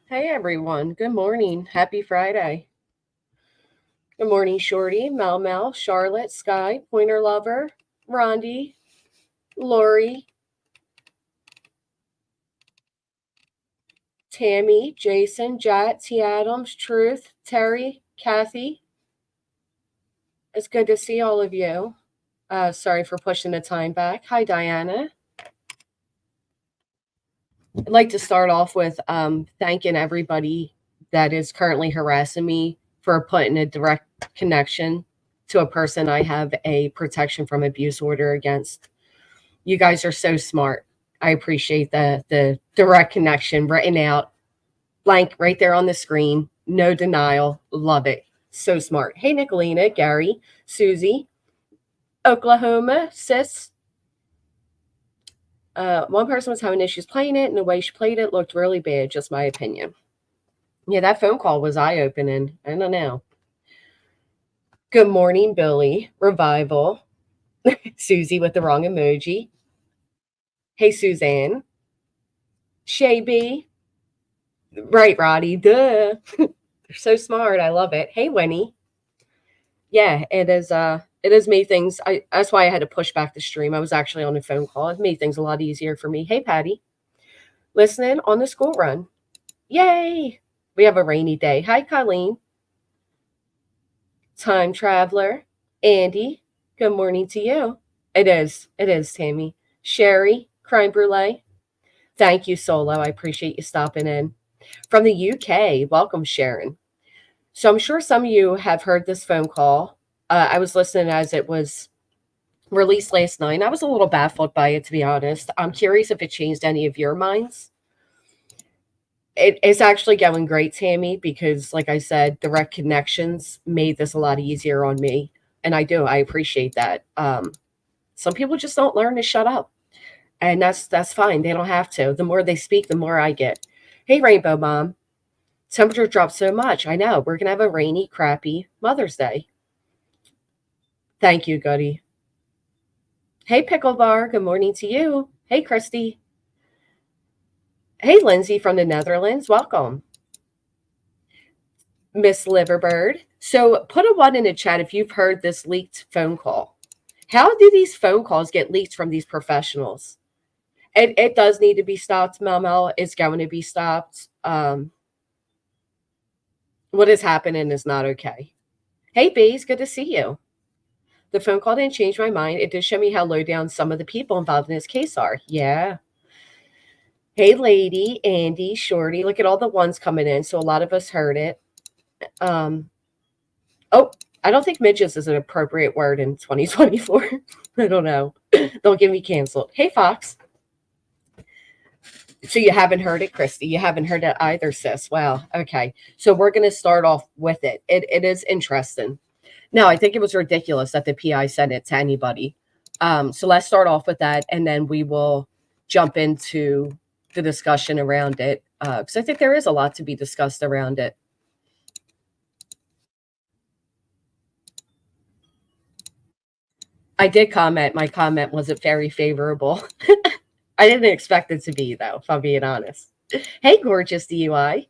Hey everyone, good morning. Happy Friday. Good morning, Shorty, Mel Mel, Charlotte, Sky, Pointer Lover, Rondi, Lori, Tammy, Jason, Jat, T. Adams, Truth, Terry, Kathy. It's good to see all of you. Sorry for pushing the time back. Hi, Diana. I'd like to start off with thanking everybody that is currently harassing me for putting a direct connection to a person I have a protection from abuse order against. You guys are so smart. I appreciate the direct connection written out, blank right there on the screen. No denial. Love it. So smart. Hey, Nicolina, Gary, Susie, Oklahoma, Sis. One person was having issues playing it, and the way she played it looked really bad. Just my opinion. Yeah, that phone call was eye opening. I don't know. Good morning, Billy. Revival. Susie with the wrong emoji. Hey, Suzanne. Shay B. Right, Roddy. Duh. They're so smart. I love it. Hey, Winnie. Yeah, it has made things that's why I had to push back the stream. I was actually on a phone call. It made things a lot easier for me. Hey, Patty. Listening on the school run. Yay. We have a rainy day. Hi, Colleen. Time traveler. Andy. Good morning to you. It is. It is, Tammy. Sherry. Crime brulee. Thank you, Solo. I appreciate you stopping in. From the UK, welcome, Sharon. So I'm sure some of you have heard this phone call. I was listening as it was released last night. I was a little baffled by it, to be honest. I'm curious if it changed any of your minds. It's actually going great, Tammy, because, like I said, direct connections made this a lot easier on me. And I do. I appreciate that. Some people just don't learn to shut up. And that's fine. They don't have to. The more they speak, the more I get. Hey, Rainbow Mom. Temperature dropped so much. I know. We're going to have a rainy, crappy Mother's Day. Thank you, Goody. Hey, Pickle Bar. Good morning to you. Hey, Christy. Hey, Lindsay from the Netherlands. Welcome. Miss Liverbird. So put a one in the chat if you've heard this leaked phone call. How do these phone calls get leaked from these professionals? It does need to be stopped, Mel Mel. It's going to be stopped. What is happening is not okay. Hey, Bees, good to see you. The phone call didn't change my mind. It did show me how low down some of the people involved in this case are. Yeah. Hey, lady, Andy, Shorty. Look at all the ones coming in. So a lot of us heard it. Oh, I don't think midgets is an appropriate word in 2024. I don't know. Don't get me canceled. Hey, Fox. So you haven't heard it, Christy. You haven't heard it either, sis. Wow. Okay. So we're going to start off with it. It is interesting. No, I think it was ridiculous that the PI sent it to anybody. So let's start off with that, and then we will jump into the discussion around it, because I think there is a lot to be discussed around it. I did comment. My comment wasn't very favorable. I didn't expect it to be, though, if I'm being honest. Hey, gorgeous DUI. You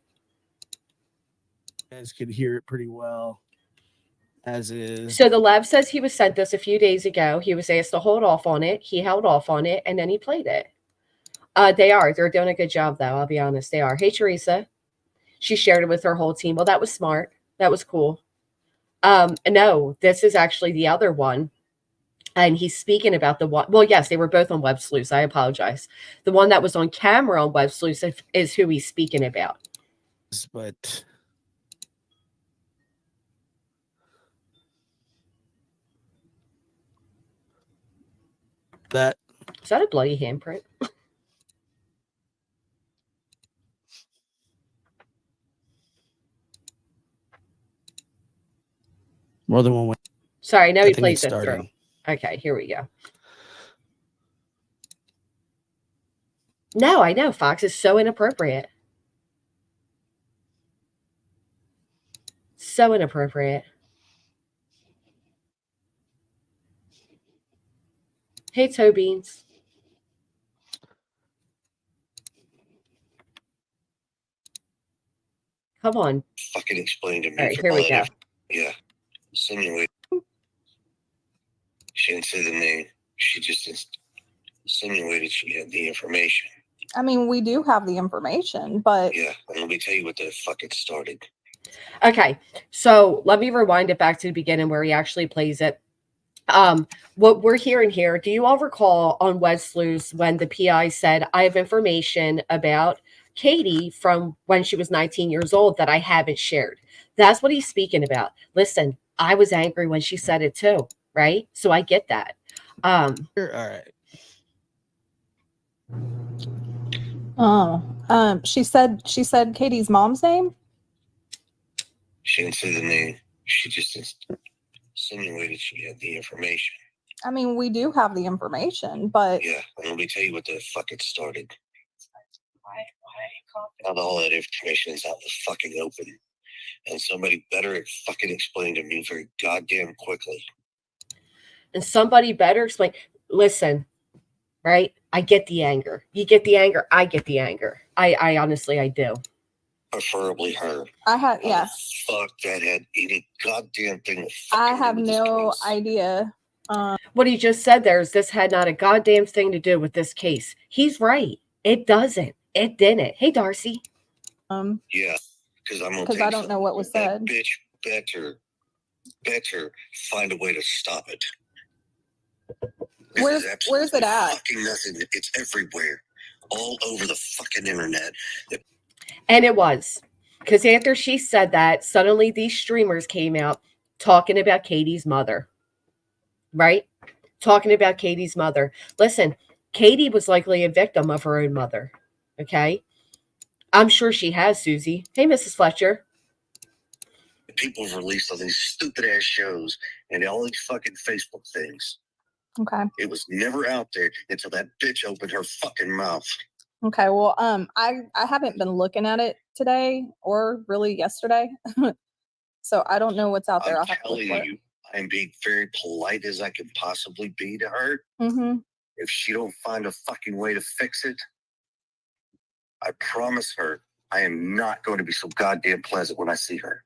guys could hear it pretty well. As is. So the lab says he was sent this a few days ago. He was asked to hold off on it. He held off on it, and then he played it. They are. They're doing a good job, though. I'll be honest. They are. Hey, Teresa. She shared it with her whole team. Well, that was smart. That was cool. No, this is actually the other one. And he's speaking about the one. Well, yes, they were both on Web Sleuth. I apologize. The one that was on camera on Web Sleuth is who he's speaking about. But that is that a bloody handprint? More than one way. Sorry, now he plays it through. Okay, here we go. No, I know. Fox is so inappropriate. So inappropriate. Hey, Toe Beans. Come on. Fucking explain to me. All right, here we go. Yeah. Insinuated. She didn't say the name. She just insinuated she had the information. I mean, we do have the information, but yeah, and let me tell you what the fuck it started. Okay, so let me rewind it back to the beginning where he actually plays it. What we're hearing here, do you all recall on Wesley's when the PI said, I have information about Katie from when she was 19 years old that I haven't shared? That's what he's speaking about. Listen, I was angry when she said it too, right? So I get that. All right. She said Katie's mom's name. She didn't say the name. She just insinuated she had the information. I mean, we do have the information, but yeah, and let me tell you what the fuck it started. Now all that information is out in the fucking open, and somebody better fucking explain to me very goddamn quickly. And somebody better explain. Listen, right? I get the anger. You get the anger. I get the anger. I honestly, I do. Preferably her. Yeah. Fuck that had any goddamn thing. I have no idea. What he just said there is this had not a goddamn thing to do with this case. He's right. It doesn't. It didn't. Hey, Darcy. Yeah, because I don't know what was said. That bitch better find a way to stop it. Where's it at? Fucking nothing. It's everywhere, all over the fucking internet. And it was, because after she said that, suddenly these streamers came out talking about Katie's mother, right? Talking about Katie's mother. Listen, Katie was likely a victim of her own mother, okay? I'm sure she has, Susie. Hey, Mrs. Fletcher. People have released all these stupid ass shows and all these fucking Facebook things. Okay. It was never out there until that bitch opened her fucking mouth. Okay, well, I haven't been looking at it today or really yesterday, so I don't know what's out there. I'm telling you, I'm being very polite as I can possibly be to her. Mm-hmm. If she don't find a fucking way to fix it, I promise her I am not going to be so goddamn pleasant when I see her.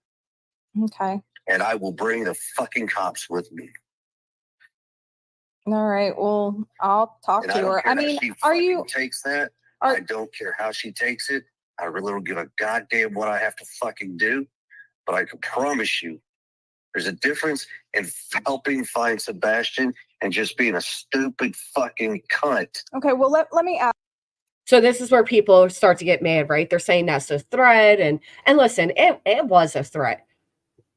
Okay. And I will bring the fucking cops with me. All right. Well, I'll talk to her. I mean, are you takes that? I don't care how she takes it. I really don't give a goddamn what I have to fucking do. But I can promise you, there's a difference in helping find Sebastian and just being a stupid fucking cunt. Okay. Well, let me ask. So this is where people start to get mad, right? They're saying that's a threat. And listen, it was a threat.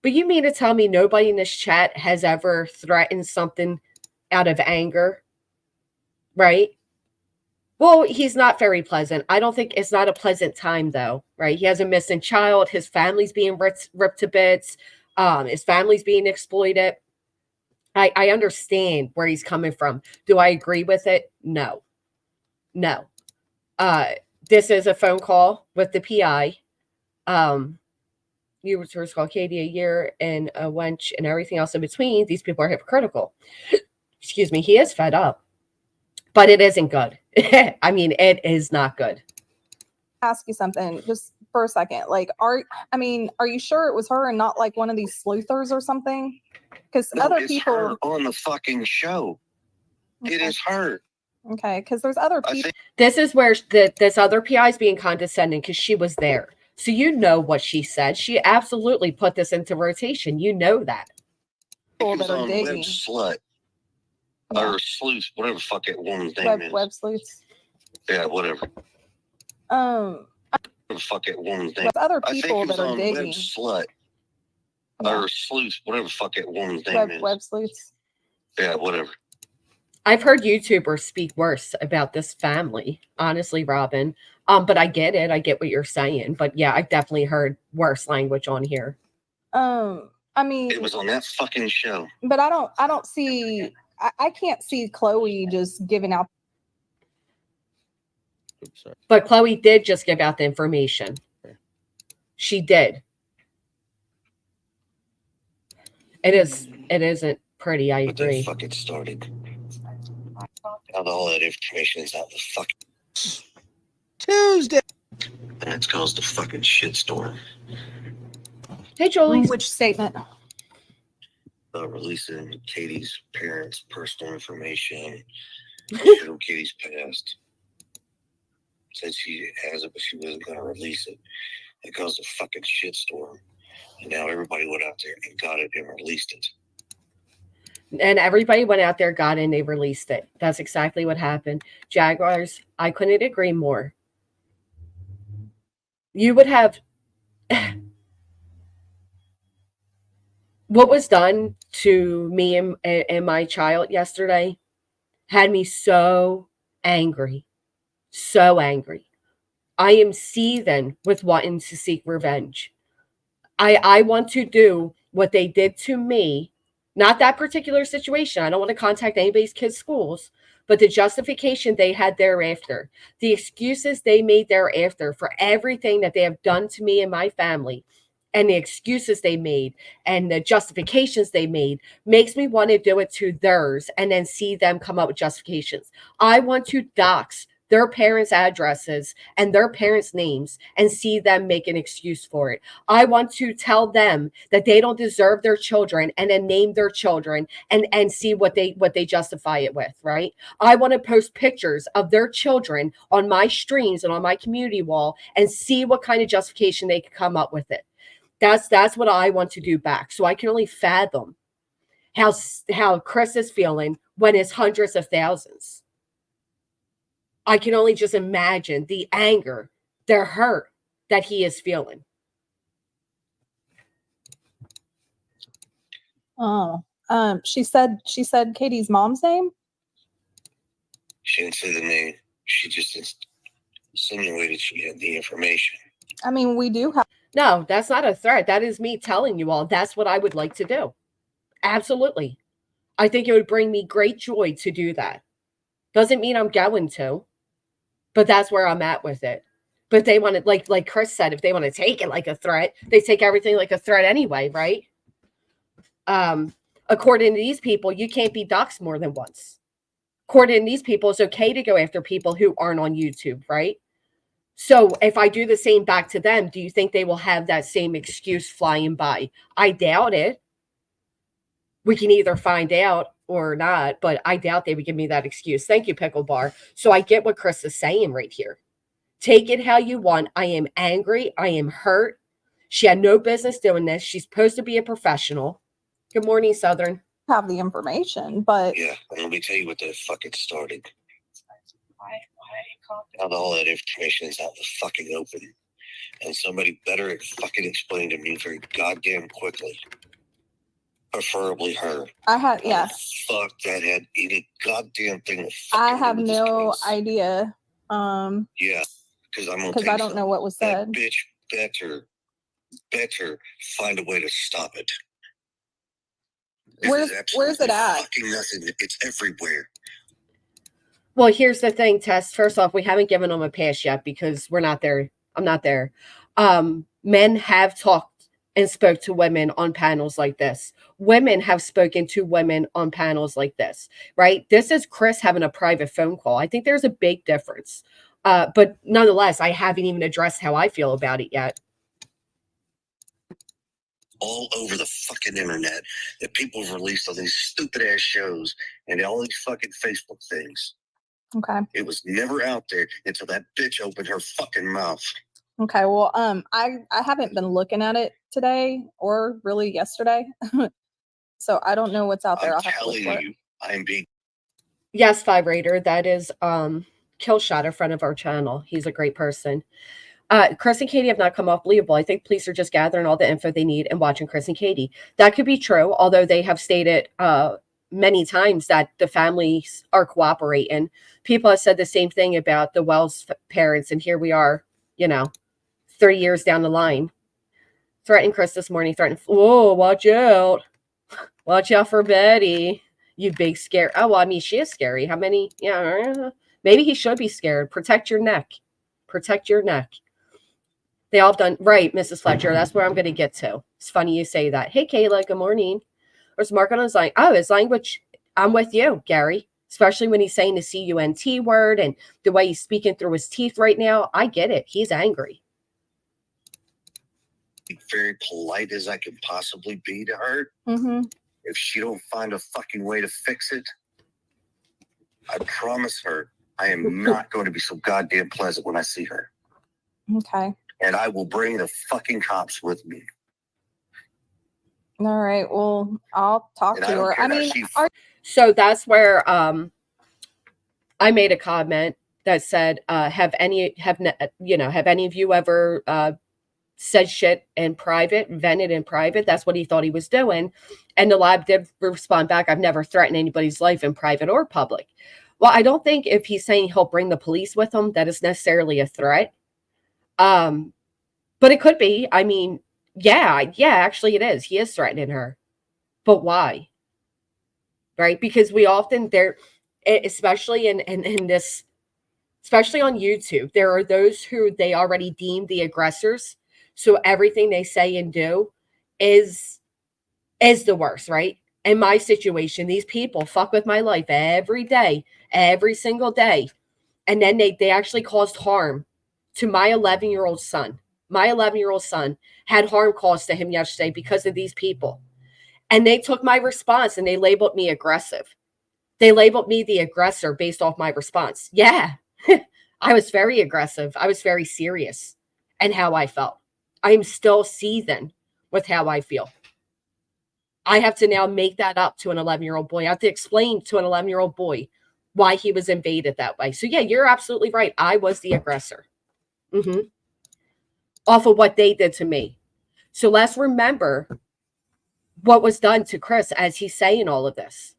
But you mean to tell me nobody in this chat has ever threatened something out of anger, right? Well, he's not very pleasant. I don't think it's not a pleasant time, though, right? He has a missing child. His family's being ripped to bits. His family's being exploited. I understand where he's coming from. Do I agree with it? No. This is a phone call with the PI. You were first called Katie a year and a wench and everything else in between. These people are hypocritical. Excuse me. He is fed up. But it isn't good. I mean, it is not good. Ask you something just for a second. Like, are you sure it was her and not like one of these sleuthers or something? Because other people her on the fucking show. Okay. It is her. Okay, because there's other people. This is where this other PI is being condescending because she was there. So you know what she said. She absolutely put this into rotation. You know that. People that are digging. Web slut. Yeah. Or sleuth, whatever the fuck that woman's name is. Web sleuths. Yeah, whatever. Whatever the fuck that woman's name. There's other people that are digging. Web slut. Yeah. Or sleuth, whatever the fuck that woman's name is. Web sleuths. Yeah, whatever. I've heard YouTubers speak worse about this family, honestly, Robin. But I get it. I get what you're saying. But yeah, I've definitely heard worse language on here. I mean, it was on that fucking show. But I don't see. I can't see Chloe just giving out. But Chloe did just give out the information. She did. It isn't pretty. I agree. But fuck it started. Now all that information is out the fucking Tuesday. And it's caused a fucking shitstorm. Hey, Jolie. Which statement? Releasing Katie's parents' personal information. Showed Katie's past. Said she has it, but she wasn't going to release it. It caused a fucking shitstorm. And now everybody went out there and got it and released it. And everybody went out there, got it, and they released it. That's exactly what happened. Jaguars, I couldn't agree more. You would have... What was done to me and my child yesterday had me so angry. So angry. I am seething with wanting to seek revenge. I want to do what they did to me. Not that particular situation. I don't want to contact anybody's kids' schools, but the justification they had thereafter, the excuses they made thereafter for everything that they have done to me and my family, and the excuses they made and the justifications they made makes me want to do it to theirs and then see them come up with justifications. I want to dox their parents' addresses and their parents' names and see them make an excuse for it. I want to tell them that they don't deserve their children and then name their children and see what they justify it with, right? I want to post pictures of their children on my streams and on my community wall and see what kind of justification they can come up with it. That's what I want to do back. So I can only fathom how Chris is feeling when it's hundreds of thousands. I can only just imagine the anger, the hurt that he is feeling. Oh, she said Katie's mom's name. She didn't say the name. She just insinuated she had the information. I mean, we do have. No, that's not a threat. That is me telling you all that's what I would like to do. Absolutely. I think it would bring me great joy to do that. Doesn't mean I'm going to, but that's where I'm at with it. But they want to, like Chris said, if they want to take it like a threat, they take everything like a threat anyway, right? According to these people, you can't be doxxed more than once. According to these people, it's okay to go after people who aren't on YouTube, right? So if I do the same back to them, do you think they will have that same excuse flying by? I doubt it. We can either find out or not, but I doubt they would give me that excuse. Thank you, Pickle Bar. So I get what Chris is saying right here. Take it how you want. I am angry. I am hurt. She had no business doing this. She's supposed to be a professional. Good morning, Southern. Have the information, but Yeah, let me tell you what that fucking started. Now all that information is out in the fucking open. And somebody better fucking explain to me very goddamn quickly. Preferably her. I had, yeah. Fuck that had any goddamn thing. I have no idea. Yeah, because I'm gonna. Because I don't know what was that said. bitch better find a way to stop it. This Where's it at? Fucking nothing. It's everywhere. Well, here's the thing, Tess. First off, we haven't given them a pass yet because we're not there. I'm not there. Men have talked and spoke to women on panels like this. Women have spoken to women on panels like this, right? This is Chris having a private phone call. I think there's a big difference. But nonetheless, I haven't even addressed how I feel about it yet. All over the fucking internet that people have released on these stupid ass shows and all these fucking Facebook things. Okay. It was never out there until that bitch opened her fucking mouth. Okay. Well, I haven't been looking at it today or really yesterday, so I don't know what's out there. I'm I'll have to look telling for you, I'm being. Yes, Vibrator. That is Killshot, a friend of our channel. He's a great person. Chris and Katie have not come off believable. I think police are just gathering all the info they need and watching Chris and Katie. That could be true, although they have stated many times that the families are cooperating. People have said the same thing about the Wells parents, and here we are, 3 years down the line. Threatened Chris this morning, whoa, watch out. Watch out for Betty. You big scare. Oh, well, I mean, she is scary. How many? Yeah, maybe he should be scared. Protect your neck. Protect your neck. They all done right, Mrs. Fletcher. That's where I'm going to get to. It's funny you say that. Hey, Kayla. Good morning. Where's Mark on his line? Oh, his language. I'm with you, Gary. Especially when he's saying the C-U-N-T word and the way he's speaking through his teeth right now. I get it. He's angry. very polite as I can possibly be to her. Mm-hmm. If she don't find a fucking way to fix it, I promise her I am not going to be so goddamn pleasant when I see her. Okay. And I will bring the fucking cops with me. All right. Well, I'll talk And to I don't her. care I how mean, she So that's where I made a comment that said, have any of you ever said shit in private, vented in private? That's what he thought he was doing. And the lab did respond back, I've never threatened anybody's life in private or public. Well, I don't think if he's saying he'll bring the police with him, that is necessarily a threat. But it could be. I mean, yeah, actually it is. He is threatening her. But why? Right? Because we often especially in this, especially on YouTube, there are those who they already deem the aggressors. So everything they say and do is the worst, right? In my situation, these people fuck with my life every day, every single day. And then they actually caused harm to my 11-year-old son. My 11-year-old son had harm caused to him yesterday because of these people. And they took my response and they labeled me aggressive. They labeled me the aggressor based off my response. Yeah, I was very aggressive. I was very serious and how I felt. I'm still seething with how I feel. I have to now make that up to an 11-year-old boy. I have to explain to an 11-year-old boy why he was invaded that way. So yeah, you're absolutely right. I was the aggressor. Off of what they did to me. So let's remember what was done to Chris as he's saying all of this.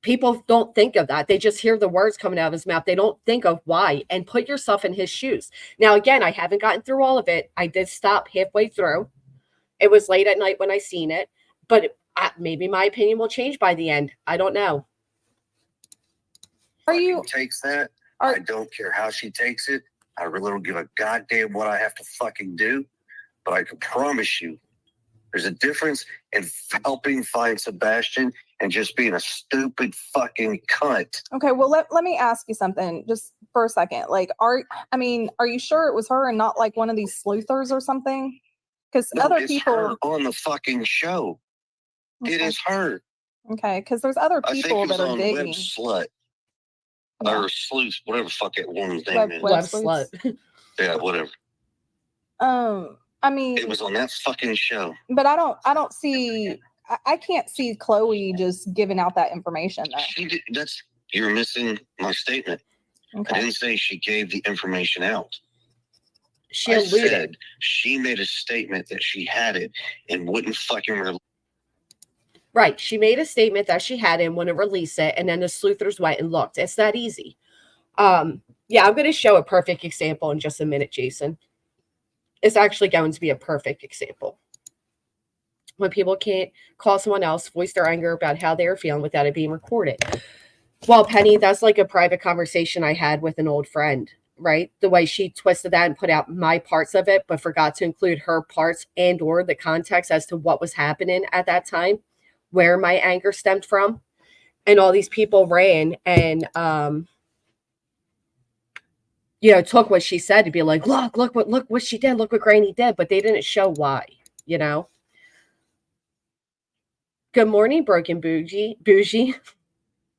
People don't think of that. They just hear the words coming out of his mouth. They don't think of why, and put yourself in his shoes. Now, again, I haven't gotten through all of it. I did stop halfway through. It was late at night when I seen it, but maybe my opinion will change by the end. I don't know. takes that, I don't care how she takes it. I really don't give a goddamn what I have to fucking do. But I can promise you, there's a difference in helping find Sebastian and just being a stupid fucking cunt. Okay, well let me ask you something just for a second. Like, are you sure it was her and not like one of these sleuthers or something? Because No, other it's people her on the fucking show. Okay. It is her. Okay, because there's other I think people it was that are on digging. Web Slut. Yeah. Or Sleuth, whatever the fuck that woman's name is. Web sleuths. slut. Yeah, whatever. I mean, It was on that fucking show. but I don't see. I can't see Chloe just giving out that information though. She did, you're missing my statement. Okay. I didn't say she gave the information out. She I alluded. said she made a statement that she had it and wouldn't fucking release. Right. She made a statement that she had and wouldn't release it. And then the sleuthers went and looked. It's that easy. Yeah, I'm going to show a perfect example in just a minute, Jason. It's actually going to be a perfect example. When people can't call someone else, voice their anger about how they're feeling without it being recorded. Well, Penny, that's like a private conversation I had with an old friend, right? The way she twisted that and put out my parts of it, but forgot to include her parts and or the context as to what was happening at that time, where my anger stemmed from. And all these people ran and, took what she said to be like, look what she did. Look what Granny did. But they didn't show why, Good morning, broken bougie,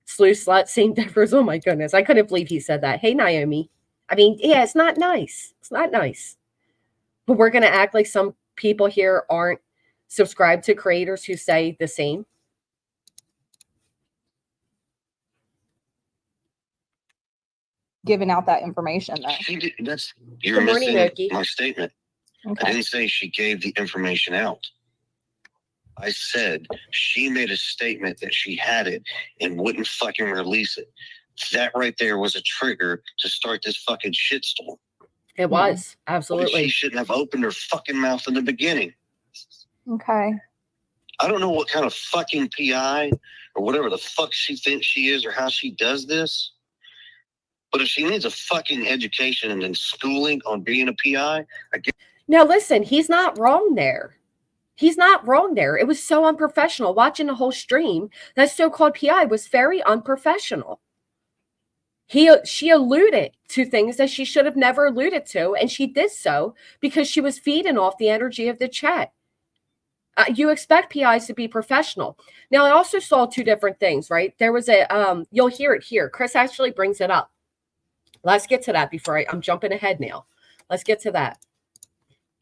sleuth slut, same difference. Oh my goodness. I couldn't believe he said that. Hey, Naomi. I mean, yeah, it's not nice. It's not nice. But we're going to act like some people here aren't subscribed to creators who say the same. Giving out that information though. You're Good morning, missing Mookie. my statement. Okay. I didn't say she gave the information out. I said she made a statement that she had it and wouldn't fucking release it. That right there was a trigger to start this fucking shitstorm. It was. Well, Absolutely. she shouldn't have opened her fucking mouth in the beginning. Okay. I don't know what kind of fucking PI or whatever the fuck she thinks she is or how she does this. But if she needs a fucking education and then schooling on being a PI, I get. Now, listen, he's not wrong there. He's not wrong there. It was so unprofessional. Watching the whole stream, that so-called PI was very unprofessional. She alluded to things that she should have never alluded to, and she did so because she was feeding off the energy of the chat. You expect PIs to be professional. Now, I also saw two different things, right? There was you'll hear it here. Chris actually brings it up. Let's get to that before I'm jumping ahead now. Let's get to that.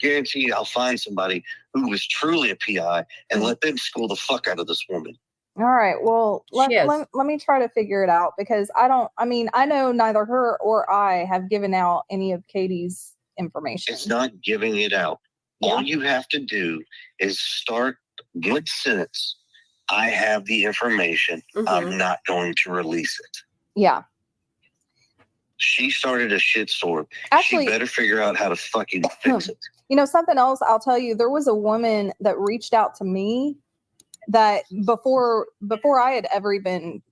Guaranteed I'll find somebody who was truly a PI and let them school the fuck out of this woman. All right. Well, let me try to figure it out because I know neither her or I have given out any of Katie's information. It's not giving it out. Yeah. All you have to do is start one sentence. I have the information. Mm-hmm. I'm not going to release it. Yeah. She started a shitstorm. Actually, she better figure out how to fucking fix it. You know, something else I'll tell you, there was a woman that reached out to me that before I had ever even.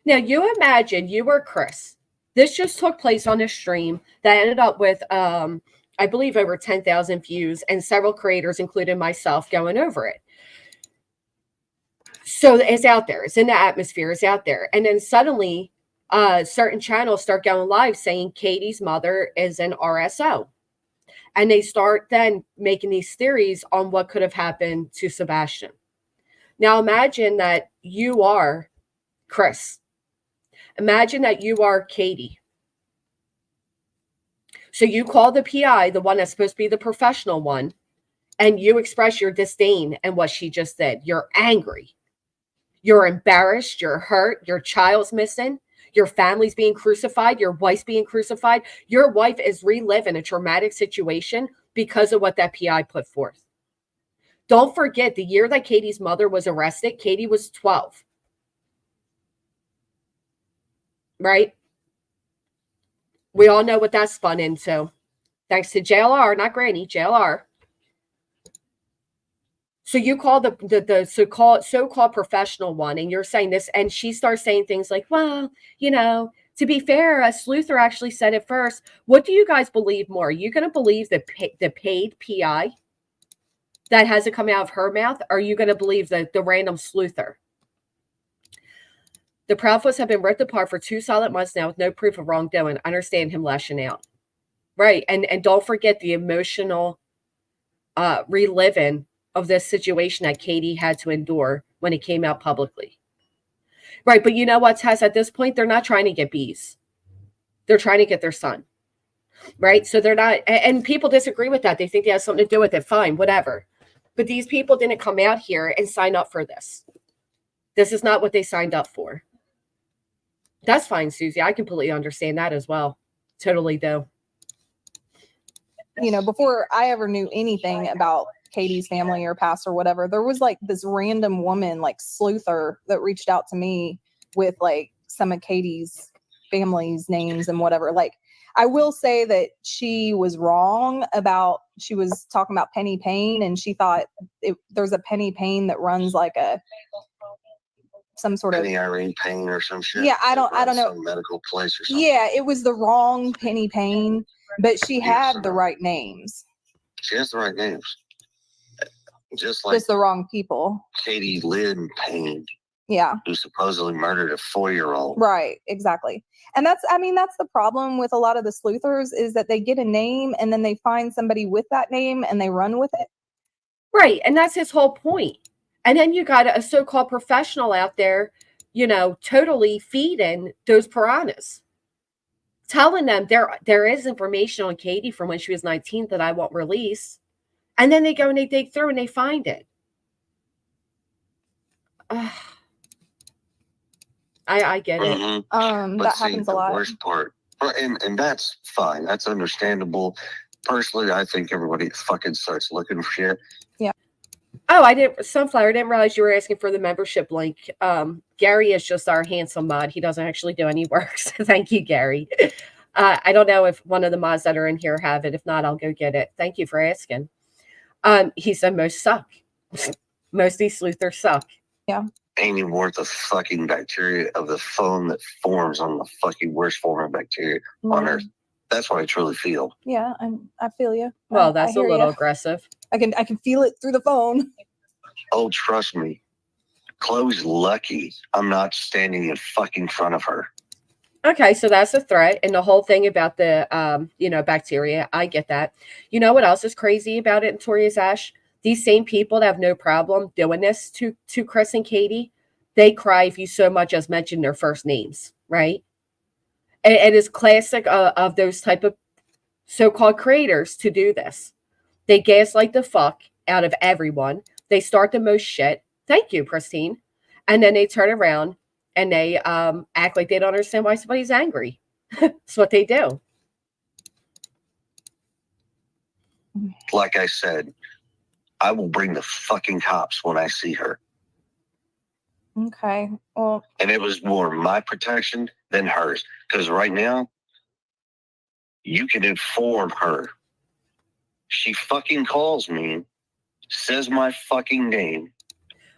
Now, you imagine you were Chris. This just took place on a stream that ended up with, I believe, over 10,000 views and several creators, including myself, going over it. So it's out there. It's in the atmosphere. It's out there. And then suddenly certain channels start going live saying Katie's mother is an RSO. And they start then making these theories on what could have happened to Sebastian. Now, imagine that you are Chris. Imagine that you are Katie. So you call the PI, the one that's supposed to be the professional one, and you express your disdain and what she just did. You're angry. You're embarrassed. You're hurt. Your child's missing. Your family's being crucified. Your wife's being crucified. Your wife is reliving a traumatic situation because of what that PI put forth. Don't forget, the year that Katie's mother was arrested, Katie was 12. Right? We all know what that spun into. Thanks to JLR, not Granny, JLR. So you call the so-called professional one, and you're saying this, and she starts saying things like, well, you know, to be fair, a sleuther actually said it first. What do you guys believe more? Are you going to believe the paid PI that hasn't come out of her mouth? Or are you going to believe the random sleuther? The Proudfoots have been ripped apart for 2 solid months now with no proof of wrongdoing. I understand him lashing out. Right. And don't forget the emotional reliving of this situation that Katie had to endure when it came out publicly. Right. But you know what, Tess, at this point, they're not trying to get bees. They're trying to get their son. Right. So they're not. And people disagree with that. They think they have something to do with it. Fine, whatever. But these people didn't come out here and sign up for this. This is not what they signed up for. That's fine, Susie. I completely understand that as well. Totally do. You know, before I ever knew anything about Katie's family or past or whatever, there was like this random woman, like sleuther, that reached out to me with like some of Katie's family's names and whatever. Like, I will say that she was wrong about, she was talking about Penny Payne, and she thought there's a Penny Payne that runs like some sort of Penny Irene Payne or some shit. Yeah, I don't know. Some medical place or something. Yeah, it was the wrong Penny Payne, but she had the right names. She has the right names. Just like the wrong people. Katie Lynn Payne. Yeah. Who supposedly murdered a 4-year-old. Right, exactly. And that's the problem with a lot of the sleuthers, is that they get a name and then they find somebody with that name and they run with it. Right. And that's his whole point. And then you got a so-called professional out there, you know, totally feeding those piranhas. Telling them there is information on Katie from when she was 19 that I won't release. And then they go and they dig through and they find it. I get it. Mm-hmm. That happens a lot. The worst part, and that's fine. That's understandable. Personally, I think everybody fucking starts looking for shit. Yeah. Oh, Sunflower, I didn't realize you were asking for the membership link. Gary is just our handsome mod. He doesn't actually do any work. So thank you, Gary. I don't know if one of the mods that are in here have it. If not, I'll go get it. Thank you for asking. He said most suck. Most of these sleuthers suck. Yeah. Ain't even worth the fucking bacteria of the foam that forms on the fucking worst form of bacteria on Earth. That's what I truly feel. Yeah, I feel you. Well, that's a little aggressive. I can feel it through the phone. Oh, trust me. Chloe's lucky I'm not standing in fucking front of her. Okay, so that's a threat. And the whole thing about the, bacteria, I get that. You know what else is crazy about it, Notorious Ash? These same people that have no problem doing this to Chris and Katie, they cry if you so much as mention their first names, right? And it is classic of those type of so-called creators to do this. They gaslight the fuck out of everyone. They start the most shit. Thank you, Christine. And then they turn around and they act like they don't understand why somebody's angry. That's what they do. Like I said, I will bring the fucking cops when I see her. Okay. Well, And it was more my protection than hers. Because right now, you can inform her. She fucking calls me, says my fucking name.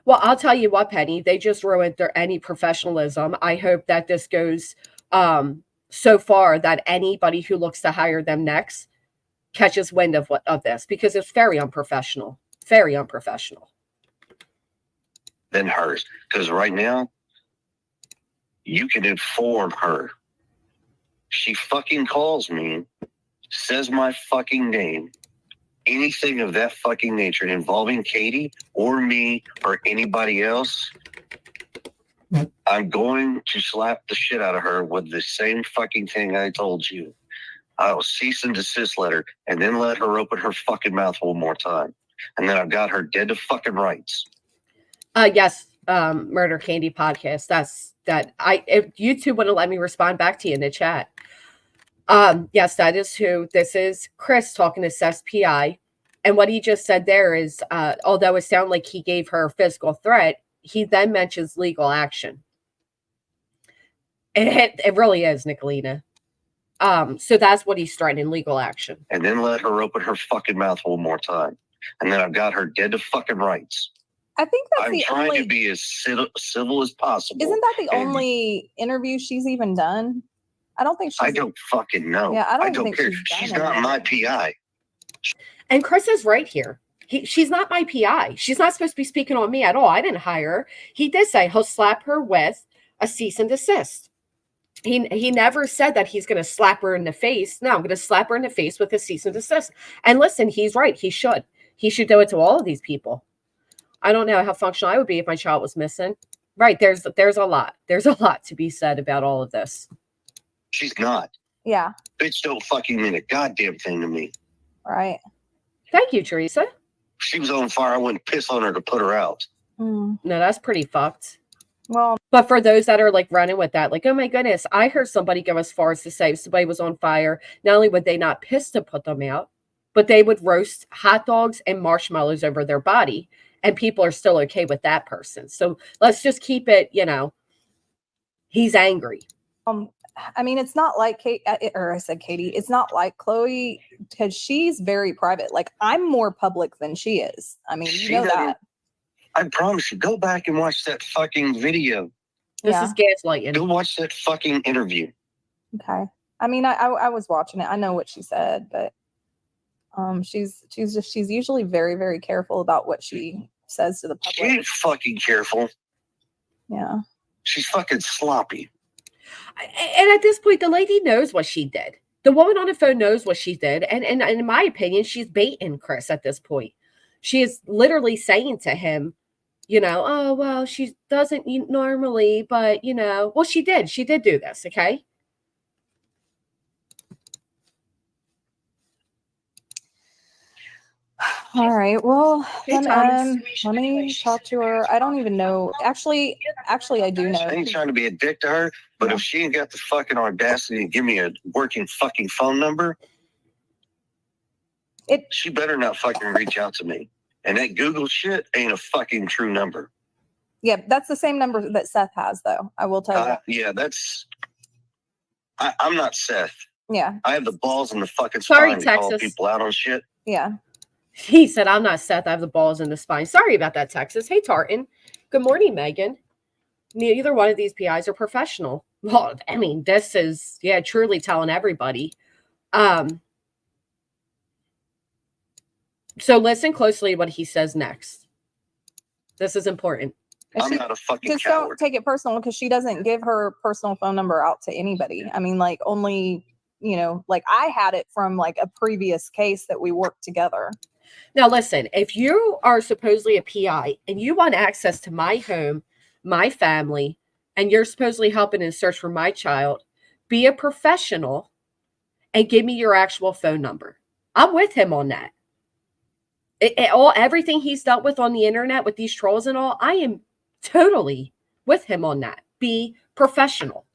Well, I'll tell you what, Penny, they just ruined any professionalism. I hope that this goes so far that anybody who looks to hire them next catches wind of this, because it's very unprofessional. Very unprofessional. Than hers. Because right now, you can inform her. She fucking calls me, says my fucking name, anything of that fucking nature involving Katie or me or anybody else, I'm going to slap the shit out of her with the same fucking thing I told you. I'll cease and desist letter and then let her open her fucking mouth one more time. And then I've got her dead to fucking rights. Yes, Murder Candy Podcast. If YouTube wouldn't let me respond back to you in the chat. Yes, that is who this is. Chris talking to Seth's PI. And what he just said there is, although it sounded like he gave her a physical threat, he then mentions legal action. It really is, Nicolina. So that's what he's threatening, legal action. And then let her open her fucking mouth one more time. And then I've got her dead to fucking rights. I think that's I'm trying to be as civil as possible. Isn't that the only interview she's even done? I don't think she's. I don't fucking know. Yeah, I don't think care. she's She's not my PI. And Chris is right here. She's not my PI. She's not supposed to be speaking on me at all. I didn't hire her. He did say he'll slap her with a cease and desist. He never said that he's going to slap her in the face. No, I'm going to slap her in the face with a cease and desist. And listen, he's right. He should. He should do it to all of these people. I don't know how functional I would be if my child was missing. Right. There's a lot. There's a lot to be said about all of this. She's not. Yeah. Bitch don't fucking mean a goddamn thing to me. Right. Thank you, Teresa. If she was on fire, I wouldn't piss on her to put her out. No, that's pretty fucked. Well, but for those that are like running with that, like, oh my goodness, I heard somebody go as far as to say if somebody was on fire, not only would they not piss to put them out, but they would roast hot dogs and marshmallows over their body. And people are still okay with that person. So let's just keep it, he's angry. I mean, it's not like Katie, it's not like Chloe, because she's very private. Like, I'm more public than she is. I mean, you know that. I promise you, go back and watch that fucking video. This is gaslighting. Go watch that fucking interview. Okay. I mean, I was watching it. I know what she said, but she's usually very, very careful about what she says to the public. She ain't fucking careful. Yeah. She's fucking sloppy. And at this point, the lady knows what she did. The woman on the phone knows what she did. And in my opinion, she's baiting Chris at this point. She is literally saying to him, oh, well, she doesn't normally, but, well, she did. She did do this, okay? All right. Well, let me talk to her. I don't even know. Actually, I do know. I ain't trying to be a dick to her, but if she ain't got the fucking audacity to give me a working fucking phone number, she better not fucking reach out to me. And that Google shit ain't a fucking true number. Yeah, that's the same number that Seth has, though. I will tell you. Yeah, I'm not Seth. Yeah. I have the balls in the fucking spine to call Texas. people out on shit. Yeah. He said, I'm not Seth. I have the balls in the spine. Sorry about that, Texas. Hey, Tartan. Good morning, Megan. Neither one of these PIs are professional. Well, I mean, this is, truly telling everybody. So listen closely to what he says next. This is important. And I'm not a fucking just coward. don't take it personal because she doesn't give her personal phone number out to anybody. I mean, like only, you know, like I had it from like a previous case that we worked together. Now, listen, if you are supposedly a PI and you want access to my home, my family, and you're supposedly helping in search for my child, be a professional and give me your actual phone number. I'm with him on that. Everything he's dealt with on the internet with these trolls and all, I am totally with him on that. Be professional.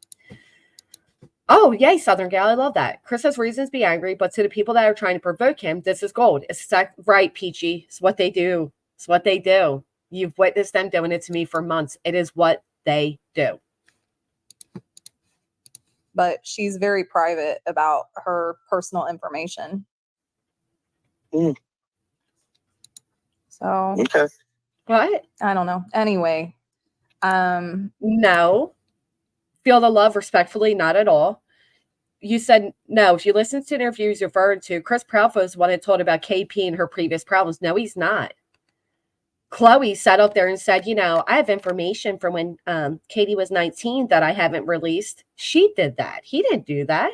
Oh, yay, Southern Gal. I love that. Chris has reasons to be angry, but to the people that are trying to provoke him, this is gold. It's right, Peachy. It's what they do. It's what they do. You've witnessed them doing it to me for months. It is what they do. But she's very private about her personal information. Mm. So, Okay. What? I don't know. Anyway, No. Feel the love respectfully, not at all. You said no. If you listen to interviews referred to, Chris Proudfoots wanted told about KP and her previous problems. No, he's not. Chloe sat up there and said, you know, I have information from when Katie was 19 that I haven't released. She did that. He didn't do that.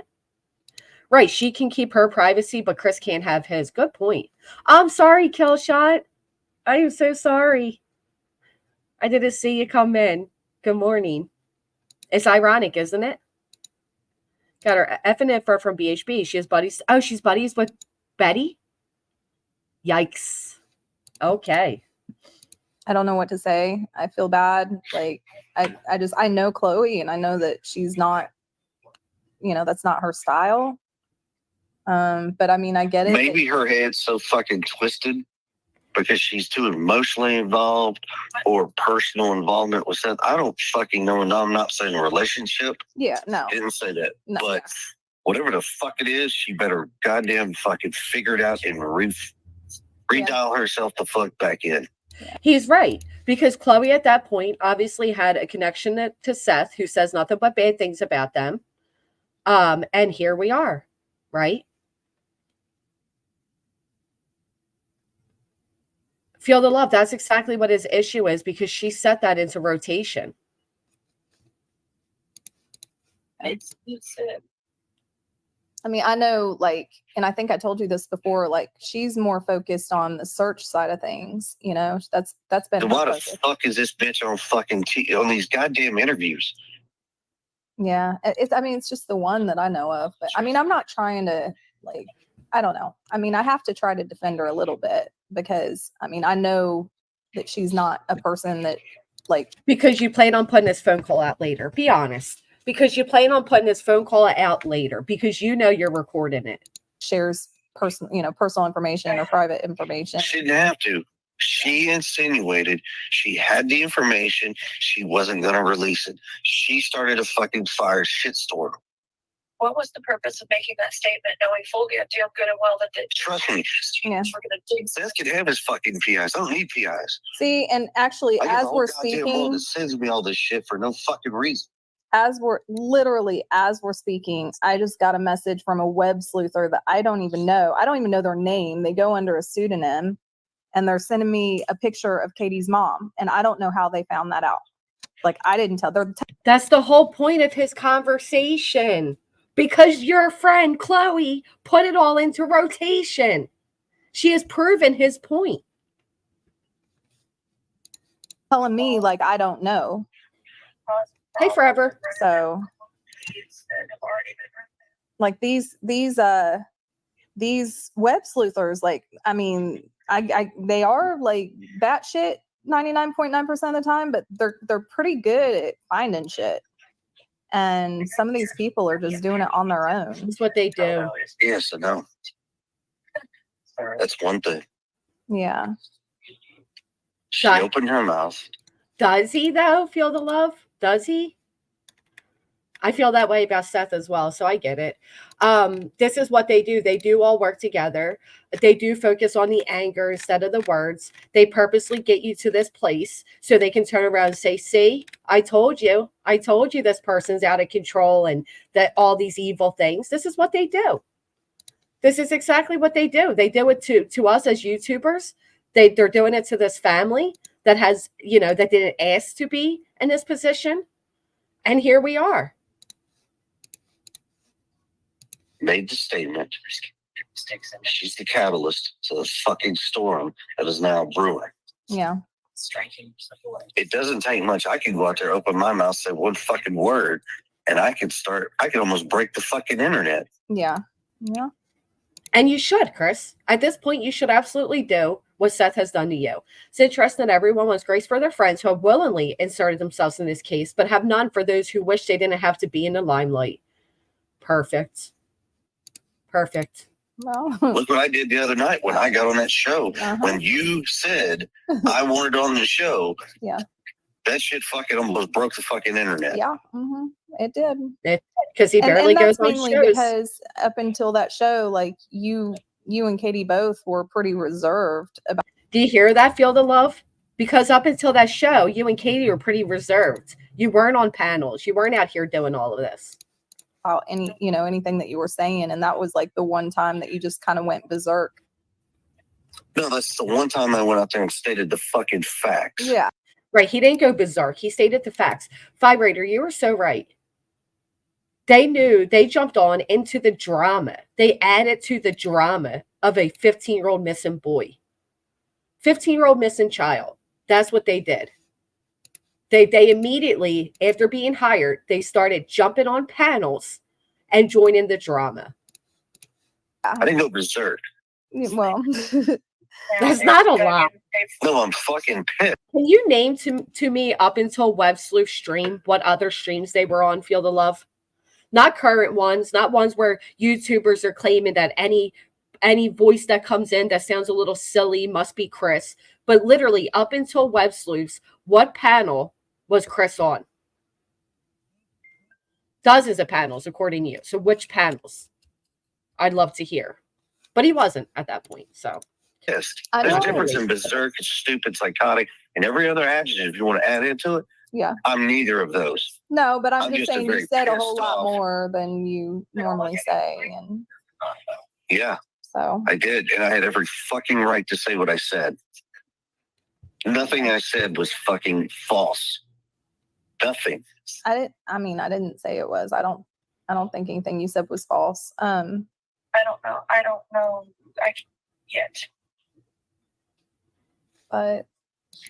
Right. She can keep her privacy, but Chris can't have his. Good point. I'm sorry, Killshot. I am so sorry. I didn't see you come in. Good morning. It's ironic, isn't it? Got her effing info from BHB. She has buddies. Oh, she's buddies with Betty? Yikes. Okay. I don't know what to say. I feel bad. Like I know Chloe and I know that she's not, you know, that's not her style. But I mean, I get it. Maybe her head's so fucking twisted because she's too emotionally involved or personal involvement with Seth. I don't fucking know. And I'm not saying a relationship. Yeah, no. Didn't say that. No. But whatever the fuck it is, she better goddamn fucking figure it out and redial herself the fuck back in. He's right. Because Chloe at that point obviously had a connection to Seth, who says nothing but bad things about them. And here we are, right? Feel the love. That's exactly what his issue is because she set that into rotation. It's I mean, I know, like, and I think I told you this before, like, she's more focused on the search side of things, you know, that's been Then her why the focus. fuck is this bitch on fucking on these goddamn interviews? Yeah, I mean, it's just the one that I know of, but I mean, I'm not trying to, like, I don't know. I mean, I have to try to defend her a little bit because, I mean, I know that she's not a person that, like, Because you plan on putting this phone call out later. Be honest. Because you plan on putting this phone call out later because you know you're recording it. shares personal information or private information. She didn't have to. She insinuated she had the information. She wasn't going to release it. She started a fucking fire shitstorm. What was the purpose of making that statement, knowing full good and well that the Trust me. Yeah. we're going to dig Seth can have his fucking PIs. I don't need PIs. See, and actually, I get as the whole we're goddamn world speaking, that sends me all this shit for no fucking reason. as we're speaking, I just got a message from a web sleuther that I don't even know. I don't even know their name. They go under a pseudonym and they're sending me a picture of Katie's mom. And I don't know how they found that out. Like, I didn't tell. That's the whole point of his conversation. Because your friend, Chloe, put it all into rotation. She has proven his point. telling me, like, I don't know. Hey, Forever. So, like, these web sleuthers, like, I mean, they are like batshit 99.9% of the time, but they're pretty good at finding shit. And some of these people are just doing it on their own. That's what they do. Yes, I know. That's one thing. Yeah. She Got- opened her mouth. Does he, though, feel the love? Does he? I feel that way about Seth as well, so I get it. This is what they do. They do all work together. They do focus on the anger instead of the words. They purposely get you to this place so they can turn around and say, see, I told you this person's out of control and that all these evil things. This is what they do. This is exactly what they do. They do it to us as YouTubers. They're doing it to this family that has, that didn't ask to be in this position. And here we are. Made the statement. She's the catalyst to the fucking storm that is now brewing. Yeah. It doesn't take much. I can go out there, open my mouth, say one fucking word, and I could almost break the fucking internet. Yeah. Yeah. And you should, Chris. At this point, you should absolutely do what Seth has done to you. It's interesting that everyone wants grace for their friends who have willingly inserted themselves in this case, but have none for those who wish they didn't have to be in the limelight. Perfect. Well, Look what I did the other night when I got on that show. Uh-huh. When you said I wanted on the show, Yeah. that shit fucking almost broke the fucking internet. Yeah. It did. Because he barely and that's goes on mainly shows. because up until that show, like you and Katie both were pretty reserved about Do you hear that, Feel the Love? Because up until that show, you and Katie were pretty reserved. You weren't on panels. You weren't out here doing all of this. anything that you were saying, and that was like the one time that you just kind of went berserk. No, that's the one time I went out there and stated the fucking facts. Yeah. Right. He didn't go berserk. He stated the facts. Vibrator, you were so right. They knew, they jumped on into the drama. They added to the drama of a 15-year-old missing boy. 15-year-old missing child. That's what they did. They immediately, after being hired, they started jumping on panels and joining the drama. I didn't go berserk. Well, That's not a lot. No, I'm fucking pissed. Can you name to me up until Web Sleuth stream what other streams they were on, Feel the Love? Not current ones, not ones where YouTubers are claiming that any voice that comes in that sounds a little silly must be Chris. But literally up until Web Sleuths, what panel was Chris on? Dozens of panels, according to you. So which panels? I'd love to hear. But he wasn't at that point, so. Pissed. I There's a know. difference in berserk, stupid, psychotic, and every other adjective you want to add into it. yeah. I'm neither of those. No, but I'm I'm just just a saying you very said a whole pissed lot off. more than you normally say, and Yeah, so I did. And I had every fucking right to say what I said. Nothing I said was fucking false. Nothing. I didn't say it was. I don't think anything you said was false. I don't know yet. But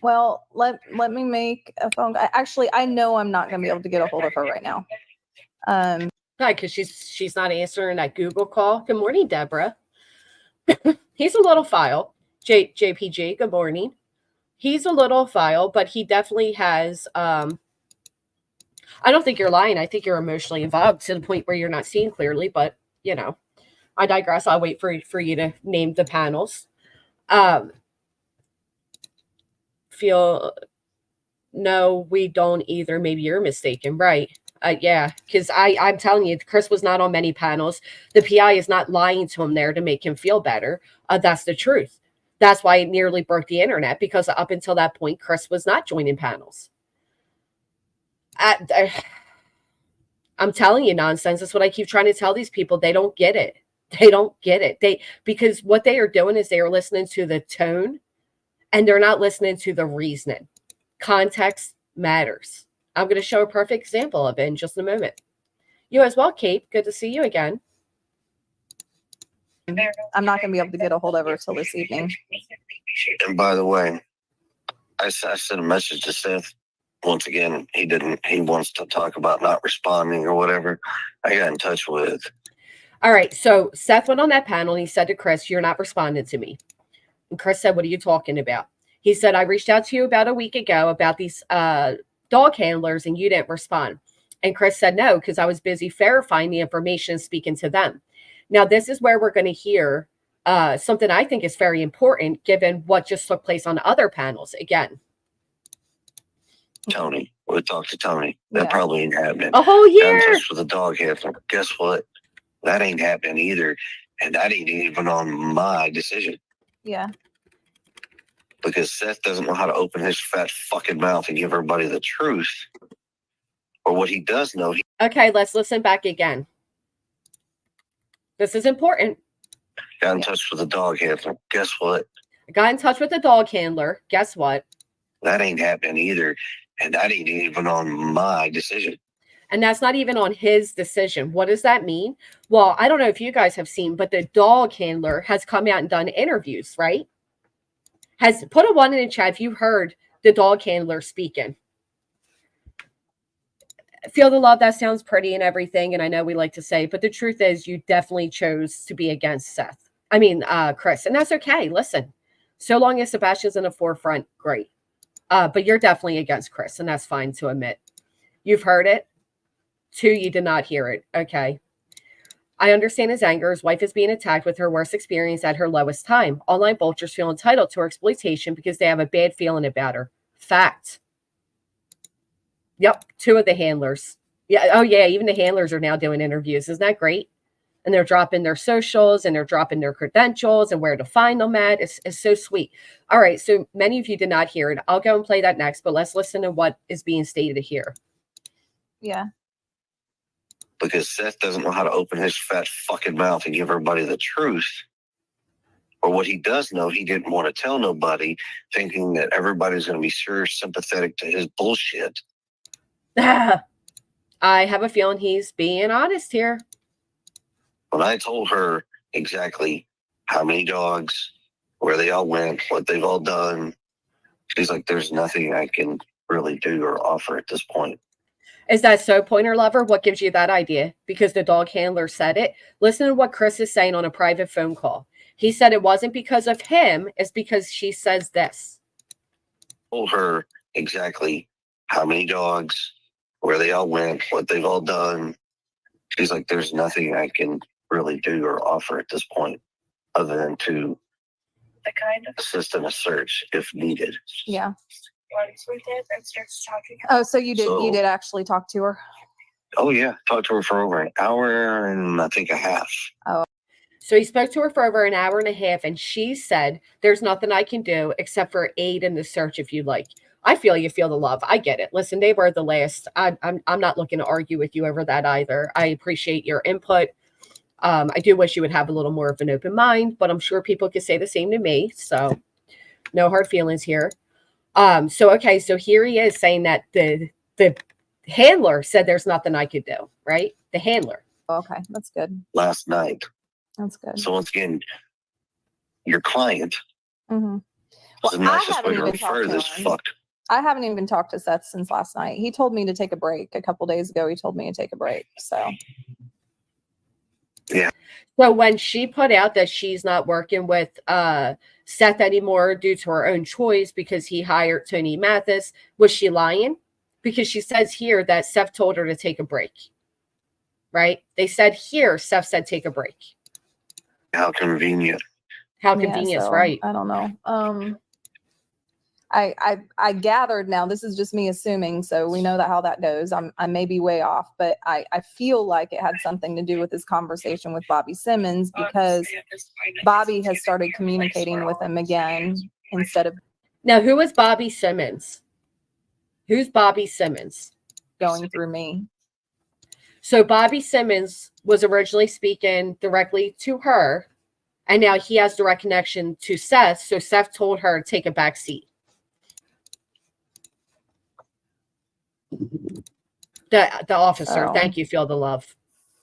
well, let me make a phone. Actually, I know I'm not going to be able to get a hold of her right now. Right, because she's not answering that Google call. Good morning, Deborah. He's a little file. JPG, good morning. He's a little file, but he definitely has I don't think you're lying. I think you're emotionally involved to the point where you're not seeing clearly, but I digress. I'll wait for you to name the panels. Feel no, we don't either. Maybe you're mistaken, right? Yeah, because I'm telling you, Chris was not on many panels. The PI is not lying to him there to make him feel better. That's the truth. That's why it nearly broke the internet, because up until that point, Chris was not joining panels. I'm telling you nonsense. That's what I keep trying to tell these people. They don't get it. They don't get it. Because what they are doing is they are listening to the tone and they're not listening to the reasoning. Context matters. I'm going to show a perfect example of it in just a moment. You as well, Kate. Good to see you again. I'm not going to be able to get a hold of her till this evening. And by the way, I sent a message to Seth. Once again, he wants to talk about not responding or whatever. I got in touch with. All right. So Seth went on that panel and he said to Chris, "You're not responding to me." And Chris said, "What are you talking about?" He said, "I reached out to you about a week ago about these dog handlers and you didn't respond." And Chris said, "No, because I was busy verifying the information and speaking to them." Now, this is where we're going to hear something I think is very important given what just took place on other panels. Again, Tony. We'll talk to Tony. That Yeah. probably ain't happening. a whole Got in year. touch with the dog handler. Guess what? That ain't happening either. And that ain't even on my decision. Yeah. Because Seth doesn't know how to open his fat fucking mouth and give everybody the truth. Or what he does know. He Okay, let's listen back again. This is important. got in touch with the dog handler. Guess what? I got in touch with the dog handler. Guess what? That ain't happening either. And that ain't even on my decision. And that's not even on his decision. What does that mean? Well, I don't know if you guys have seen, but the dog handler has come out and done interviews, right? Has put a one in the chat if you heard the dog handler speaking. Feel the love, that sounds pretty and everything, and I know we like to say, but the truth is you definitely chose to be against Chris, and that's okay. Listen, so long as Sebastian's in the forefront, great. But you're definitely against Chris, and that's fine to admit. You've heard it. 2, you did not hear it. Okay. I understand his anger. His wife is being attacked with her worst experience at her lowest time. Online vultures feel entitled to her exploitation because they have a bad feeling about her. Fact. Yep, 2 of the handlers. Yeah, oh yeah, even the handlers are now doing interviews. Isn't that great? And they're dropping their socials and they're dropping their credentials and where to find them at. It's so sweet. All right, so many of you did not hear it. I'll go and play that next, but let's listen to what is being stated here. Yeah. Because Seth doesn't know how to open his fat fucking mouth and give everybody the truth. Or what he does know, he didn't want to tell nobody, thinking that everybody's going to be sure sympathetic to his bullshit. I have a feeling he's being honest here. When I told her exactly how many dogs, where they all went, what they've all done, she's like, there's nothing I can really do or offer at this point. Is that so, Pointer Lover? What gives you that idea? Because the dog handler said it. Listen to what Chris is saying on a private phone call. He said it wasn't because of him, it's because she says this. Told her exactly how many dogs, where they all went, what they've all done. She's like, there's nothing I can really do or offer at this point other than to The kind of assist in a search if needed. Yeah. ones we did and starts talking. Oh, so you So- did actually talk to her? Oh yeah, talked to her for over an hour and I think a half. So he spoke to her for over an hour and a half, and she said, there's nothing I can do except for aid in the search if you'd like. I feel you feel the love. I get it. Listen, they were the last. I'm not looking to argue with you over that either. I appreciate your input. I do wish you would have a little more of an open mind, but I'm sure people could say the same to me. So no hard feelings here. So here he is saying that the handler said there's nothing I could do, right? The handler. Okay, that's good. Last night. That's good. So once again, your client Mm-hmm. was Well, not I supposed haven't to even refer talked to this him. fuck. I haven't even talked to Seth since last night. He told me to take a break a couple days ago. He told me to take a break. So So when she put out that she's not working with Seth anymore due to her own choice because he hired Tony Mathis, was she lying? Because she says here that Seth told her to take a break, right? They said here, Seth said take a break. How convenient. How yeah, convenient, so, right? I don't know. I gathered now, this is just me assuming, so we know that how that goes. I may be way off, but I feel like it had something to do with his conversation with Bobby Simmons because Bobby has started communicating with him again instead of Now, who is Bobby Simmons? Who's Bobby Simmons? going through me. So Bobby Simmons was originally speaking directly to her, and now he has direct connection to Seth. So Seth told her to take a back seat. The officer, Oh. thank you, feel the love.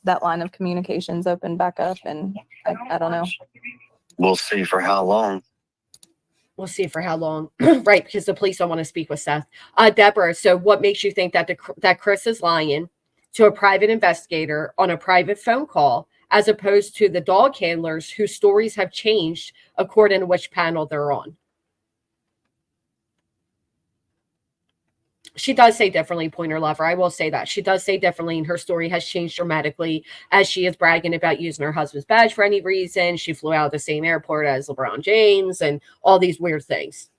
That line of communications opened back up, and I don't know. We'll see for how long. We'll see for how long. Right, because the police don't want to speak with Seth. Deborah, so what makes you think that that Chris is lying to a private investigator on a private phone call as opposed to the dog handlers whose stories have changed according to which panel they're on? She does say differently, Pointer Lover. I will say that. She does say differently, and her story has changed dramatically as she is bragging about using her husband's badge for any reason. She flew out of the same airport as LeBron James and all these weird things.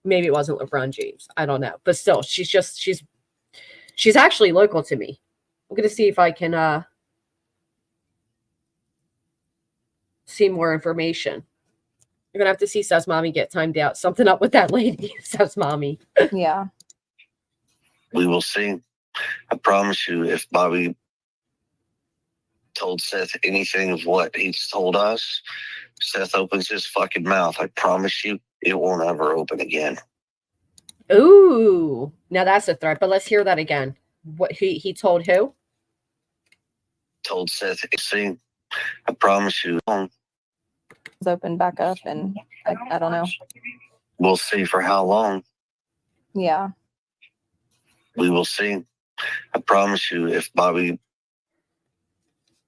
Maybe it wasn't LeBron James. I don't know. But still, she's actually local to me. I'm going to see if I can see more information. You're going to have to see Seth's mommy get timed out. Something up with that lady, Seth's mommy. Yeah. We will see. I promise you, if Bobby told Seth anything of what he's told us, Seth opens his fucking mouth. I promise you, it won't ever open again. Ooh, now that's a threat, but let's hear that again. What he told who? Told Seth, see, I promise you, It's opened back up, and I don't know. we'll see for how long. Yeah. We will see. I promise you, if Bobby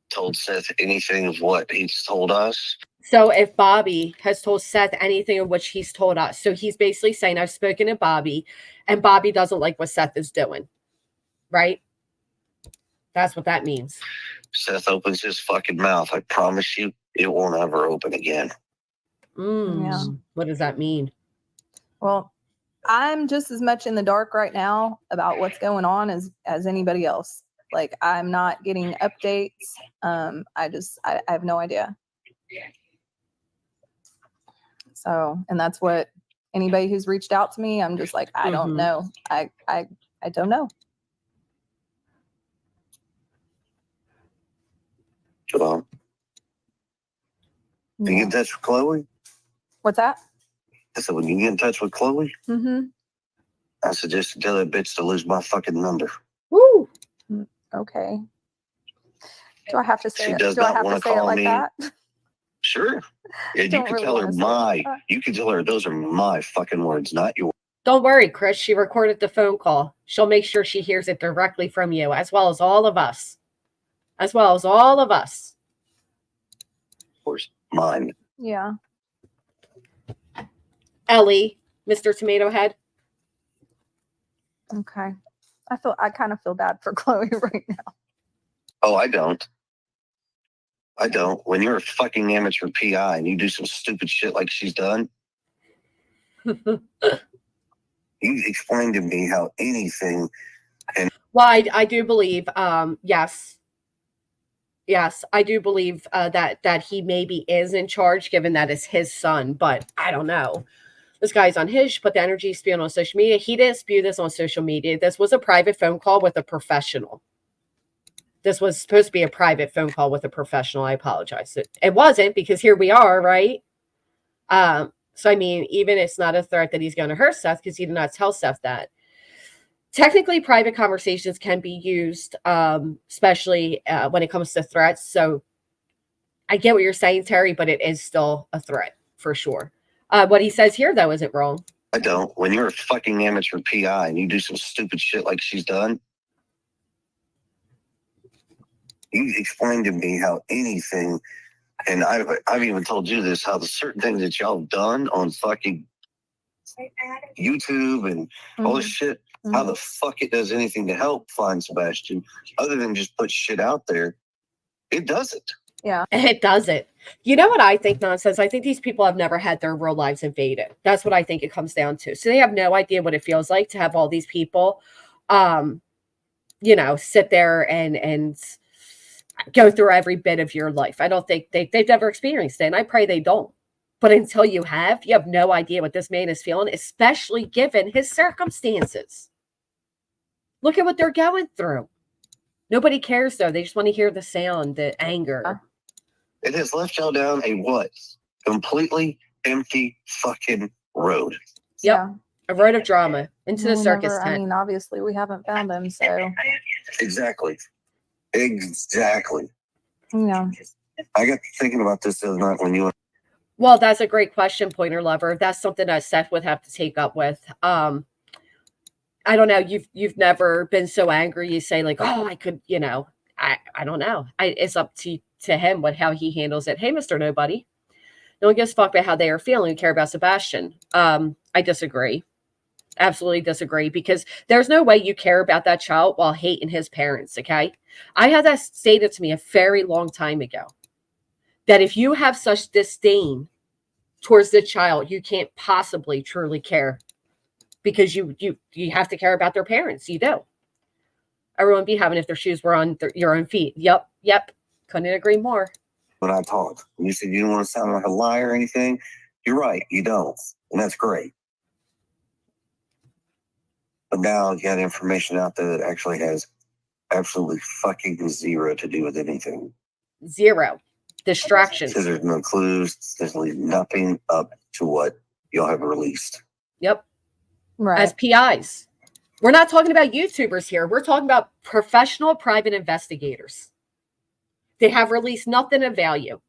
told Seth anything of what he's told us, So if Bobby has told Seth anything of which he's told us, so he's basically saying, I've spoken to Bobby, and Bobby doesn't like what Seth is doing, right? That's what that means. Seth opens his fucking mouth, I promise you, it won't ever open again. Yeah. What does that mean? Well, I'm just as much in the dark right now about what's going on as anybody else. Like, I'm not getting updates. I have no idea. So, and that's what anybody who's reached out to me, I'm just like, I don't know. I don't know. Well, you get in touch with Chloe? What's that? I said, when you get in touch with Chloe, I suggest you tell that bitch to lose my fucking number. Woo! Okay. Do I have to say She it? does Do I not have wanna to say it call like me. that? Sure. And you Don't can really tell her wanna say it. you can tell her those are my fucking words, not yours. Don't worry, Chris. She recorded the phone call. She'll make sure she hears it directly from you, as well as all of us. As well as all of us. Of course, mine. Yeah. Ellie, Mr. Tomato Head. Okay. I kind of feel bad for Chloe right now. Oh, I don't. I don't. When you're a fucking amateur PI and you do some stupid shit like she's done, you explain to me how anything. Well, I do believe, yes, I do believe that he maybe is in charge, given that it's his son. But I don't know. This guy's unhinged. Put the energy spewing on social media. He didn't spew this on social media. This was a private phone call with a professional. This was supposed to be a private phone call with a professional. I apologize. It wasn't, because here we are, right? So I mean, even it's not a threat that he's going to hurt Seth, because he did not tell Seth that. Technically, private conversations can be used, especially when it comes to threats. So I get what you're saying, Terry, but it is still a threat for sure. What he says here, though, isn't wrong. I don't. When you're a fucking amateur PI and you do some stupid shit like she's done, you explain to me how anything, and I've even told you this, how the certain things that y'all have done on fucking YouTube and all this shit, how the fuck it does anything to help find Sebastian other than just put shit out there. It doesn't. Yeah. It doesn't. You know what I think, nonsense? I think these people have never had their real lives invaded. That's what I think it comes down to. So they have no idea what it feels like to have all these people, sit there and go through every bit of your life. I don't think they've never experienced it, and I pray they don't. But until you have no idea what this man is feeling, especially given his circumstances. Look at what they're going through. Nobody cares, though. They just want to hear the sound, the anger. It has left y'all down a what? Completely empty fucking road. Yep. Yeah. A road of drama into the circus tent. I mean, obviously, we haven't found him, so. Exactly. Yeah. I got thinking about this the other night when you. Well, that's a great question, Pointer Lover. That's something that Seth would have to take up with. I don't know. You've never been so angry. You say like, oh, I could, I don't know. It's up to him how he handles it. Hey, Mr. Nobody. No one gives a fuck about how they are feeling. We care about Sebastian. I disagree. Absolutely disagree, because there's no way you care about that child while hating his parents. Okay. I had that stated to me a very long time ago, that if you have such disdain towards the child, you can't possibly truly care, because you have to care about their parents. You do. Everyone would be having if their shoes were on your own feet. Yep. Couldn't agree more. When I talked, you said you didn't want to sound like a liar or anything. You're right. You don't. And that's great. But now you got information out there that actually has absolutely fucking zero to do with anything. Zero. Distractions. Because there's no clues. There's nothing up to what y'all have released. Yep. as PIs. We're not talking about YouTubers here. We're talking about professional private investigators. They have released nothing of value.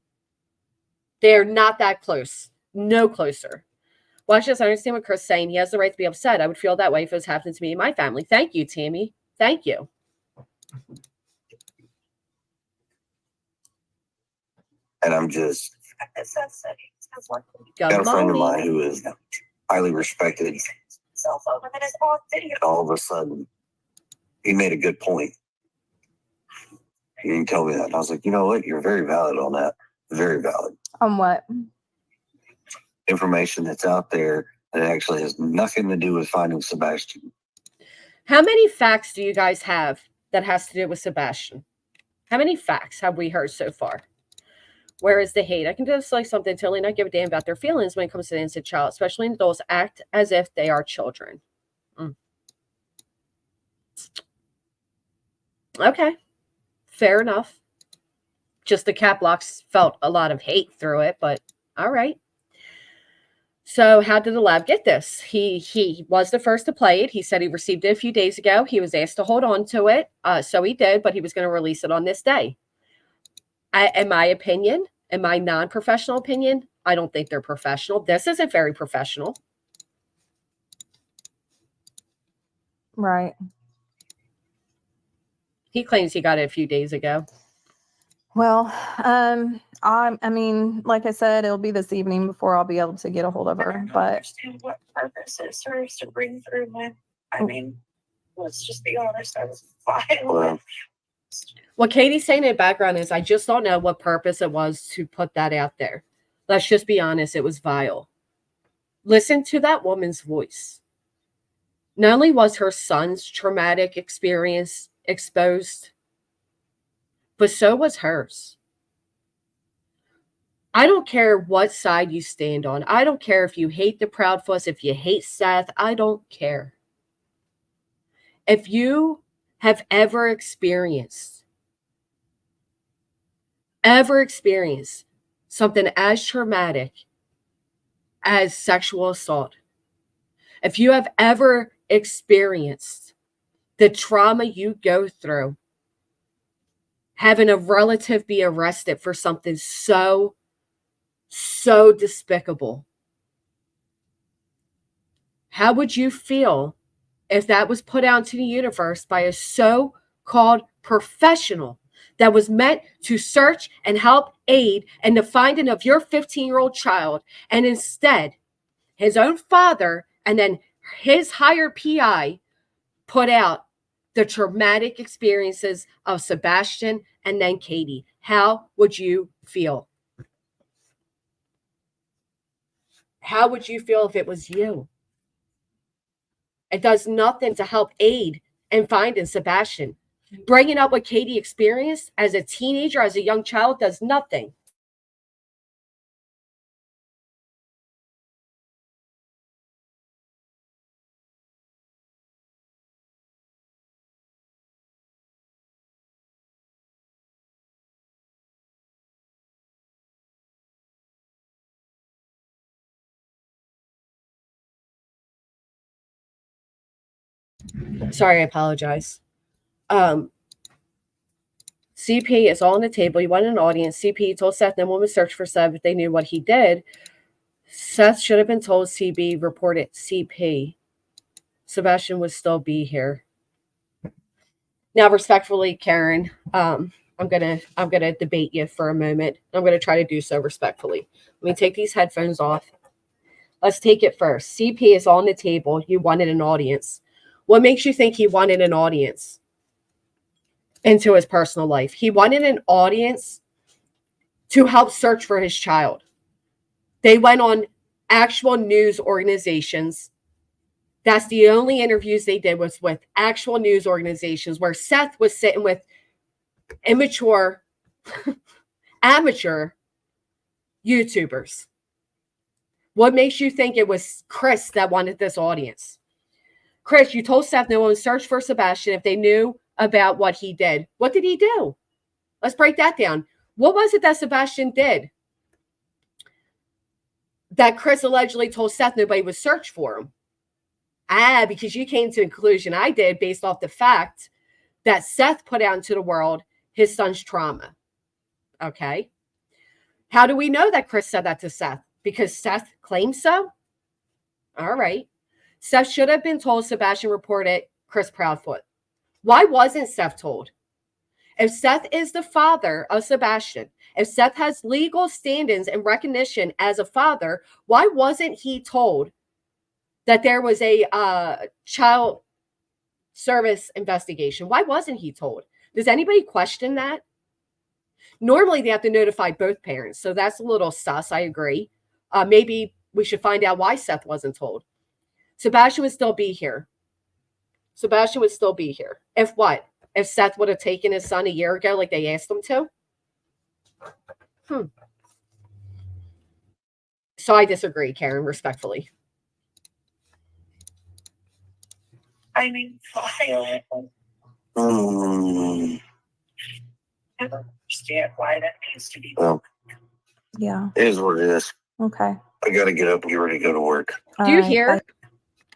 They're not that close. No closer. Watch this. I understand what Chris is saying. He has the right to be upset. I would feel that way if it was happening to me and my family. Thank you, Tammy. Thank you. And I'm just Good got a friend of morning. mine who is highly respected. And all of a sudden, he made a good point. He didn't tell me that. And I was like, you know what? You're very valid on that. Very valid. On what? Information that's out there that actually has nothing to do with finding Sebastian. How many facts do you guys have that has to do with Sebastian? How many facts have we heard so far? Where is the hate? I can dislike something totally not give a damn about their feelings when it comes to the innocent child, especially when adults act as if they are children. Okay. Fair enough. Just the cap locks felt a lot of hate through it, but all right. So how did the lab get this? He was the first to play it. He said he received it a few days ago. He was asked to hold on to it. So he did, but he was going to release it on this day. In my opinion, in my non-professional opinion, I don't think they're professional. This isn't very professional. Right. He claims he got it a few days ago. Well, I mean, like I said, it'll be this evening before I'll be able to get a hold of her. But understand what purpose it serves to bring through my. I mean, let's just be honest. I was fine. What Katie's saying in the background is, I just don't know what purpose it was to put that out there. Let's just be honest. It was vile. Listen to that woman's voice. Not only was her son's traumatic experience exposed, but so was hers. I don't care what side you stand on. I don't care if you hate the Proudfoots, if you hate Seth. I don't care. If you have ever experienced something as traumatic as sexual assault, if you have ever experienced the trauma you go through having a relative be arrested for something so despicable, how would you feel if that was put out into the universe by a so-called professional that was meant to search and help aid in the finding of your 15-year-old child, and instead his own father and then his hired PI put out the traumatic experiences of Sebastian and then Katie? How would you feel? How would you feel if it was you? It does nothing to help aid in finding Sebastian. Bringing up what Katie experienced as a teenager, as a young child, does nothing. Sorry, I apologize. CP is all on the table. You wanted an audience. CP told Seth no one would search for Seth if they knew what he did. Seth should have been told CB reported CP. Sebastian would still be here. Now, respectfully, Karen, I'm gonna debate you for a moment. I'm gonna try to do so respectfully. Let me take these headphones off. Let's take it first. CP is on the table. You wanted an audience. What makes you think he wanted an audience into his personal life? He wanted an audience to help search for his child. They went on actual news organizations. That's the only interviews they did was with actual news organizations, where Seth was sitting with immature, amateur YouTubers. What makes you think it was Chris that wanted this audience? Chris, you told Seth no one would search for Sebastian if they knew about what he did. What did he do? Let's break that down. What was it that Sebastian did that Chris allegedly told Seth nobody would search for him? Because you came to the conclusion I did based off the fact that Seth put out into the world his son's trauma. Okay. How do we know that Chris said that to Seth? Because Seth claims so? All right. Seth should have been told Sebastian reported Chris Proudfoot. Why wasn't Seth told? If Seth is the father of Sebastian, if Seth has legal standings and recognition as a father, why wasn't he told that there was a child service investigation? Why wasn't he told? Does anybody question that? Normally, they have to notify both parents. So that's a little sus. I agree. Maybe we should find out why Seth wasn't told. Sebastian would still be here. Sebastian would still be here. If what? If Seth would have taken his son a year ago like they asked him to? So I disagree, Karen, respectfully. I mean, why? Mm, I don't understand why that needs to be. well, Yeah. it is what it is. Okay. I got to get up and get ready to go to work. Do you All right, hear?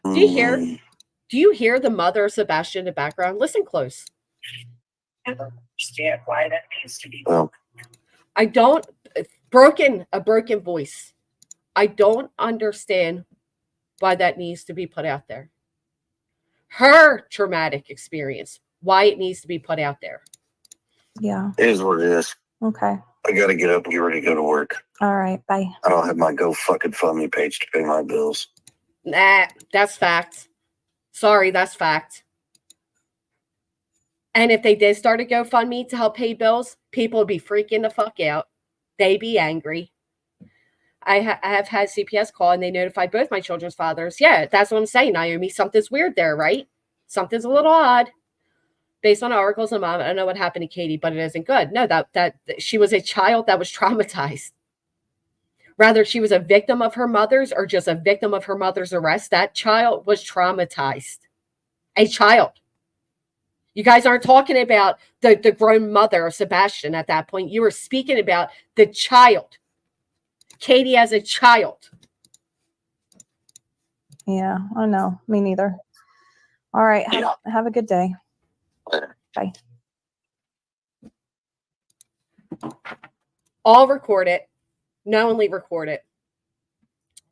bye. Do you hear? Mm, Do you hear the mother of Sebastian in the background? Listen close. I don't understand why that needs to be. well, I don't a broken voice. I don't understand why that needs to be put out there. Her traumatic experience, why it needs to be put out there. Yeah. it is what it is. Okay. I got to get up and get ready to go to work. All right. Bye. I don't have my Go fucking Fund Me page to pay my bills. Nah, that's fact. Sorry, that's fact. And if they did start a GoFundMe to help pay bills, people would be freaking the fuck out. They'd be angry. I have had CPS call and they notified both my children's fathers. Yeah, that's what I'm saying, Naomi. Something's weird there, right? Something's a little odd. Based on articles and mom, I don't know what happened to Katie, but it isn't good. No, that she was a child that was traumatized. Rather, she was a victim of her mother's or just a victim of her mother's arrest. That child was traumatized. A child. You guys aren't talking about the grown mother of Sebastian at that point. You were speaking about the child. Katie as a child. Yeah, I know. Me neither. All right. Have a good day. Bye. All recorded. Knowingly recorded.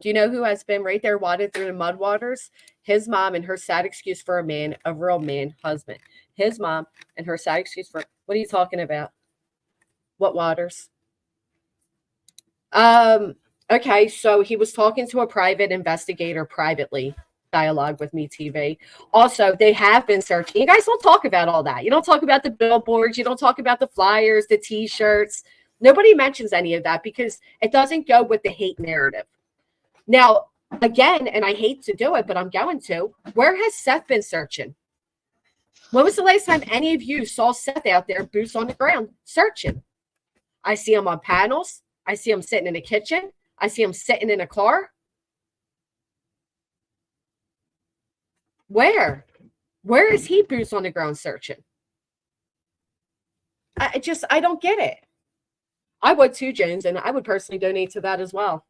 Do you know who has been right there wadded through the mud waters? His mom and her sad excuse for a man, a real man, husband. His mom and her sad excuse for, what are you talking about? What waters? Okay, so he was talking to a private investigator privately, dialogue with Me TV. Also, they have been searching. You guys don't talk about all that. You don't talk about the billboards. You don't talk about the flyers, the T-shirts. Nobody mentions any of that because it doesn't go with the hate narrative. Now, again, and I hate to do it, but I'm going to, where has Seth been searching? When was the last time any of you saw Seth out there, boots on the ground, searching? I see him on panels. I see him sitting in the kitchen. I see him sitting in a car. Where? Where is he boots on the ground searching? I don't get it. I would too, Jones, and I would personally donate to that as well.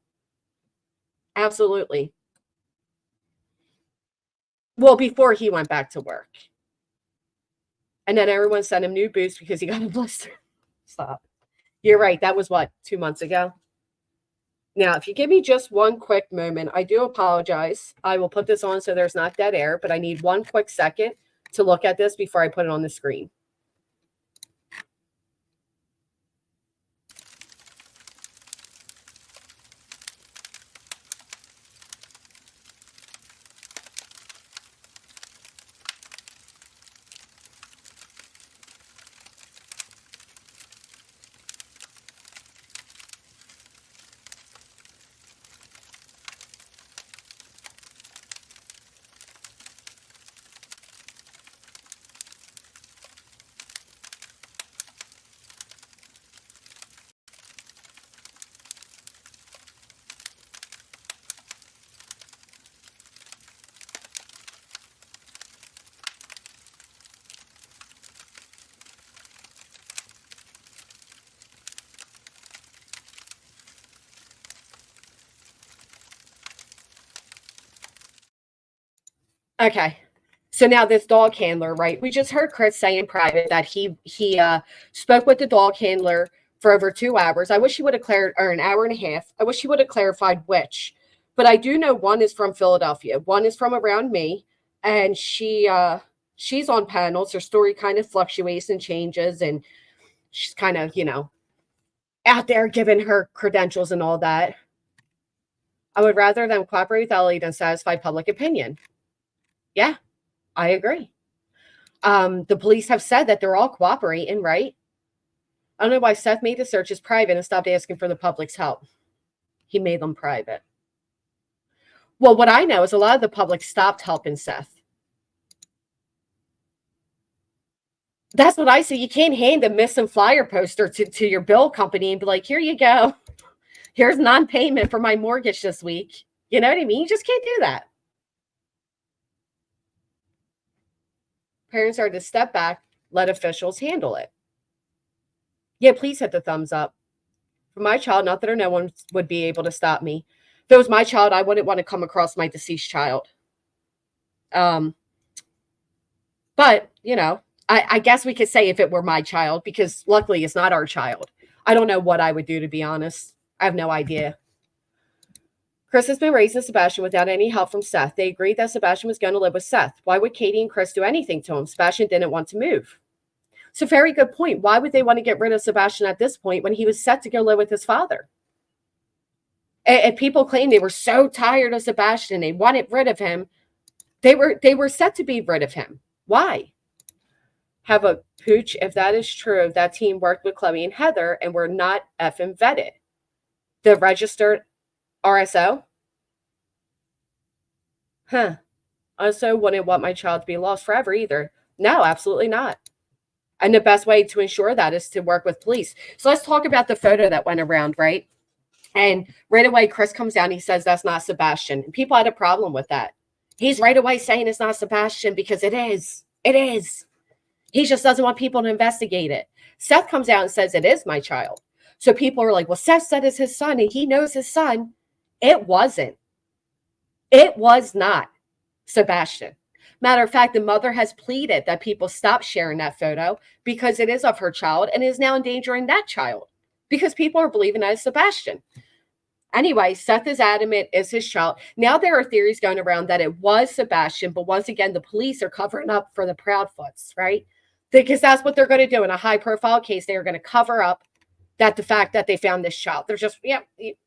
Absolutely. Well, before he went back to work. And then everyone sent him new boots because he got a blister. Stop. You're right. That was what, 2 months ago? Now, if you give me just one quick moment, I do apologize. I will put this on so there's not dead air, but I need one quick second to look at this before I put it on the screen. Okay. So now this dog handler, right? We just heard Chris say in private that he spoke with the dog handler for over 2 hours. I wish he would have or an hour and a half. I wish he would have clarified which. But I do know one is from Philadelphia. One is from around me, and she's on panels. Her story kind of fluctuates and changes, and she's kind of, out there giving her credentials and all that. I would rather them cooperate with Ellie than satisfy public opinion. Yeah, I agree. The police have said that they're all cooperating, right? I don't know why Seth made the searches private and stopped asking for the public's help. He made them private. Well, what I know is a lot of the public stopped helping Seth. That's what I say. You can't hand a missing flyer poster to your bill company and be like, here you go. Here's non-payment for my mortgage this week. You know what I mean? You just can't do that. Parents are to step back, let officials handle it. Yeah, please hit the thumbs up. For my child, not that or no one would be able to stop me. If it was my child, I wouldn't want to come across my deceased child. But, I guess we could say if it were my child, because luckily it's not our child. I don't know what I would do, to be honest. I have no idea. Chris has been raising Sebastian without any help from Seth. They agreed that Sebastian was going to live with Seth. Why would Katie and Chris do anything to him? Sebastian didn't want to move. It's a very good point. Why would they want to get rid of Sebastian at this point when he was set to go live with his father? And people claim they were so tired of Sebastian, they wanted rid of him. They were set to be rid of him. Why? Have a pooch. If that is true, that team worked with Chloe and Heather and were not effing vetted. The registered RSO? Huh. Also wouldn't want my child to be lost forever either. No, absolutely not. And the best way to ensure that is to work with police. So let's talk about the photo that went around, right? And right away, Chris comes down. He says that's not Sebastian. And people had a problem with that. He's right away saying it's not Sebastian because it is. It is. He just doesn't want people to investigate it. Seth comes out and says it is my child. So people are like, well, Seth said it's his son and he knows his son. It wasn't. It was not Sebastian. Matter of fact, the mother has pleaded that people stop sharing that photo because it is of her child and is now endangering that child because people are believing that it's Sebastian. Anyway, Seth is adamant it's his child. Now there are theories going around that it was Sebastian, but once again, the police are covering up for the Proudfoots, right? Because that's what they're going to do in a high-profile case. They are going to cover up that the fact that they found this child. There's just,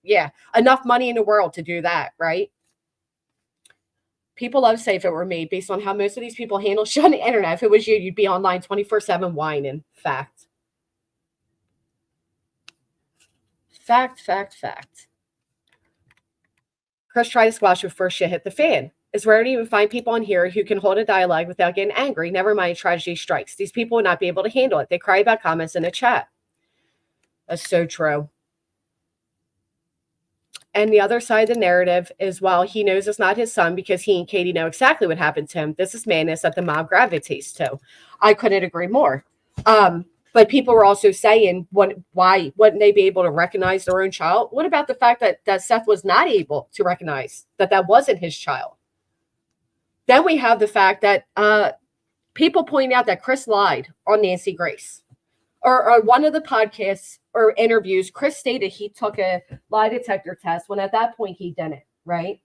yeah, enough money in the world to do that, right? People love to say if it were me, based on how most of these people handle shit on the internet. If it was you, you'd be online 24/7 whining. Fact. Fact. Chris tried to squash before shit hit the fan. It's rare to even find people on here who can hold a dialogue without getting angry. Never mind tragedy strikes. These people would not be able to handle it. They cry about comments in the chat. That's so true. And the other side of the narrative is, while he knows it's not his son because he and Katie know exactly what happened to him, this is madness that the mob gravitates to. I couldn't agree more. But people were also saying, why wouldn't they be able to recognize their own child? What about the fact that Seth was not able to recognize that wasn't his child? Then we have the fact that people point out that Chris lied on Nancy Grace. Or on one of the podcasts or interviews, Chris stated he took a lie detector test when at that point he didn't, right?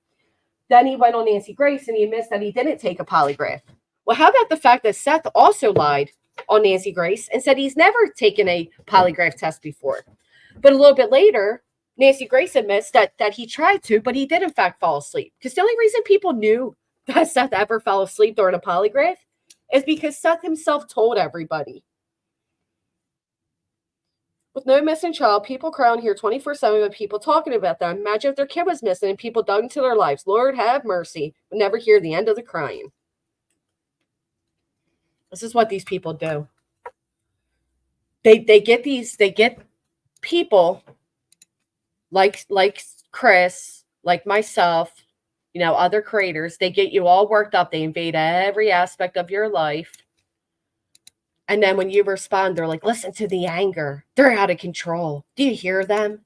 Then he went on Nancy Grace and he admits that he didn't take a polygraph. Well, how about the fact that Seth also lied on Nancy Grace and said he's never taken a polygraph test before? But a little bit later, Nancy Grace admits that he tried to, but he did in fact fall asleep. Because the only reason people knew that Seth ever fell asleep during a polygraph is because Seth himself told everybody. With no missing child, people cry on here 24/7 with people talking about them. Imagine if their kid was missing and people dug into their lives. Lord have mercy. We'll never hear the end of the crying. This is what these people do. They get people like Chris, like myself, other creators. They get you all worked up. They invade every aspect of your life. And then when you respond, they're like, listen to the anger. They're out of control. Do you hear them?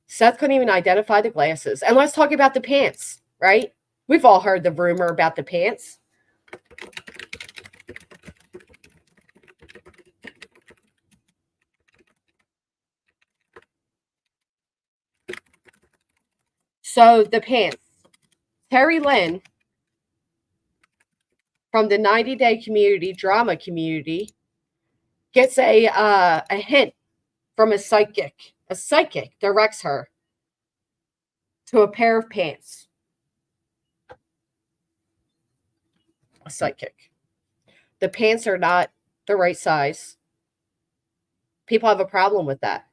Seth couldn't even identify the glasses. And let's talk about the pants, right? We've all heard the rumor about the pants. So the pants. Terry Lynn from the 90-day community, drama community, gets a hint from a psychic. A psychic directs her to a pair of pants. A psychic. The pants are not the right size. People have a problem with that.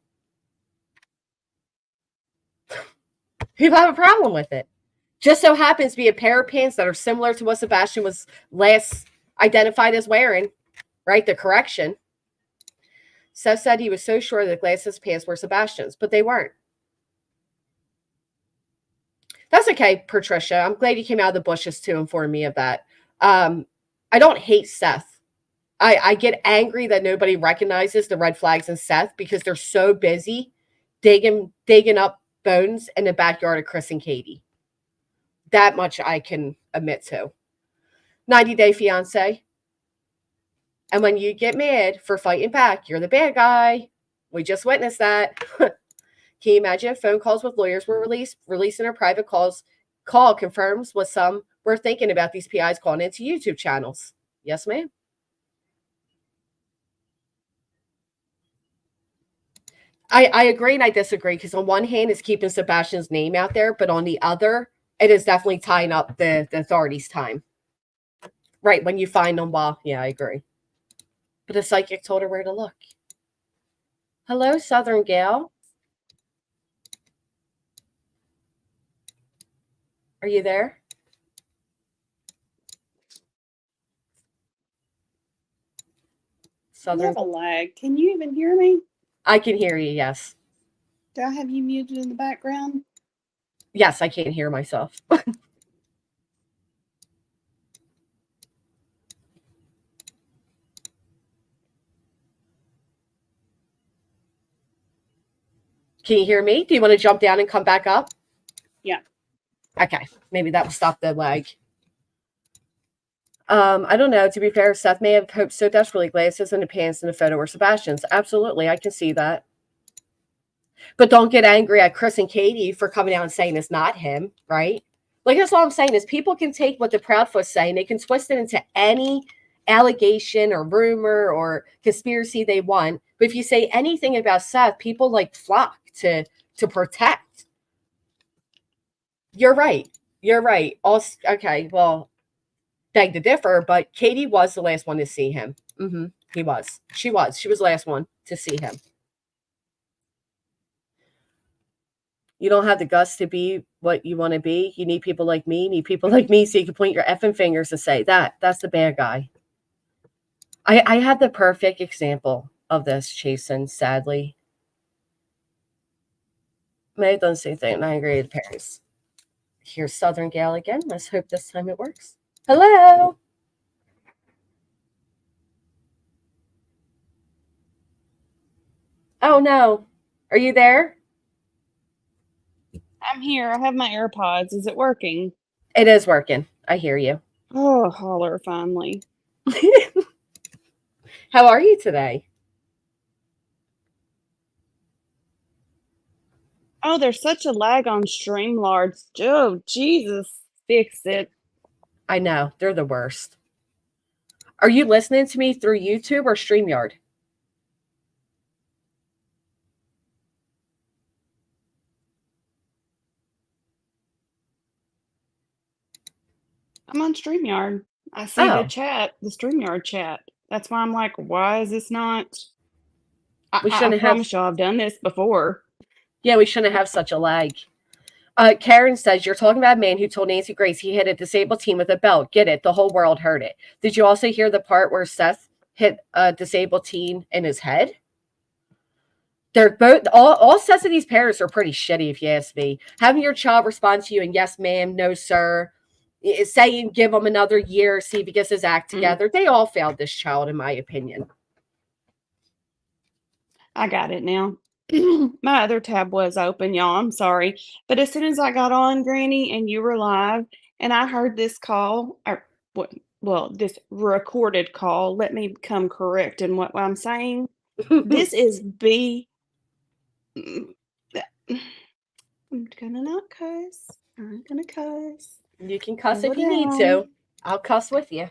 People have a problem with it. Just so happens to be a pair of pants that are similar to what Sebastian was last identified as wearing, right? The correction. Seth said he was so sure that Glass's pants were Sebastian's, but they weren't. That's okay, Patricia. I'm glad you came out of the bushes to inform me of that. I don't hate Seth. I get angry that nobody recognizes the red flags in Seth because they're so busy digging up bones in the backyard of Chris and Katie. That much I can admit to. 90-day fiance. And when you get mad for fighting back, you're the bad guy. We just witnessed that. Can you imagine if phone calls with lawyers were releasing our private call confirms what some were thinking about these PIs calling into YouTube channels? Yes, ma'am. I agree and I disagree because on one hand, it's keeping Sebastian's name out there, but on the other, it is definitely tying up the authorities' time. Right, when you find them, well, yeah, I agree. But the psychic told her where to look. Hello, Southern Gal. Are you there? You have a lag. Can you even hear me? I can hear you, yes. Do I have you muted in the background? Yes, I can't hear myself. Can you hear me? Do you want to jump down and come back up? Yeah. Okay, maybe that will stop the lag. I don't know. To be fair, Seth may have hoped so desperately glasses and the pants in the photo were Sebastian's. Absolutely, I can see that. But don't get angry at Chris and Katie for coming out and saying it's not him, right? Like, that's all I'm saying is people can take what the Proudfoots say and they can twist it into any allegation or rumor or conspiracy they want. But if you say anything about Seth, people like flock to protect. You're right. You're right. Also, okay, well, beg to differ, but Katie was the last one to see him. He was. She was. She was the last one to see him. You don't have the guts to be what you want to be. You need people like me. You need people like me so you can point your effing fingers and say, that's the bad guy. I have the perfect example of this, Chasen, sadly. May doesn't say anything, and I agree with Paris. Here's Southern Gal again. Let's hope this time it works. Hello. Oh, no. Are you there? I'm here. I have my AirPods. Is it working? It is working. I hear you. Oh, holler finally. How are you today? Oh, there's such a lag on Streamlabs. Oh, Jesus. Fix it. I know. They're the worst. Are you listening to me through YouTube or StreamYard? I'm on StreamYard. I see the chat, the StreamYard chat. That's why I'm like, why is this not? I promise you, I've done this before. Yeah, we shouldn't have such a lag. Karen says, you're talking about a man who told Nancy Grace he hit a disabled teen with a belt. Get it. The whole world heard it. Did you also hear the part where Seth hit a disabled teen in his head? They're both, all Seth's of these parents are pretty shitty, if you ask me. Having your child respond to you and yes, ma'am, no, sir. Saying give him another year, see if he gets his act together. They all failed this child, in my opinion. I got it now. My other tab was open, y'all. I'm sorry. But as soon as I got on, Granny, and you were live, and I heard this call, or well, this recorded call. Let me come correct in what I'm saying. This is I'm gonna not cuss. I'm gonna cuss. You can cuss Settle if you need down. to. I'll cuss with you.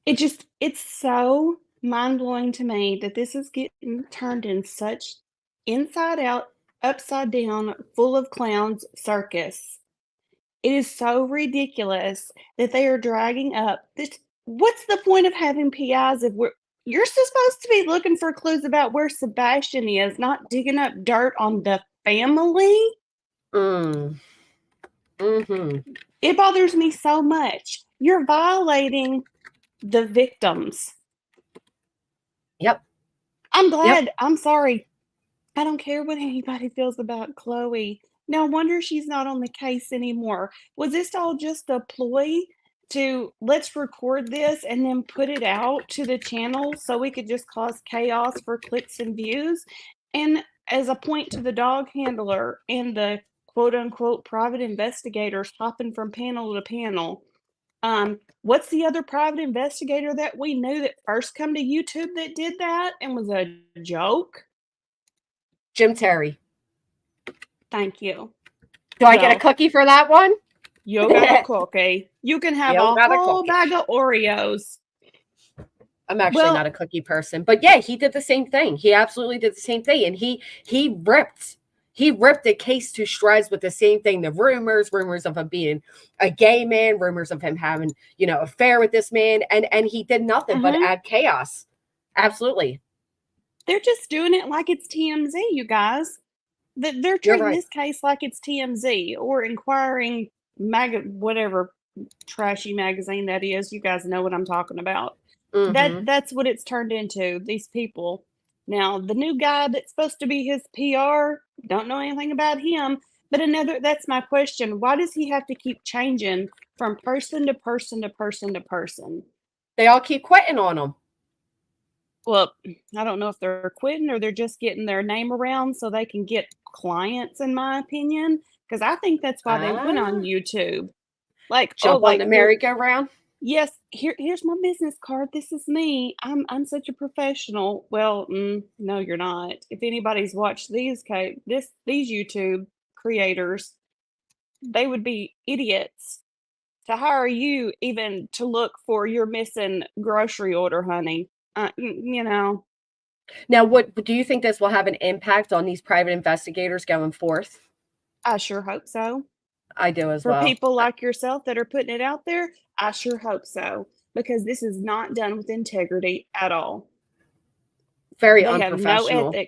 It's so mind-blowing to me that this is getting turned in such inside out, upside down, full of clowns circus. It is so ridiculous that they are dragging up this. What's the point of having PIs if you're supposed to be looking for clues about where Sebastian is, not digging up dirt on the family? It bothers me so much. You're violating the victims. Yep. I'm glad. I'm sorry. I don't care what anybody feels about Chloe. No wonder she's not on the case anymore. Was this all just a ploy to let's record this and then put it out to the channel so we could just cause chaos for clicks and views? And as a point to the dog handler and the quote unquote private investigators hopping from panel to panel. What's the other private investigator that we knew that first come to YouTube that did that and was a joke? Jim Terry. Thank you. Do I get a cookie for that one? You got a cookie. You can have a whole bag of Oreos. I'm actually not a cookie person, but yeah, he did the same thing. He absolutely did the same thing, and he ripped the case to shreds with the same thing. The rumors of him being a gay man, rumors of him having, affair with this man, and he did nothing but add chaos. Absolutely. They're just doing it like it's TMZ, you guys. They're treating this case like it's TMZ or Inquiring whatever trashy magazine that is. You guys know what I'm talking about. That's what it's turned into, these people. Now, the new guy that's supposed to be his PR, don't know anything about him. But that's my question. Why does he have to keep changing from person to person to person to person? They all keep quitting on him. Well, I don't know if they're quitting or they're just getting their name around so they can get clients, in my opinion. Because I think that's why they went on YouTube. Like, jump on the merry-go-round. Yes, here's my business card. This is me. I'm such a professional. Well, no, you're not. If anybody's watched these YouTube creators, they would be idiots to hire you even to look for your missing grocery order, honey. Now, what do you think this will have an impact on these private investigators going forth? I sure hope so. I do as well. For people like yourself that are putting it out there, I sure hope so, because this is not done with integrity at all. Very they unprofessional. Have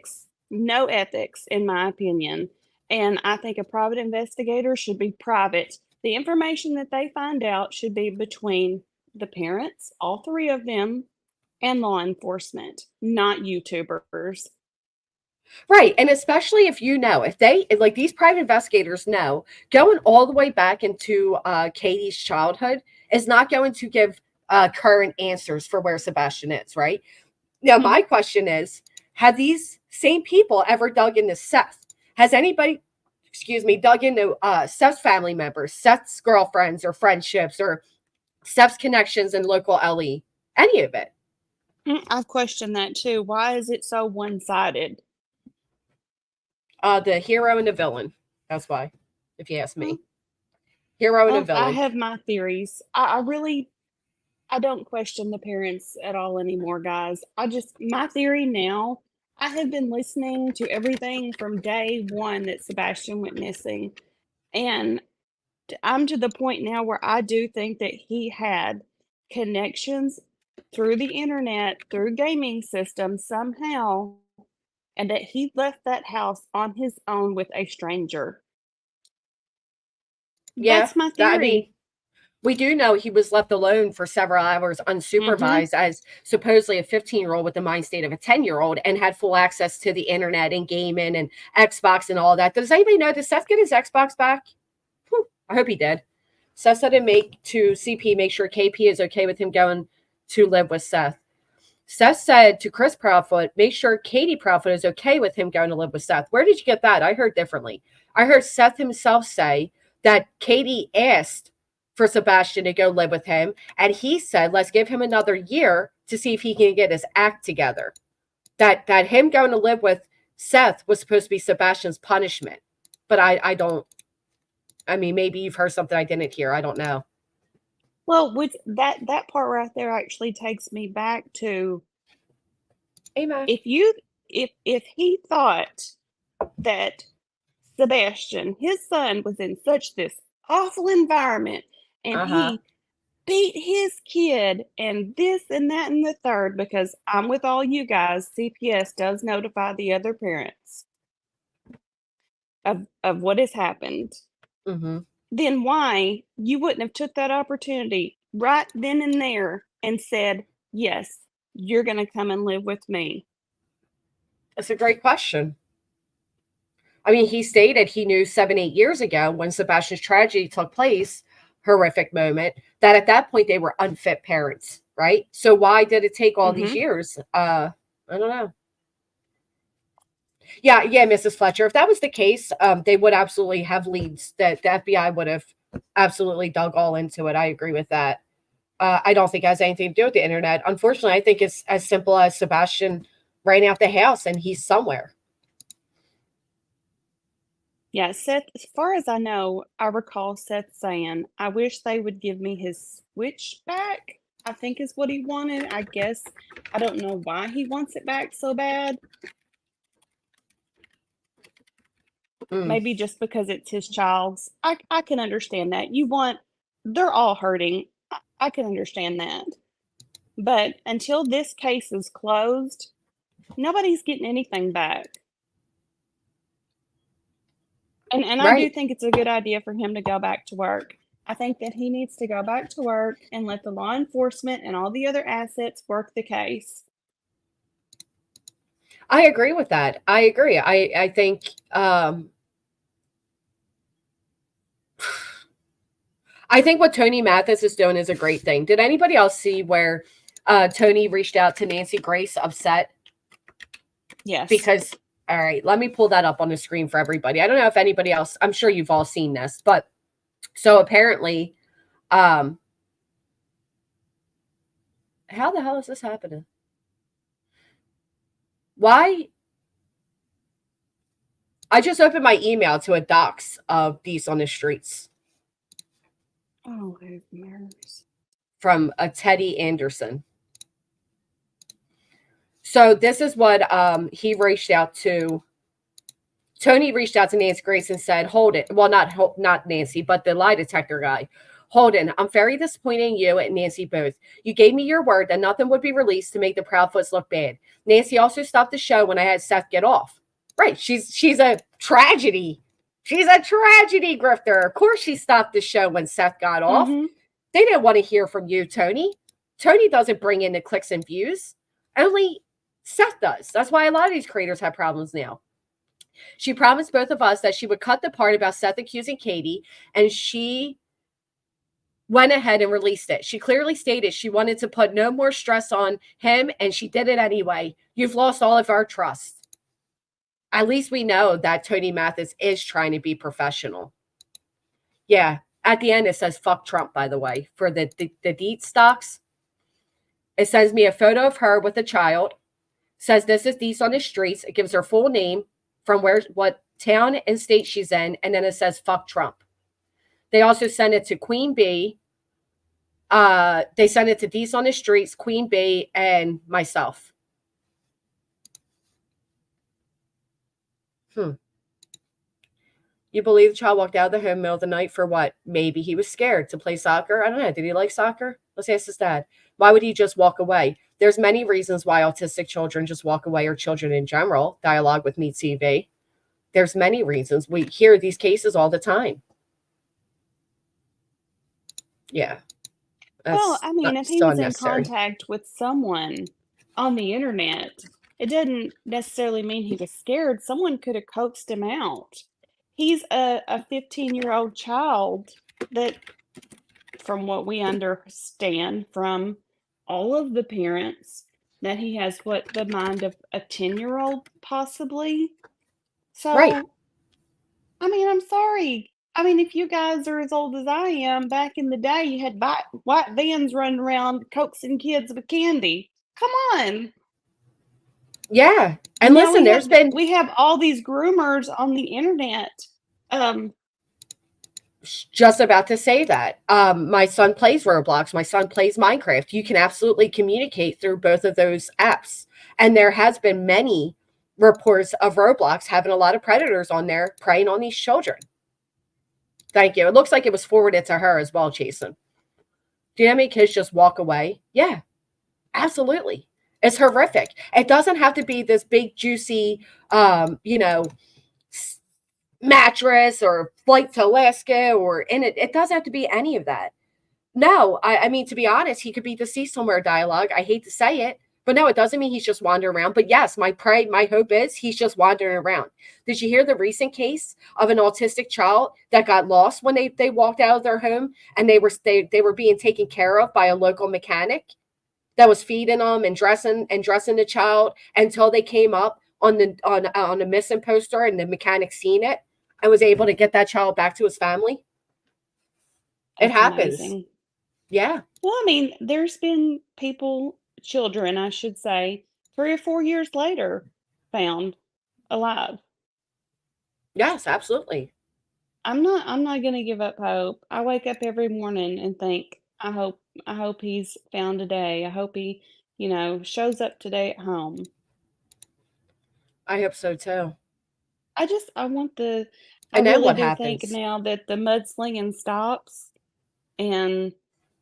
no ethics, in my opinion. And I think a private investigator should be private. The information that they find out should be between the parents, all three of them, and law enforcement, not YouTubers. Right. And especially if if these private investigators know, going all the way back into Katie's childhood is not going to give current answers for where Sebastian is, right? Now, my question is, have these same people ever dug into Seth? Has anybody, dug into Seth's family members, Seth's girlfriends or friendships, or Seth's connections in local LE? Any of it? I've questioned that too. Why is it so one-sided? The hero and the villain. That's why, if you ask me. Hero and a villain. I have my theories. I don't question the parents at all anymore, guys. My theory now, I have been listening to everything from day one that Sebastian went missing. And I'm to the point now where I do think that he had connections through the internet, through gaming systems somehow, and that he left that house on his own with a stranger. Yeah, that's my theory. We do know he was left alone for several hours unsupervised as supposedly a 15-year-old with the mind state of a 10-year-old and had full access to the internet and gaming and Xbox and all that. Does anybody know, did Seth get his Xbox back? I hope he did. Seth said to CP, make sure KP is okay with him going to live with Seth. Seth said to Chris Proudfoot, make sure Katie Proudfoot is okay with him going to live with Seth. Where did you get that? I heard differently. I heard Seth himself say that Katie asked for Sebastian to go live with him. And he said, let's give him another year to see if he can get his act together. That him going to live with Seth was supposed to be Sebastian's punishment. But I don't, I mean, maybe you've heard something I didn't hear. I don't know. Well, with that part right there actually takes me back to Amen. if he thought that Sebastian, his son, was in such this awful environment and he beat his kid and this and that and the third, because I'm with all you guys, CPS does notify the other parents of what has happened. Mm-hmm. Then why you wouldn't have took that opportunity right then and there and said, yes, you're going to come and live with me? That's a great question. I mean, he stated he knew 7-8 years ago when Sebastian's tragedy took place, horrific moment, that at that point they were unfit parents, right? So why did it take all these years? I don't know. Yeah, Mrs. Fletcher. If that was the case, they would absolutely have leads that the FBI would have absolutely dug all into it. I agree with that. I don't think it has anything to do with the internet. Unfortunately, I think it's as simple as Sebastian ran out the house and he's somewhere. Yeah, Seth, as far as I know, I recall Seth saying, I wish they would give me his switch back, I think is what he wanted. I guess I don't know why he wants it back so bad. Maybe just because it's his child's. I can understand that. They're all hurting. I can understand that. But until this case is closed, nobody's getting anything back. And I do think it's a good idea for him to go back to work. I think that he needs to go back to work and let the law enforcement and all the other assets work the case. I agree with that. I agree. I think I think what Tony Mathis is doing is a great thing. Did anybody else see where Tony reached out to Nancy Grace upset? Yes. Because, all right, let me pull that up on the screen for everybody. I don't know if anybody else, I'm sure you've all seen this, but so apparently, how the hell is this happening? Why? I just opened my email to a docs of these on the streets. Oh, who cares? From a Teddy Anderson. So this is what he reached out to. Tony reached out to Nancy Grace and said, hold it. Well, not Nancy, but the lie detector guy. Holden, I'm very disappointed in you and Nancy both. You gave me your word that nothing would be released to make the Proudfoots look bad. Nancy also stopped the show when I had Seth get off. Right. She's a tragedy. She's a tragedy grifter. Of course she stopped the show when Seth got off. They didn't want to hear from you, Tony. Tony doesn't bring in the clicks and views. Only Seth does. That's why a lot of these creators have problems now. She promised both of us that she would cut the part about Seth accusing Katie, and she went ahead and released it. She clearly stated she wanted to put no more stress on him, and she did it anyway. You've lost all of our trust. At least we know that Tony Mathis is trying to be professional. Yeah. At the end, it says, fuck Trump, by the way, for the deed stocks. It sends me a photo of her with a child. Says this is Deets on the Streets. It gives her full name from what town and state she's in. And then it says, fuck Trump. They also send it to Queen Bee. They send it to Deets on the Streets, Queen Bee, and myself. You believe the child walked out of the home middle of the night for what? Maybe he was scared to play soccer. I don't know. Did he like soccer? Let's ask his dad. Why would he just walk away? There's many reasons why autistic children just walk away, or children in general. Dialogue with Meet TV. There's many reasons. We hear these cases all the time. Yeah. Well, I mean, if he was in contact with someone on the internet, it didn't necessarily mean he was scared. Someone could have coaxed him out. He's a 15-year-old child that, from what we understand from all of the parents, that he has the mind of a 10-year-old possibly. So, right. I mean, I'm sorry. I mean, if you guys are as old as I am, back in the day, you had white vans running around coaxing kids with candy. Come on. Yeah. And Now listen, we have all these groomers on the internet. Just about to say that. My son plays Roblox. My son plays Minecraft. You can absolutely communicate through both of those apps. And there has been many reports of Roblox having a lot of predators on there preying on these children. Thank you. It looks like it was forwarded to her as well, Jason. Do you know how many kids just walk away? Yeah, absolutely. It's horrific. It doesn't have to be this big, juicy, mattress or flight to Alaska or in it. It doesn't have to be any of that. No, I mean, to be honest, he could be deceased somewhere dialogue. I hate to say it, but no, it doesn't mean he's just wandering around. But yes, my hope is he's just wandering around. Did you hear the recent case of an autistic child that got lost when they walked out of their home and they were being taken care of by a local mechanic that was feeding them and dressing the child until they came up on the missing poster and the mechanic seen it and was able to get that child back to his family? It That's happens. amazing. Yeah. Well, I mean, there's been children, I should say, 3 or 4 years later, found alive. Yes, absolutely. I'm not gonna give up hope. I wake up every morning and think, I hope he's found today. I hope he, shows up today at home. I hope so too. I want I And then really what do think happens? now that the mudslinging stops, and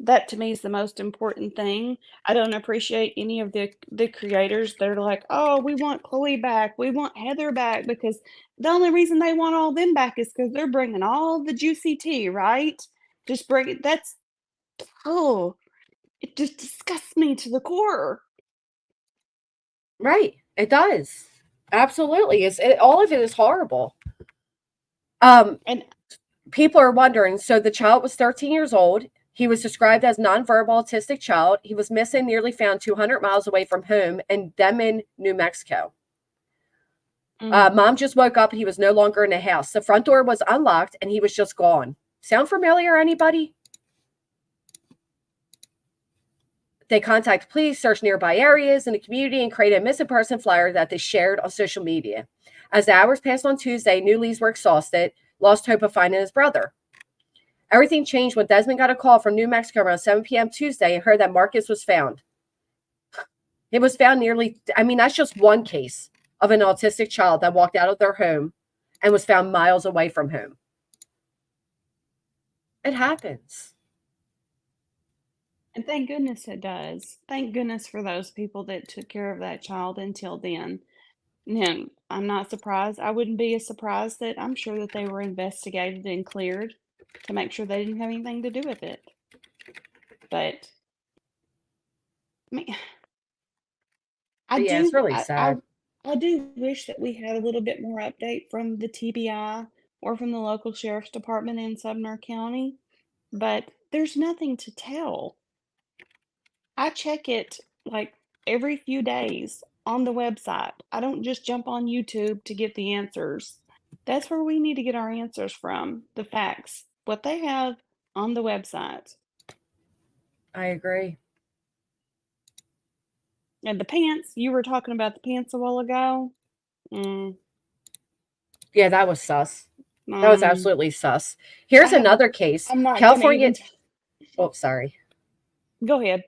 that to me is the most important thing. I don't appreciate any of the creators that are like, "Oh, we want Chloe back. We want Heather back," because the only reason they want all them back is because they're bringing all the juicy tea, right? Just bring it. Oh, it just disgusts me to the core. Right. It does. Absolutely. All of it is horrible. And People are wondering, so the child was 13 years old. He was described as nonverbal autistic child. He was missing, nearly found 200 miles away from home in Denman, New Mexico. Mom just woke up. He was no longer in the house. The front door was unlocked and he was just gone. Sound familiar, anybody? They contacted police, searched nearby areas in the community, and created a missing person flyer that they shared on social media. As the hours passed on Tuesday, new leads were exhausted, lost hope of finding his brother. Everything changed when Desmond got a call from New Mexico around 7 p.m. Tuesday and heard that Marcus was found. It was found that's just one case of an autistic child that walked out of their home and was found miles away from home. It happens. And thank goodness it does. Thank goodness for those people that took care of that child until then. And I'm not surprised. I wouldn't be as surprised that I'm sure that they were investigated and cleared to make sure they didn't have anything to do with it. But I mean, It's really sad. I do wish that we had a little bit more update from the TBI or from the local sheriff's department in Sumner County, but there's nothing to tell. I check it like every few days on the website. I don't just jump on YouTube to get the answers. That's where we need to get our answers from, the facts, what they have on the website. I agree. And the pants, you were talking about the pants a while ago. Yeah, that was sus. That was absolutely sus. Here's another case. I'm not California. gonna Sorry. Go ahead.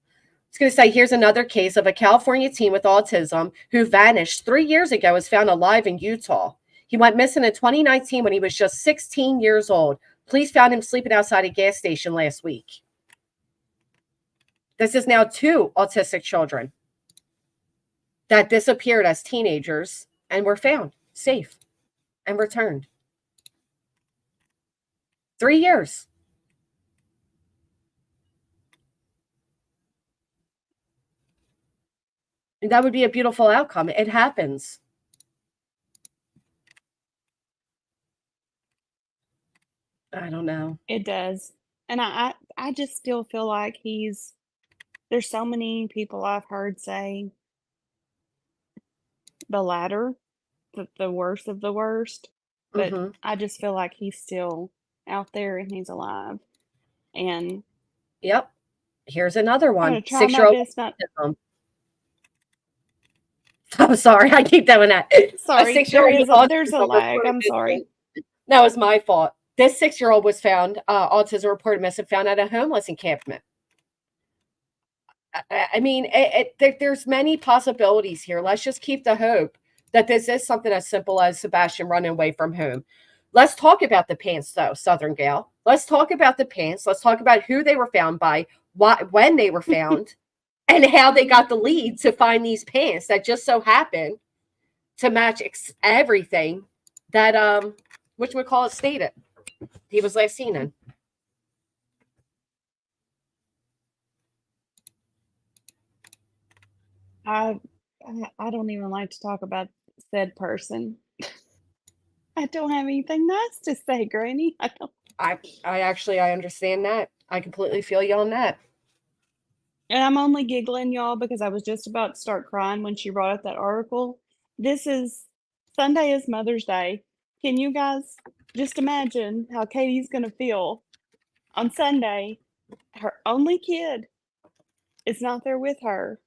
I was going to say, here's another case of a California teen with autism who vanished 3 years ago, was found alive in Utah. He went missing in 2019 when he was just 16 years old. Police found him sleeping outside a gas station last week. This is now 2 autistic children that disappeared as teenagers and were found safe and returned. 3 years. And that would be a beautiful outcome. It happens. I don't know. It does. And I just still feel like there's so many people I've heard say the latter, the worst of the worst. but Mhm. I just feel like he's still out there and he's alive. And Yep. Here's another I'm gonna one. try my 6-year-old. best not. I'm sorry, I keep doing that. A Sorry, 6-year-old with there's a autism lag. reported I'm sorry. missing. That was my fault. This 6-year-old was found, autism reported missing, found at a homeless encampment. I mean, there's many possibilities here. Let's just keep the hope that this is something as simple as Sebastian running away from home. Let's talk about the pants, though, Southern Gal. Let's talk about the pants. Let's talk about who they were found by, when they were found, and how they got the lead to find these pants that just so happened to match everything that whatchamacallit stated he was last seen in. I don't even like to talk about said person. I don't have anything nice to say, Granny. I don't. I understand that. I completely feel you on that. And I'm only giggling, y'all, because I was just about to start crying when she brought up that article. Sunday is Mother's Day. Can you guys just imagine how Katie's going to feel on Sunday? Her only kid is not there with her.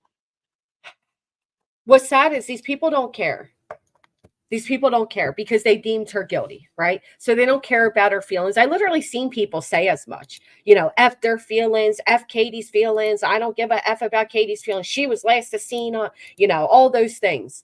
What's sad is these people don't care. These people don't care because they deemed her guilty, right? So they don't care about her feelings. I literally seen people say as much, F their feelings, F Katie's feelings. I don't give a F about Katie's feelings. She was last seen on, all those things.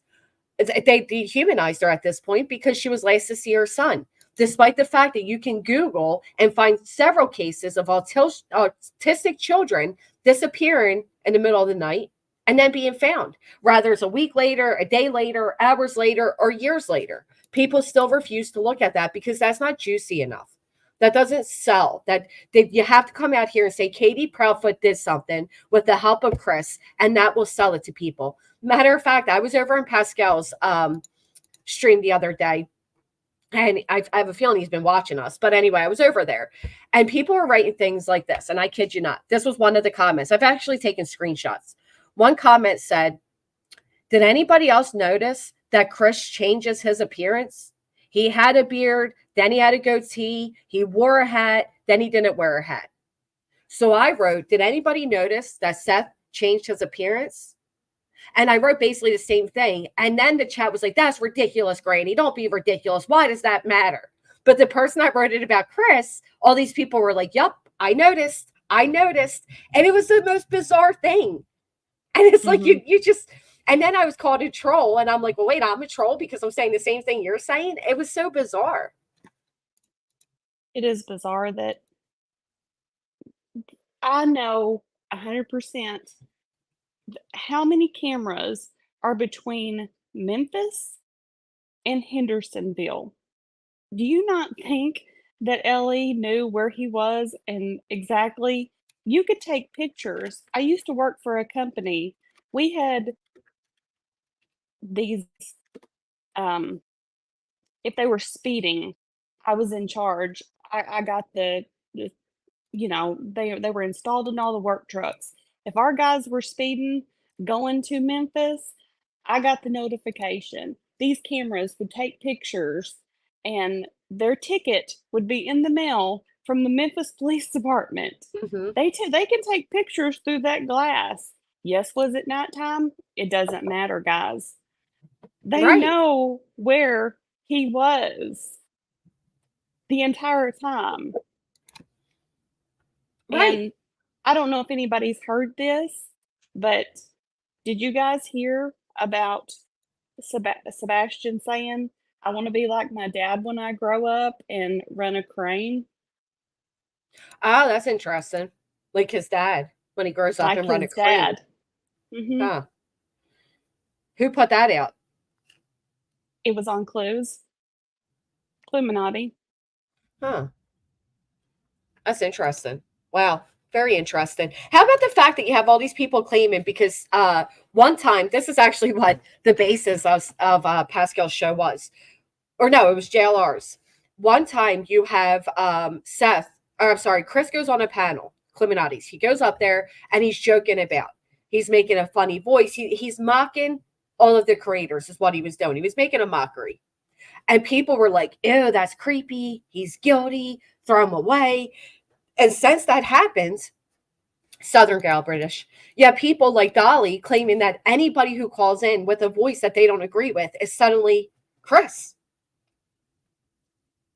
They dehumanized her at this point because she was last to see her son, despite the fact that you can Google and find several cases of autistic children disappearing in the middle of the night and then being found. Rather it's a week later, a day later, hours later, or years later. People still refuse to look at that because that's not juicy enough. That doesn't sell. That you have to come out here and say Katie Proudfoot did something with the help of Chris, and that will sell it to people. Matter of fact, I was over in Pascal's stream the other day, and I have a feeling he's been watching us. But anyway, I was over there, and people were writing things like this, and I kid you not. This was one of the comments. I've actually taken screenshots. One comment said, "Did anybody else notice that Chris changes his appearance? He had a beard, then he had a goatee, he wore a hat, then he didn't wear a hat." So I wrote, "Did anybody notice that Seth changed his appearance?" And I wrote basically the same thing. And then the chat was like, "That's ridiculous, Granny. Don't be ridiculous. Why does that matter?" But the person that wrote it about Chris, all these people were like, "Yup, I noticed. I noticed." And it was the most bizarre thing. And it's like, you just, and then I was called a troll. And I'm like, well, wait, I'm a troll because I'm saying the same thing you're saying. It was so bizarre. It is bizarre that I know 100% how many cameras are between Memphis and Hendersonville. Do you not think that Ellie knew where he was and exactly? You could take pictures. I used to work for a company. We had these, if they were speeding, I was in charge. I got the they were installed in all the work trucks. If our guys were speeding going to Memphis, I got the notification. These cameras would take pictures and their ticket would be in the mail from the Memphis Police Department. They can take pictures through that glass. Yes, was it nighttime? It doesn't matter, guys. They know where he was the entire time. Right. And I don't know if anybody's heard this, but did you guys hear about Sebastian saying, "I want to be like my dad when I grow up and run a crane"? Oh, that's interesting. Like his dad when he grows up Like and run a his crane. dad. Mm-hmm. Huh. Who put that out? It was on Clues. Illuminati. Huh. That's interesting. Wow. Very interesting. How about the fact that you have all these people claiming because one time, this is actually what the basis of Pascal's show was. Or no, it was JLR's. One time you have Chris goes on a panel, Illuminati's. He goes up there and he's joking about. He's making a funny voice. He's mocking all of the creators is what he was doing. He was making a mockery. And people were like, ew, that's creepy. He's guilty. Throw him away. And since that happened, Southern gal British, yeah, people like Dolly claiming that anybody who calls in with a voice that they don't agree with is suddenly Chris.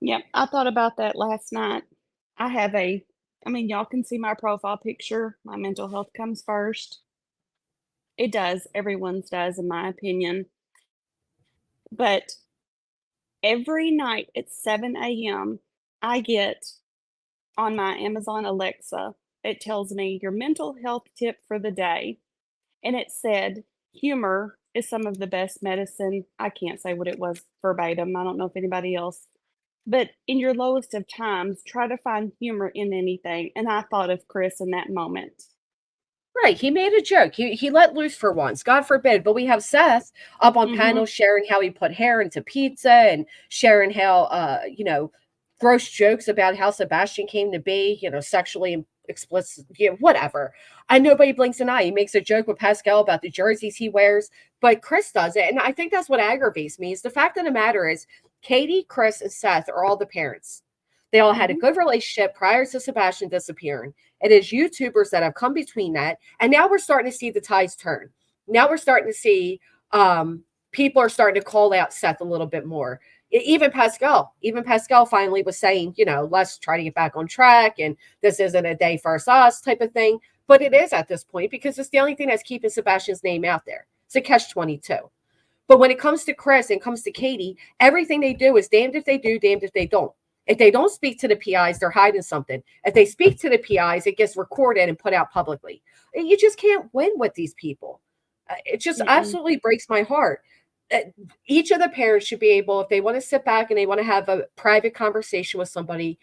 Yep, I thought about that last night. I mean, y'all can see my profile picture. My mental health comes first. It does. Everyone's does, in my opinion. But every night at 7 a.m., I get on my Amazon Alexa, it tells me your mental health tip for the day. And it said, humor is some of the best medicine. I can't say what it was verbatim. I don't know if anybody else. But in your lowest of times, try to find humor in anything. And I thought of Chris in that moment. Right. He made a joke. He let loose for once. God forbid. But we have Seth up on panels sharing how he put hair into pizza and sharing how gross jokes about how Sebastian came to be, sexually explicit, whatever. And nobody blinks an eye. He makes a joke with Pascal about the jerseys he wears, but Chris does it. And I think that's what aggravates me is the fact of the matter is Katie, Chris, and Seth are all the parents. They all had a good relationship prior to Sebastian disappearing. It is YouTubers that have come between that. And now we're starting to see the tides turn. Now we're starting to see people are starting to call out Seth a little bit more. Even Pascal finally was saying, let's try to get back on track. And this isn't a day for us type of thing. But it is at this point because it's the only thing that's keeping Sebastian's name out there. It's a catch-22. But when it comes to Chris and comes to Katie, everything they do is damned if they do, damned if they don't. If they don't speak to the PIs, they're hiding something. If they speak to the PIs, it gets recorded and put out publicly. You just can't win with these people. It just absolutely breaks my heart. Each of the parents should be able, if they want to sit back and they want to have a private conversation with somebody,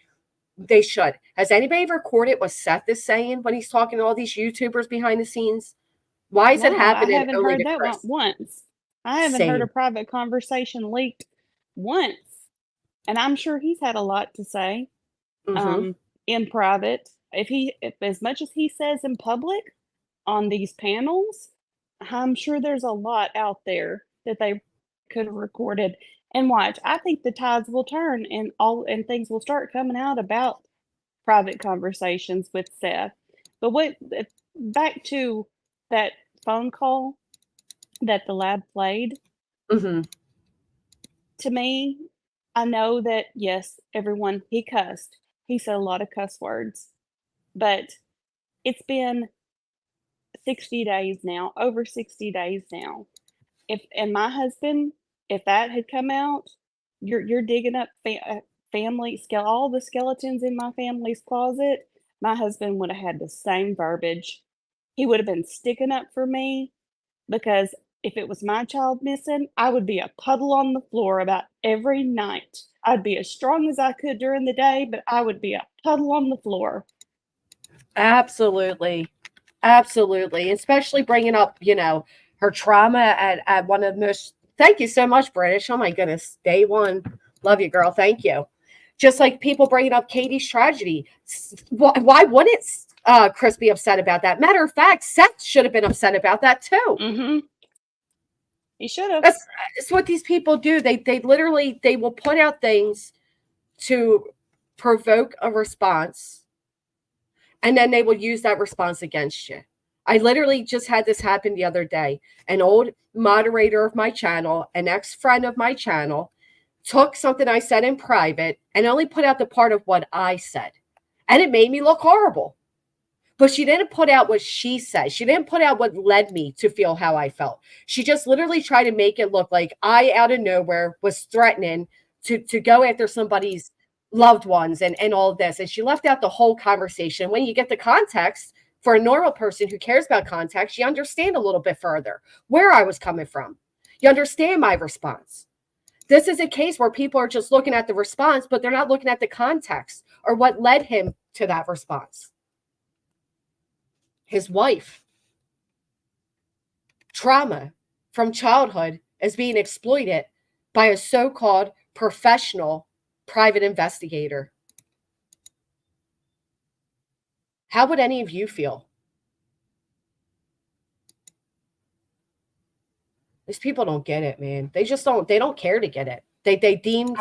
they should. Has anybody recorded what Seth is saying when he's talking to all these YouTubers behind the scenes? Why is it happening? I haven't only heard to that Chris? once. I haven't heard a private conversation leaked once. And I'm sure he's had a lot to say in private. If as much as he says in public on these panels, I'm sure there's a lot out there that they could have recorded. And watch, I think the tides will turn and things will start coming out about private conversations with Seth. But back to that phone call that the lab played. To me, I know that, yes, he cussed. He said a lot of cuss words. But it's been 60 days now, over 60 days now. My husband, if that had come out, you're digging up all the skeletons in my family's closet, my husband would have had the same verbiage. He would have been sticking up for me because if it was my child missing, I would be a puddle on the floor about every night. I'd be as strong as I could during the day, but I would be a puddle on the floor. Absolutely. Absolutely. Especially bringing up, her trauma at one of the most, thank you so much, British. Oh my goodness. Day one. Love you, girl. Thank you. Just like people bringing up Katie's tragedy. Why wouldn't Chris be upset about that? Matter of fact, Seth should have been upset about that too. He should have. That's what these people do. They literally, they will put out things to provoke a response, and then they will use that response against you. I literally just had this happen the other day. An old moderator of my channel, an ex-friend of my channel, took something I said in private and only put out the part of what I said. And it made me look horrible. But she didn't put out what she said. She didn't put out what led me to feel how I felt. She just literally tried to make it look like I, out of nowhere, was threatening to go after somebody's loved ones and all of this. And she left out the whole conversation. When you get the context, for a normal person who cares about context, you understand a little bit further where I was coming from. You understand my response. This is a case where people are just looking at the response, but they're not looking at the context or what led him to that response. His wife. Trauma from childhood is being exploited by a so-called professional private investigator. How would any of you feel? These people don't get it, man. They just don't care to get it. They deemed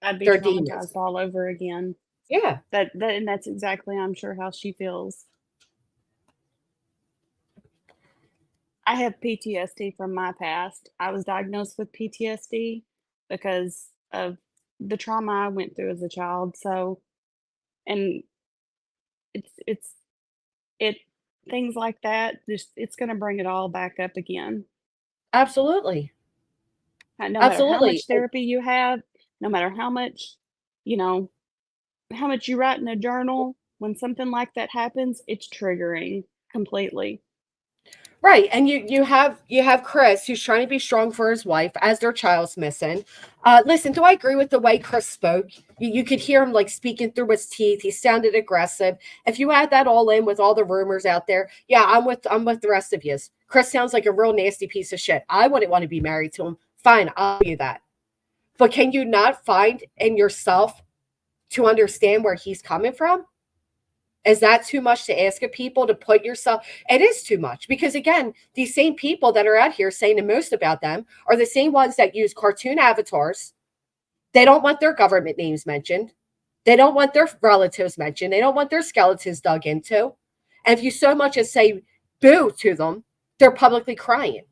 I'd be they're traumatized demons. all over again. Yeah. And that's exactly, I'm sure, how she feels. I have PTSD from my past. I was diagnosed with PTSD because of the trauma I went through as a child. So, and it things like that, just it's going to bring it all back up again. Absolutely. No matter how Absolutely. much therapy you have, no matter how much, you know, how much you write in a journal, when something like that happens, it's triggering completely. Right, and you have Chris who's trying to be strong for his wife as their child's missing. Listen, do I agree with the way Chris spoke? You could hear him like speaking through his teeth. He sounded aggressive. If you add that all in with all the rumors out there, yeah, I'm with the rest of you. Chris sounds like a real nasty piece of shit. I wouldn't want to be married to him. Fine, I'll do that. But can you not find in yourself to understand where he's coming from? Is that too much to ask of people to put yourself? It is too much because, again, these same people that are out here saying the most about them are the same ones that use cartoon avatars. They don't want their government names mentioned. They don't want their relatives mentioned. They don't want their skeletons dug into. And if you so much as say boo to them, they're publicly crying.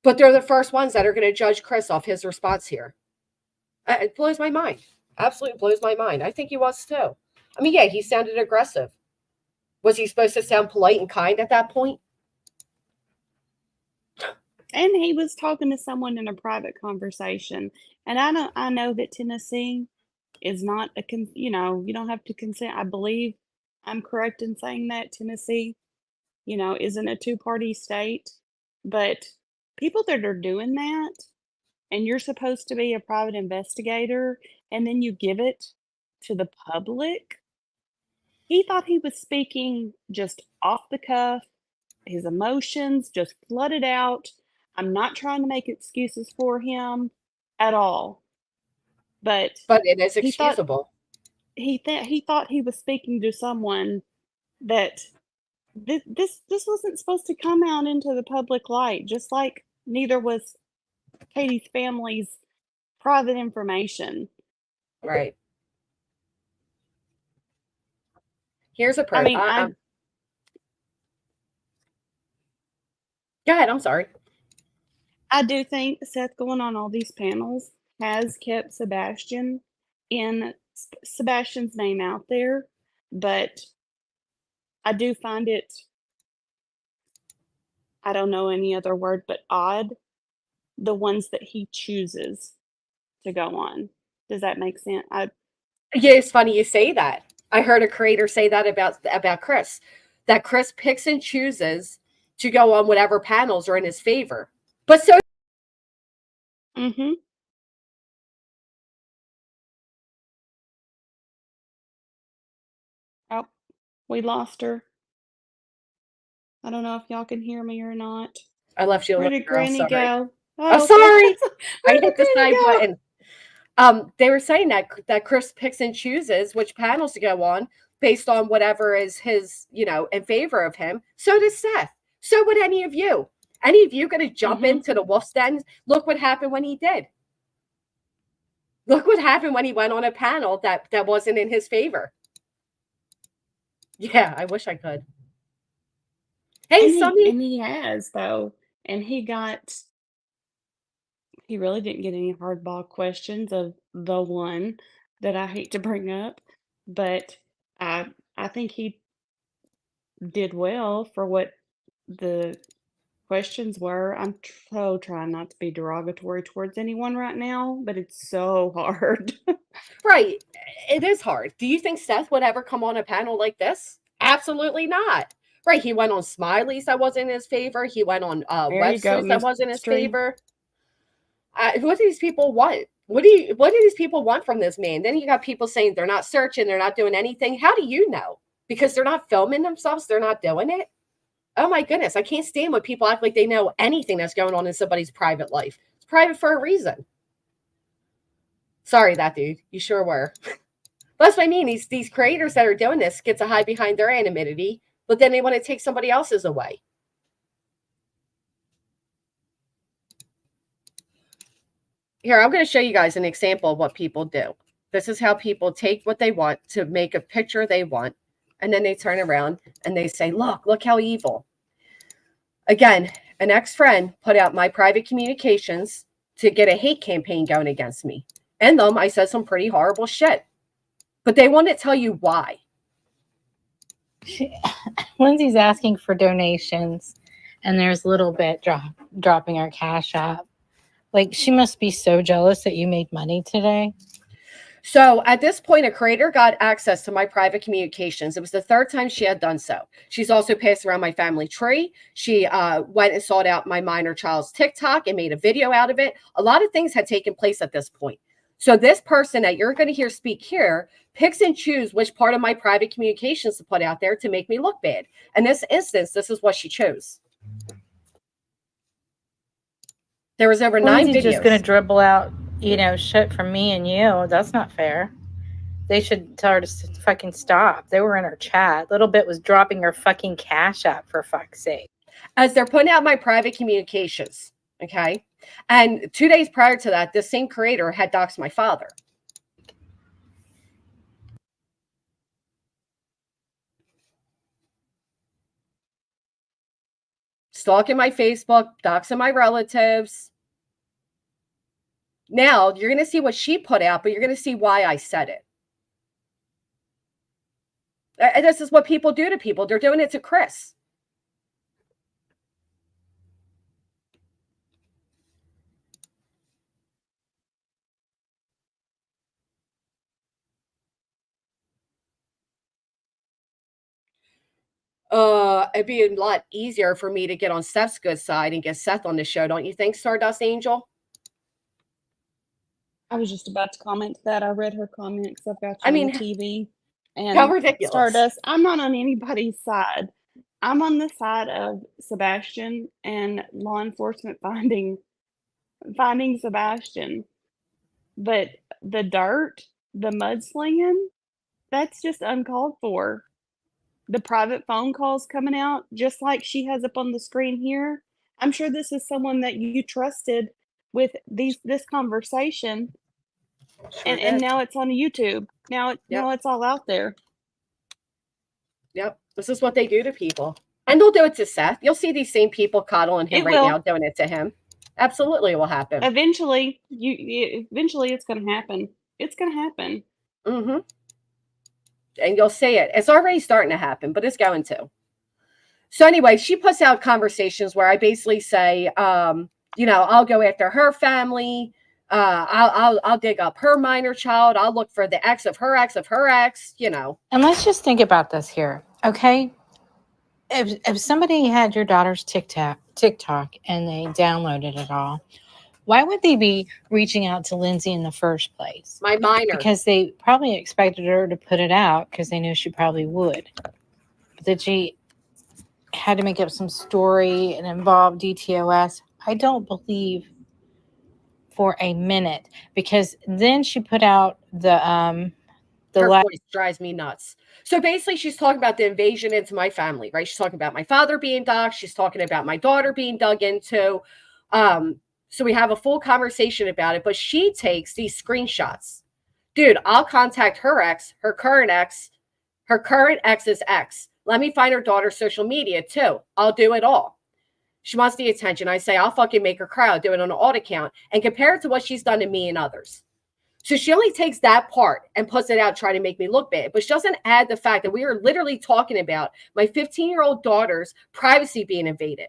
But they're the first ones that are going to judge Chris off his response here. It blows my mind. Absolutely blows my mind. I think he was too. I mean, yeah, he sounded aggressive. Was he supposed to sound polite and kind at that point? And he was talking to someone in a private conversation. And I know that Tennessee is not you don't have to consent. I believe I'm correct in saying that Tennessee, isn't a two-party state. But people that are doing that, and you're supposed to be a private investigator, and then you give it to the public. He thought he was speaking just off the cuff, his emotions just flooded out. I'm not trying to make excuses for him at all, but But it is he thought excusable. he thought he was speaking to someone that this wasn't supposed to come out into the public light, just like neither was Katie's family's private information. Right. Here's a I pro. mean, Go ahead. I'm sorry. I do think Seth going on all these panels has kept Sebastian's name out there, but I do find it, I don't know any other word but odd, the ones that he chooses to go on. Does that make sense? Yeah, it's funny you say that. I heard a creator say that about Chris, that Chris picks and chooses to go on whatever panels are in his favor. But so Mm-hmm. Oh, we lost her. I don't know if y'all can hear me or not. I left you Where alone, did girl. Granny Sorry. go? Oh, Oh, sorry. where I did hit the Granny side go? button. They were saying that Chris picks and chooses which panels to go on based on whatever is his, in favor of him. So does Seth. So would any of you. Any of you going to jump into the wolf's den? Look what happened when he did. Look what happened when he went on a panel that wasn't in his favor. Yeah, I wish I could. Hey, Sonny. And he has, though. And he really didn't get any hardball questions of the one that I hate to bring up, but I think he did well for what the questions were. I'm so trying not to be derogatory towards anyone right now, but it's so hard. Right. It is hard. Do you think Seth would ever come on a panel like this? Absolutely not. Right. He went on Smiley's that wasn't in his favor. He went on There you go, Webster's that wasn't in his mystery. favor. What do these people want? What do these people want from this man? Then you got people saying they're not searching, they're not doing anything. How do you know? Because they're not filming themselves, they're not doing it. Oh my goodness, I can't stand when people act like they know anything that's going on in somebody's private life. It's private for a reason. Sorry, that dude. You sure were. That's what I mean. These creators that are doing this get to hide behind their anonymity, but then they want to take somebody else's away. Here, I'm going to show you guys an example of what people do. This is how people take what they want to make a picture they want, and then they turn around and they say, look how evil. Again, an ex-friend put out my private communications to get a hate campaign going against me. And them, I said some pretty horrible shit. But they want to tell you why. Lindsay's asking for donations, and there's a little bit dropping our cash app. Like, she must be so jealous that you made money today. So at this point, a creator got access to my private communications. It was the third time she had done so. She's also passed around my family tree. She went and sought out my minor child's TikTok and made a video out of it. A lot of things had taken place at this point. So this person that you're going to hear speak here picks and chooses which part of my private communications to put out there to make me look bad. In this instance, this is what she chose. There was over 9 videos. Just going to dribble out, shit from me and you. That's not fair. They should tell her to fucking stop. They were in her chat. Little bit was dropping her fucking cash app, for fuck's sake. As they're putting out my private communications, okay? And 2 days prior to that, this same creator had doxed my father. Stalking my Facebook, doxing my relatives. Now, you're going to see what she put out, but you're going to see why I said it. And this is what people do to people. They're doing it to Chris. It'd be a lot easier for me to get on Seth's good side and get Seth on the show, don't you think, Stardust Angel? I was just about to comment that. I read her comments. I've got you on the TV. And how ridiculous. Stardust, I'm not on anybody's side. I'm on the side of Sebastian and law enforcement finding Sebastian. But the dirt, the mudslinging, that's just uncalled for. The private phone calls coming out, just like she has up on the screen here. I'm sure this is someone that you trusted with this conversation. Sure and now it's on YouTube. Now it's all out there. Yep. This is what they do to people. And they'll do it to Seth. You'll see these same people coddling him now, doing it to him. Absolutely, it will happen. Eventually, eventually it's going to happen. It's going to happen. Mm-hmm. And you'll see it. It's already starting to happen, but it's going to. So anyway, she puts out conversations where I basically say, I'll go after her family. I'll dig up her minor child. I'll look for the ex of her ex of her ex, And let's just think about this here, okay? If somebody had your daughter's TikTok and they downloaded it all, why would they be reaching out to Lindsay in the first place? My minor. Because they probably expected her to put it out because they knew she probably would. But that she had to make up some story and involve DTOS. I don't believe for a minute, because then she put out her voice drives me nuts. So basically she's talking about the invasion into my family, right? She's talking about my father being doxxed. She's talking about my daughter being dug into. So we have a full conversation about it, but she takes these screenshots. Dude, I'll contact her ex, her current ex's ex. Let me find her daughter's social media too. I'll do it all. She wants the attention. I say, I'll fucking make her cry. I'll do it on an audit account and compare it to what she's done to me and others. So she only takes that part and puts it out trying to make me look bad. But she doesn't add the fact that we are literally talking about my 15-year-old daughter's privacy being invaded.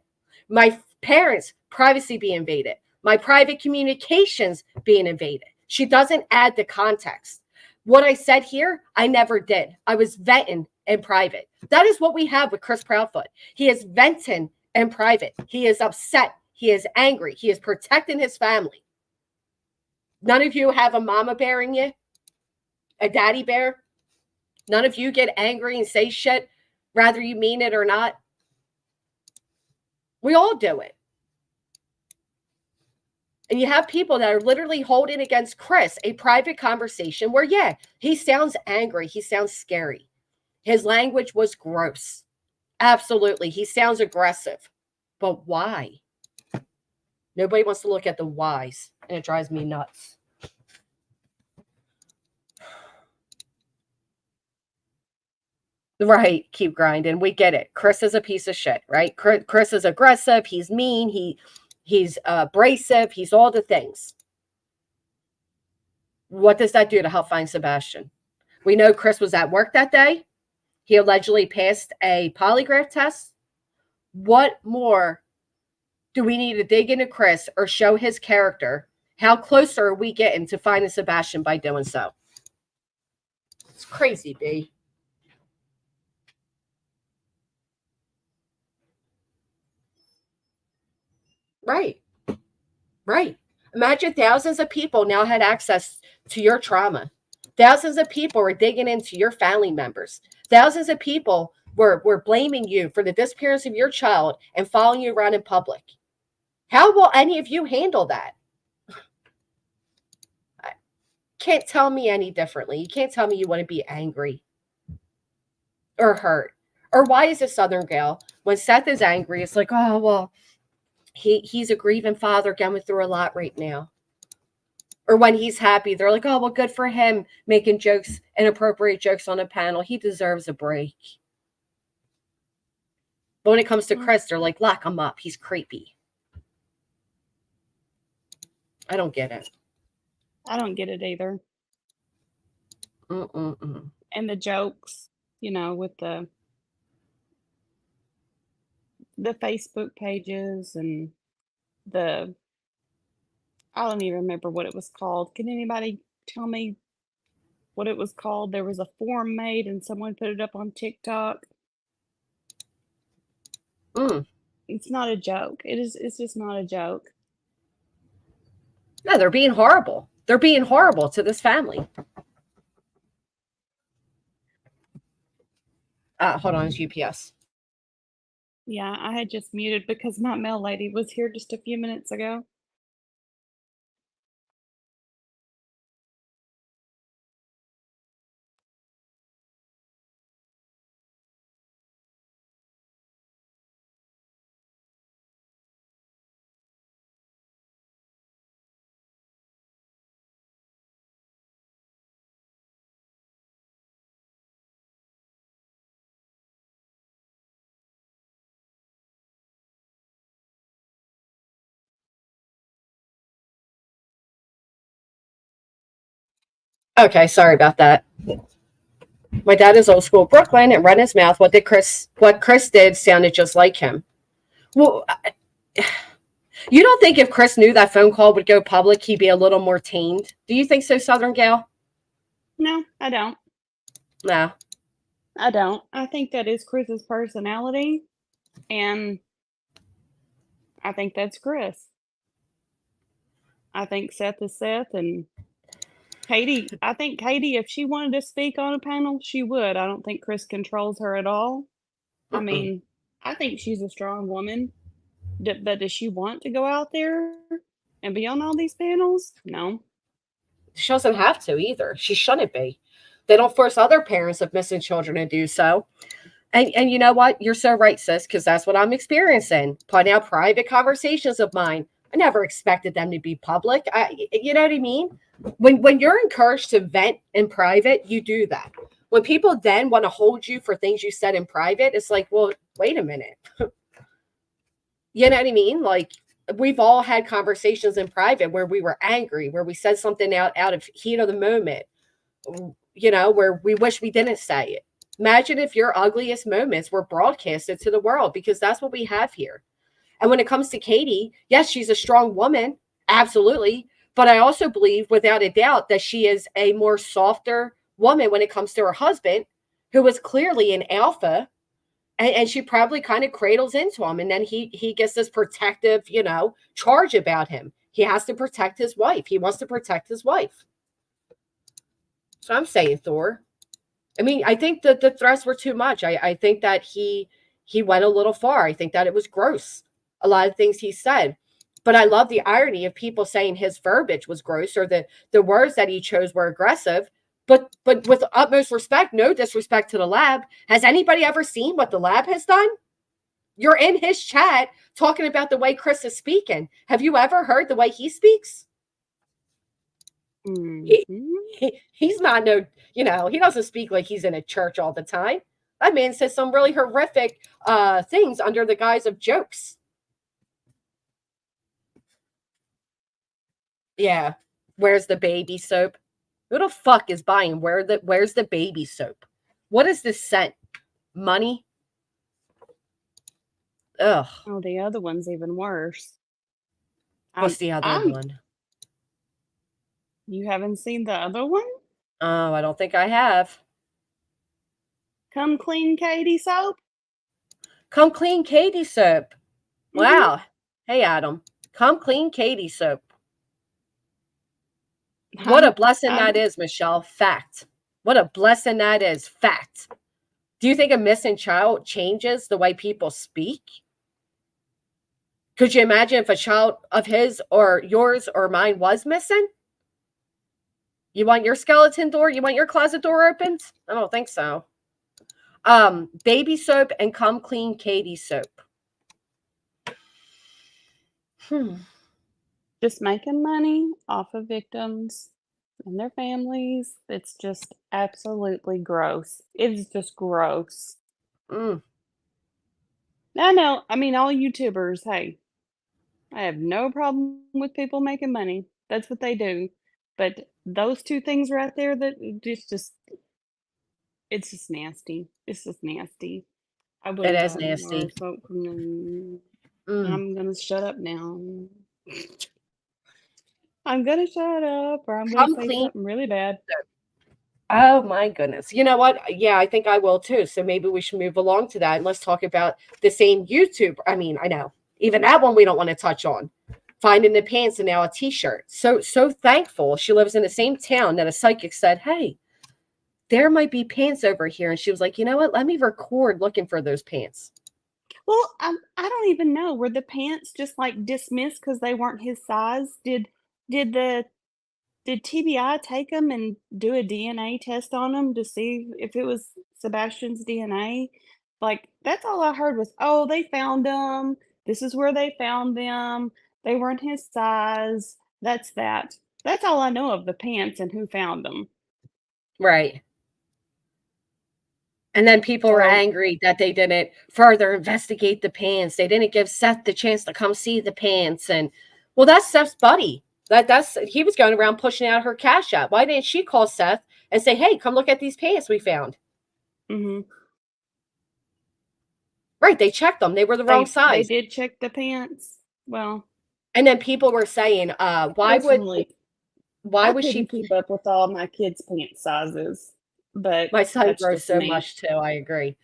My parents' privacy being invaded. My private communications being invaded. She doesn't add the context. What I said here, I never did. I was venting in private. That is what we have with Chris Proudfoot. He is venting in private. He is upset. He is angry. He is protecting his family. None of you have a mama bear in you, a daddy bear. None of you get angry and say shit, whether you mean it or not. We all do it. And you have people that are literally holding against Chris a private conversation where, yeah, he sounds angry. He sounds scary. His language was gross. Absolutely. He sounds aggressive. But why? Nobody wants to look at the whys, and it drives me nuts. Right, keep grinding. We get it. Chris is a piece of shit, right? Chris is aggressive. He's mean. He's abrasive. He's all the things. What does that do to help find Sebastian? We know Chris was at work that day. He allegedly passed a polygraph test. What more do we need to dig into Chris or show his character? How close are we getting to finding Sebastian by doing so? It's crazy, B. Right. Right. Imagine thousands of people now had access to your trauma. Thousands of people were digging into your family members. Thousands of people were blaming you for the disappearance of your child and following you around in public. How will any of you handle that? Can't tell me any differently. You can't tell me you want to be angry or hurt. Or why is a Southern gal, when Seth is angry, it's like, oh, well, he's a grieving father going through a lot right now. Or when he's happy, they're like, oh, well, good for him making jokes, inappropriate jokes on a panel. He deserves a break. But when it comes to Chris, they're like, lock him up. He's creepy. I don't get it. I don't get it either. Mm-mm-mm. And the jokes, with the Facebook pages and I don't even remember what it was called. Can anybody tell me what it was called? There was a form made and someone put it up on TikTok. It's not a joke. It's just not a joke. No, they're being horrible. They're being horrible to this family. Hold on, it's UPS. Yeah, I had just muted because my mail lady was here just a few minutes ago. Okay, sorry about that. My dad is old school Brooklyn and run his mouth. What Chris did sounded just like him. Well, you don't think if Chris knew that phone call would go public, he'd be a little more tamed? Do you think so, Southern gal? No, I don't. No. I don't. I think that is Chris's personality, and I think that's Chris. I think Seth is Seth, and Katie, I think Katie, if she wanted to speak on a panel, she would. I don't think Chris controls her at all. I mean, I think she's a strong woman, but does she want to go out there and be on all these panels? No. She doesn't have to either. She shouldn't be. They don't force other parents of missing children to do so. And you know what? You're so right, sis, because that's what I'm experiencing. Putting out private conversations of mine. I never expected them to be public. You know what I mean? When you're encouraged to vent in private, you do that. When people then want to hold you for things you said in private, it's like, well, wait a minute. You know what I mean? Like, we've all had conversations in private where we were angry, where we said something out of heat of the moment, where we wish we didn't say it. Imagine if your ugliest moments were broadcasted to the world, because that's what we have here. And when it comes to Katie, yes, she's a strong woman. Absolutely. But I also believe without a doubt that she is a more softer woman when it comes to her husband, who was clearly an alpha. And she probably kind of cradles into him. And then he gets this protective, charge about him. He has to protect his wife. He wants to protect his wife. So I'm saying, Thor. I mean, I think that the threats were too much. I think that he went a little far. I think that it was gross. A lot of things he said. But I love the irony of people saying his verbiage was gross or the words that he chose were aggressive. But with utmost respect, no disrespect to the lab. Has anybody ever seen what the lab has done? You're in his chat talking about the way Chris is speaking. Have you ever heard the way he speaks? He's not he doesn't speak like he's in a church all the time. That man says some really horrific things under the guise of jokes. Yeah. Where's the baby soap? Who the fuck is buying? Where's the baby soap? What is this scent? Money? Ugh. Oh, the other one's even worse. What's the other one? You haven't seen the other one? Oh, I don't think I have. Come Clean Katie soap? Come Clean Katie soap. Wow. Hey, Adam. Come Clean Katie soap. What a blessing that is, Michelle. Fact. What a blessing that is. Fact. Do you think a missing child changes the way people speak? Could you imagine if a child of his or yours or mine was missing? You want your skeleton door? You want your closet door opened? I don't think so. Baby soap and Come Clean Katie soap. Just making money off of victims and their families. It's just absolutely gross. It's just gross. I know. I mean, all YouTubers, hey, I have no problem with people making money. That's what they do. But those two things right there, that it's just nasty. It's just nasty. It is nasty. I'm gonna shut up now. I'm gonna shut up, or I'm gonna say something really bad. Oh my goodness. You know what? Yeah, I think I will too. So maybe we should move along to that and let's talk about the same YouTuber. I mean, I know. Even that one we don't want to touch on. Finding the pants and now a t-shirt. So thankful she lives in the same town that a psychic said, hey, there might be pants over here. And she was like, you know what? Let me record looking for those pants. Well, I don't even know. Were the pants just like dismissed because they weren't his size? Did TBI take them and do a DNA test on them to see if it was Sebastian's DNA? Like, that's all I heard was, oh, they found them. This is where they found them. They weren't his size. That's that. That's all I know of the pants and who found them. Right. And then people were angry that they didn't further investigate the pants. They didn't give Seth the chance to come see the pants. And well, that's Seth's buddy. He was going around pushing out her Cash App. Why didn't she call Seth and say, hey, come look at these pants we found? Right. They checked them. They were the wrong size. They did check the pants. Well. And then people were saying, why would she keep up with all my kids' pant sizes? But my son grows so much too. I agree.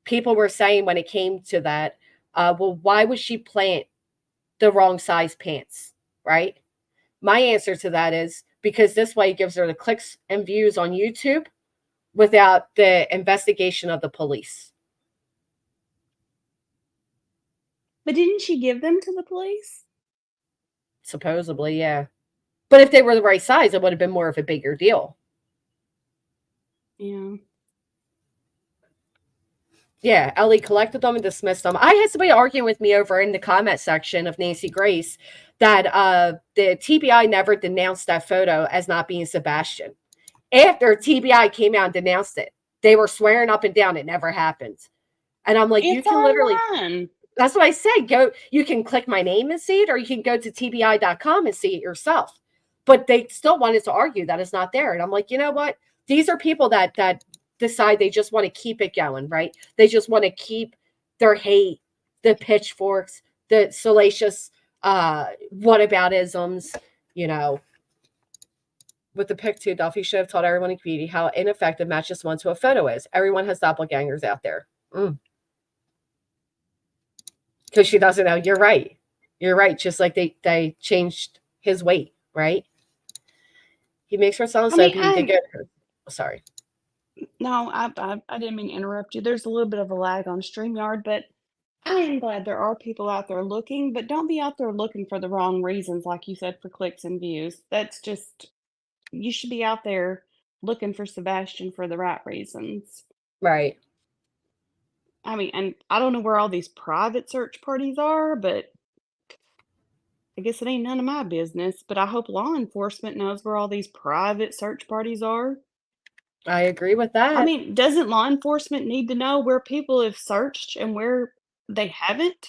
People were saying when it came to that, well, why would she plant the wrong size pants? Right. My answer to that is because this way it gives her the clicks and views on YouTube without the investigation of the police. But didn't she give them to the police? Supposedly, yeah. But if they were the right size, it would have been more of a bigger deal. Yeah. Yeah, Ellie collected them and dismissed them. I had somebody arguing with me over in the comment section of Nancy Grace that the TBI never denounced that photo as not being Sebastian. After TBI came out and denounced it, they were swearing up and down it never happened. And I'm like, you can literally, that's what I said. You can click my name and see it, or you can go to TBI.com and see it yourself. But they still wanted to argue that it's not there. And I'm like, you know what? These are people that decide they just want to keep it going, right? They just want to keep their hate, the pitchforks, the salacious whataboutisms, with the pic too. Duffy should have taught everyone in the community how ineffective match just one to a photo is. Everyone has doppelgangers out there. Because she doesn't know. You're right. Just like they changed his weight, right? He makes her sound so sorry. No, I didn't mean to interrupt you. There's a little bit of a lag on StreamYard, but I am glad there are people out there looking, but don't be out there looking for the wrong reasons, like you said, for clicks and views. That's just, you should be out there looking for Sebastian for the right reasons. Right. I mean, and I don't know where all these private search parties are, but I guess it ain't none of my business. But I hope law enforcement knows where all these private search parties are. I agree with I that. mean, doesn't law enforcement need to know where people have searched and where they haven't?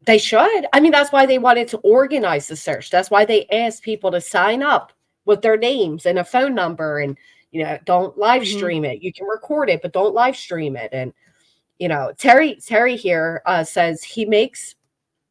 They should. I mean, that's why they wanted to organize the search. That's why they asked people to sign up with their names and a phone number and, don't live Mhm. stream it. You can record it, but don't live stream it. And, Terry here says he makes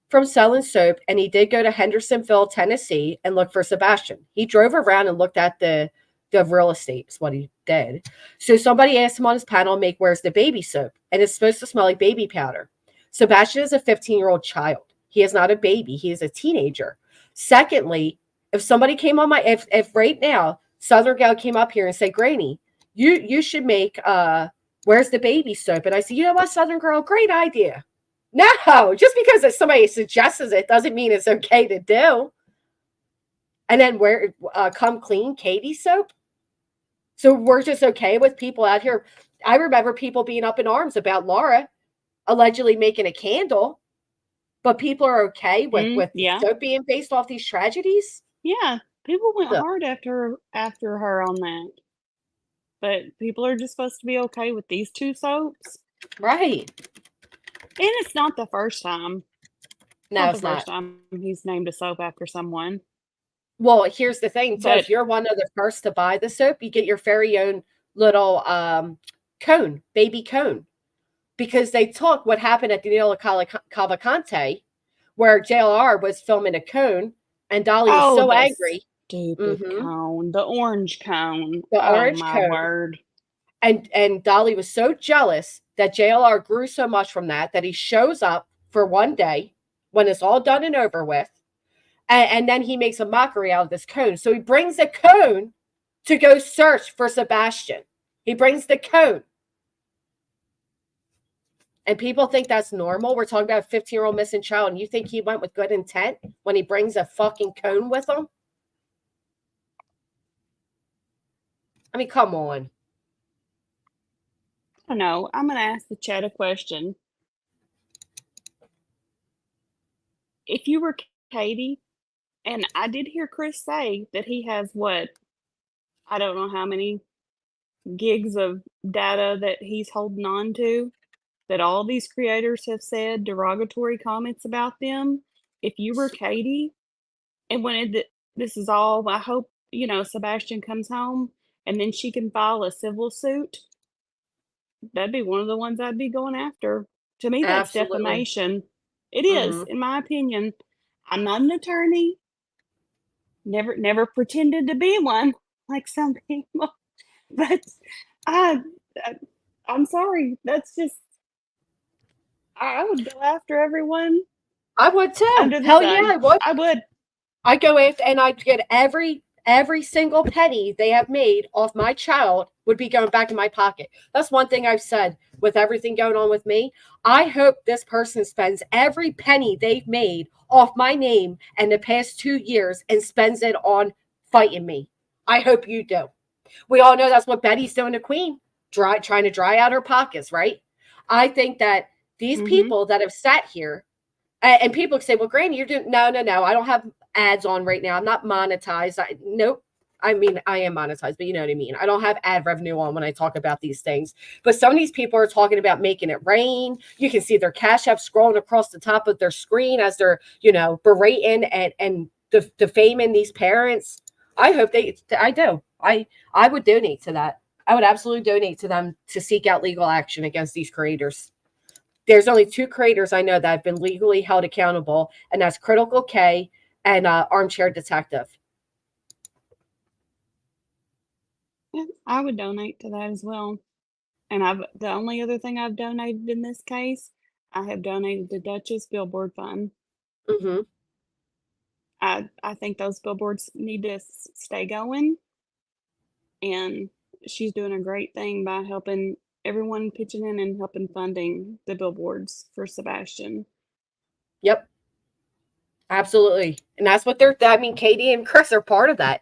from selling soap, and he did go to Hendersonville, Tennessee, and look for Sebastian. He drove around and looked at the real estate. Is what he did. So somebody asked him on his panel, "Make where's the baby soap?" And it's supposed to smell like baby powder. Sebastian is a 15-year-old child. He is not a baby. He is a teenager. Secondly, if somebody came on if right now Southern Gal came up here and said, "Granny, you should make where's the baby soap?" And I said, "You know what, Southern Girl, great idea." No, just because somebody suggests it doesn't mean it's okay to do. And then come clean Katie soap. So we're just okay with people out here. I remember people being up in arms about Laura allegedly making a candle, but people are okay with Yeah. soap being based off these tragedies. Yeah. People went So, hard after her on that. But people are just supposed to be okay with these two soaps. right. And it's not the first time. No, It's it's not the first not. time he's named a soap after someone. Well, here's the thing, too. If But you're one of the first to buy the soap, you get your very own little cone, baby cone. Because they took what happened at the Neil Cavalcante, where JLR was filming a cone, and Dolly was so the angry. stupid cone, the orange cone. The Oh orange my cone. word. And Dolly was so jealous that JLR grew so much from that he shows up for one day when it's all done and over with. And then he makes a mockery out of this cone. So he brings a cone to go search for Sebastian. He brings the cone. And people think that's normal. We're talking about a 15-year-old missing child, and you think he went with good intent when he brings a fucking cone with him? I mean, come on. I don't know. I'm going to ask the chat a question. If you were Katie, and I did hear Chris say that he has what? I don't know how many gigs of data that he's holding on to, that all these creators have said derogatory comments about them. If you were Katie, and when this is all, I hope, Sebastian comes home and then she can file a civil suit. That'd be one of the ones I'd be going after. To me, that's Absolutely. defamation. It is, in my opinion. I'm not an attorney. Never pretended to be one, like some people. But I'm sorry. That's just, I would go after everyone I would too. under the Hell sun. yeah, I would. I would. I'd go after, and I'd get every single penny they have made off my child would be going back in my pocket. That's one thing I've said with everything going on with me. I hope this person spends every penny they've made off my name in the past 2 years and spends it on fighting me. I hope you do. We all know that's what Betty's doing to Queen, trying to dry out her pockets, right? I think that these people that have sat here, and people say, "Well, Granny, you're doing..." No. I don't have ads on right now. I'm not monetized. Nope. I mean, I am monetized, but you know what I mean. I don't have ad revenue on when I talk about these things. But some of these people are talking about making it rain. You can see their Cash App scrolling across the top of their screen as they're, berating and defaming these parents. I hope I do. I would donate to that. I would absolutely donate to them to seek out legal action against these creators. There's only 2 creators I know that have been legally held accountable, and that's Critical K and Armchair Detective. Yeah, I would donate to that as well. And the only other thing I've donated in this case, I have donated to Duchess Billboard Fund. Mm-hmm. I think those billboards need to stay going, and she's doing a great thing by helping everyone pitching in and helping funding the billboards for Sebastian. Yep. Absolutely. And that's what Katie and Chris are part of that.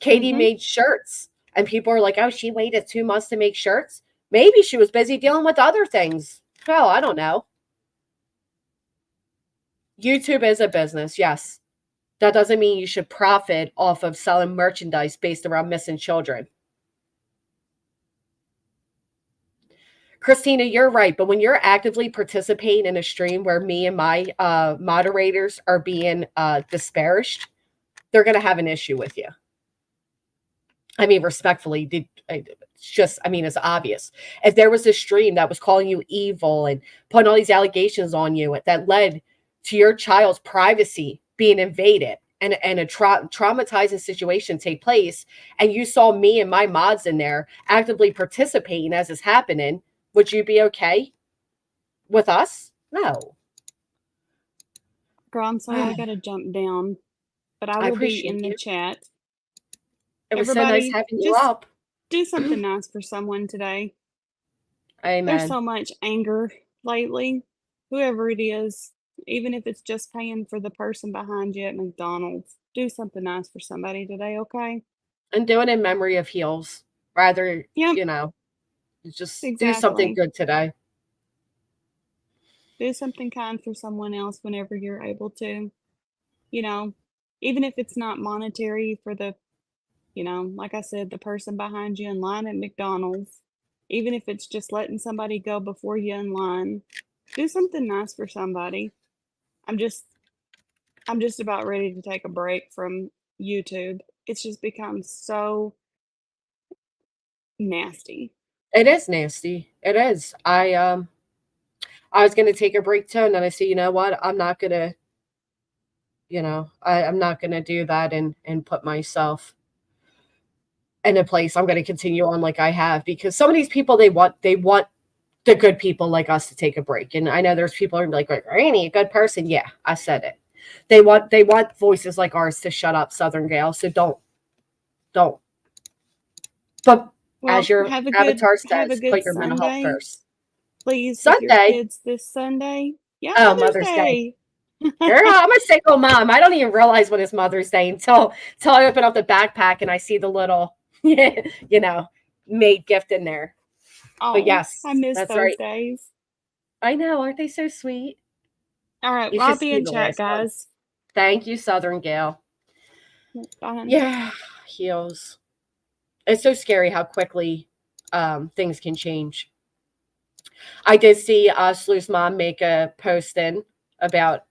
Katie made shirts, and people are like, "Oh, she waited 2 months to make shirts." Maybe she was busy dealing with other things. Hell, I don't know. YouTube is a business, yes. That doesn't mean you should profit off of selling merchandise based around missing children. Christina, you're right. But when you're actively participating in a stream where me and my moderators are being disparaged, they're going to have an issue with you. I mean, respectfully, it's obvious. If there was a stream that was calling you evil and putting all these allegations on you that led to your child's privacy being invaded and a traumatizing situation take place, and you saw me and my mods in there actively participating as it's happening, would you be okay with us? No. Girl, I'm sorry, I gotta jump down, but I will be in the chat. It was so nice having you up. Do something nice for someone today. Amen. There's so much anger lately. Whoever it is, even if it's just paying for the person behind you at McDonald's, do something nice for somebody today, okay? And do it in memory of Heels. Rather, just do something good today. Do something kind for someone else whenever you're able to. Even if it's not monetary for the, like I said, the person behind you in line at McDonald's, even if it's just letting somebody go before you in line, do something nice for somebody. I'm just about ready to take a break from YouTube. It's just become so nasty. It is nasty. It is. I was going to take a break too, and then I said, you know what? I'm not going to, I'm not going to do that and put myself in a place. I'm going to continue on like I have, because some of these people, they want the good people like us to take a break. And I know there's people who are like, Randy, a good person. Yeah, I said it. They want voices like ours to shut up, Southern Gal. So don't. But as your avatar says, put your mental health first. Please, Sunday. With your kids this Sunday. Yeah, Mother's Day. Girl, I'm a single mom. I don't even realize when it's Mother's Day until I open up the backpack and I see the little, made gift in there. Oh, but yes, I miss those right. days. I know. Aren't they so sweet? All right. Well, I'll be in chat, guys. Thank you, Southern Gal. Bye. Yeah, Heels. It's so scary how quickly things can change. I did see Sleuth's mom make a post in about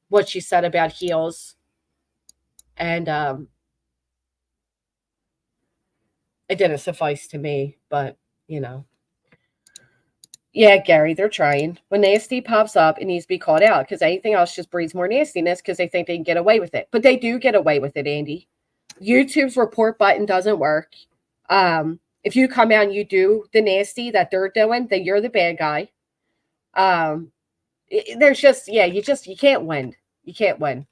what she said about Heels. And it didn't suffice to me, but, Yeah, Gary, they're trying. When nasty pops up, it needs to be called out, because anything else just breeds more nastiness because they think they can get away with it. But they do get away with it, Andy. YouTube's report button doesn't work. If you come out and you do the nasty that they're doing, then you're the bad guy. There's just, you can't win. You can't win.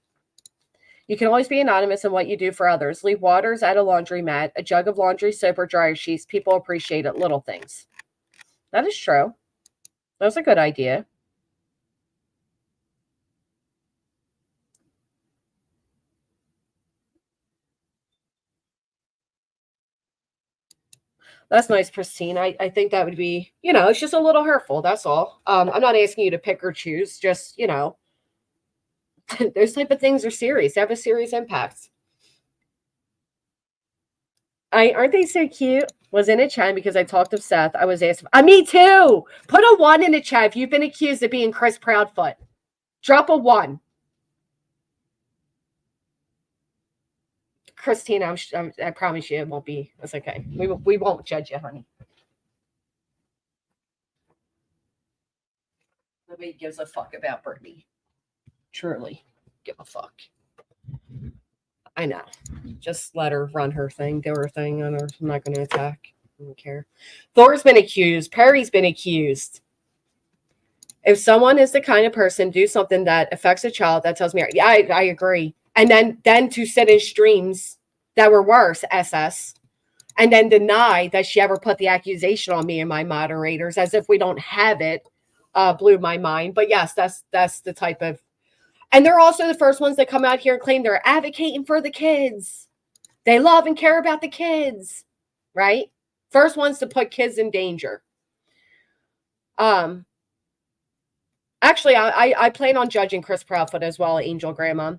You can always be anonymous in what you do for others. Leave waters at a laundromat, a jug of laundry soap or dryer sheets. People appreciate it. Little things. That is true. That was a good idea. That's nice, Christine. I think that would be, it's just a little hurtful. That's all. I'm not asking you to pick or choose. Just, those type of things are serious. They have a serious impact. Aren't they so cute? Was in a chat because I talked to Seth. I was asked, me too. Put a 1 in the chat if you've been accused of being Chris Proudfoot. Drop a 1. Christina, I promise you it won't be. It's okay. We won't judge you, honey. Nobody gives a fuck about Brittany. Truly give a fuck. I know. Just let her run her thing, do her thing. I'm not going to attack. I don't care. Thor's been accused. Perry's been accused. If someone is the kind of person, do something that affects a child, that tells me, yeah, I agree. And then to sit in streams that were worse, SS, and then deny that she ever put the accusation on me and my moderators as if we don't have it, blew my mind. But yes, that's the type of, and they're also the first ones that come out here and claim they're advocating for the kids. They love and care about the kids, right? First ones to put kids in danger. Actually, I plan on judging Chris Proudfoot as well, Angel Grandma.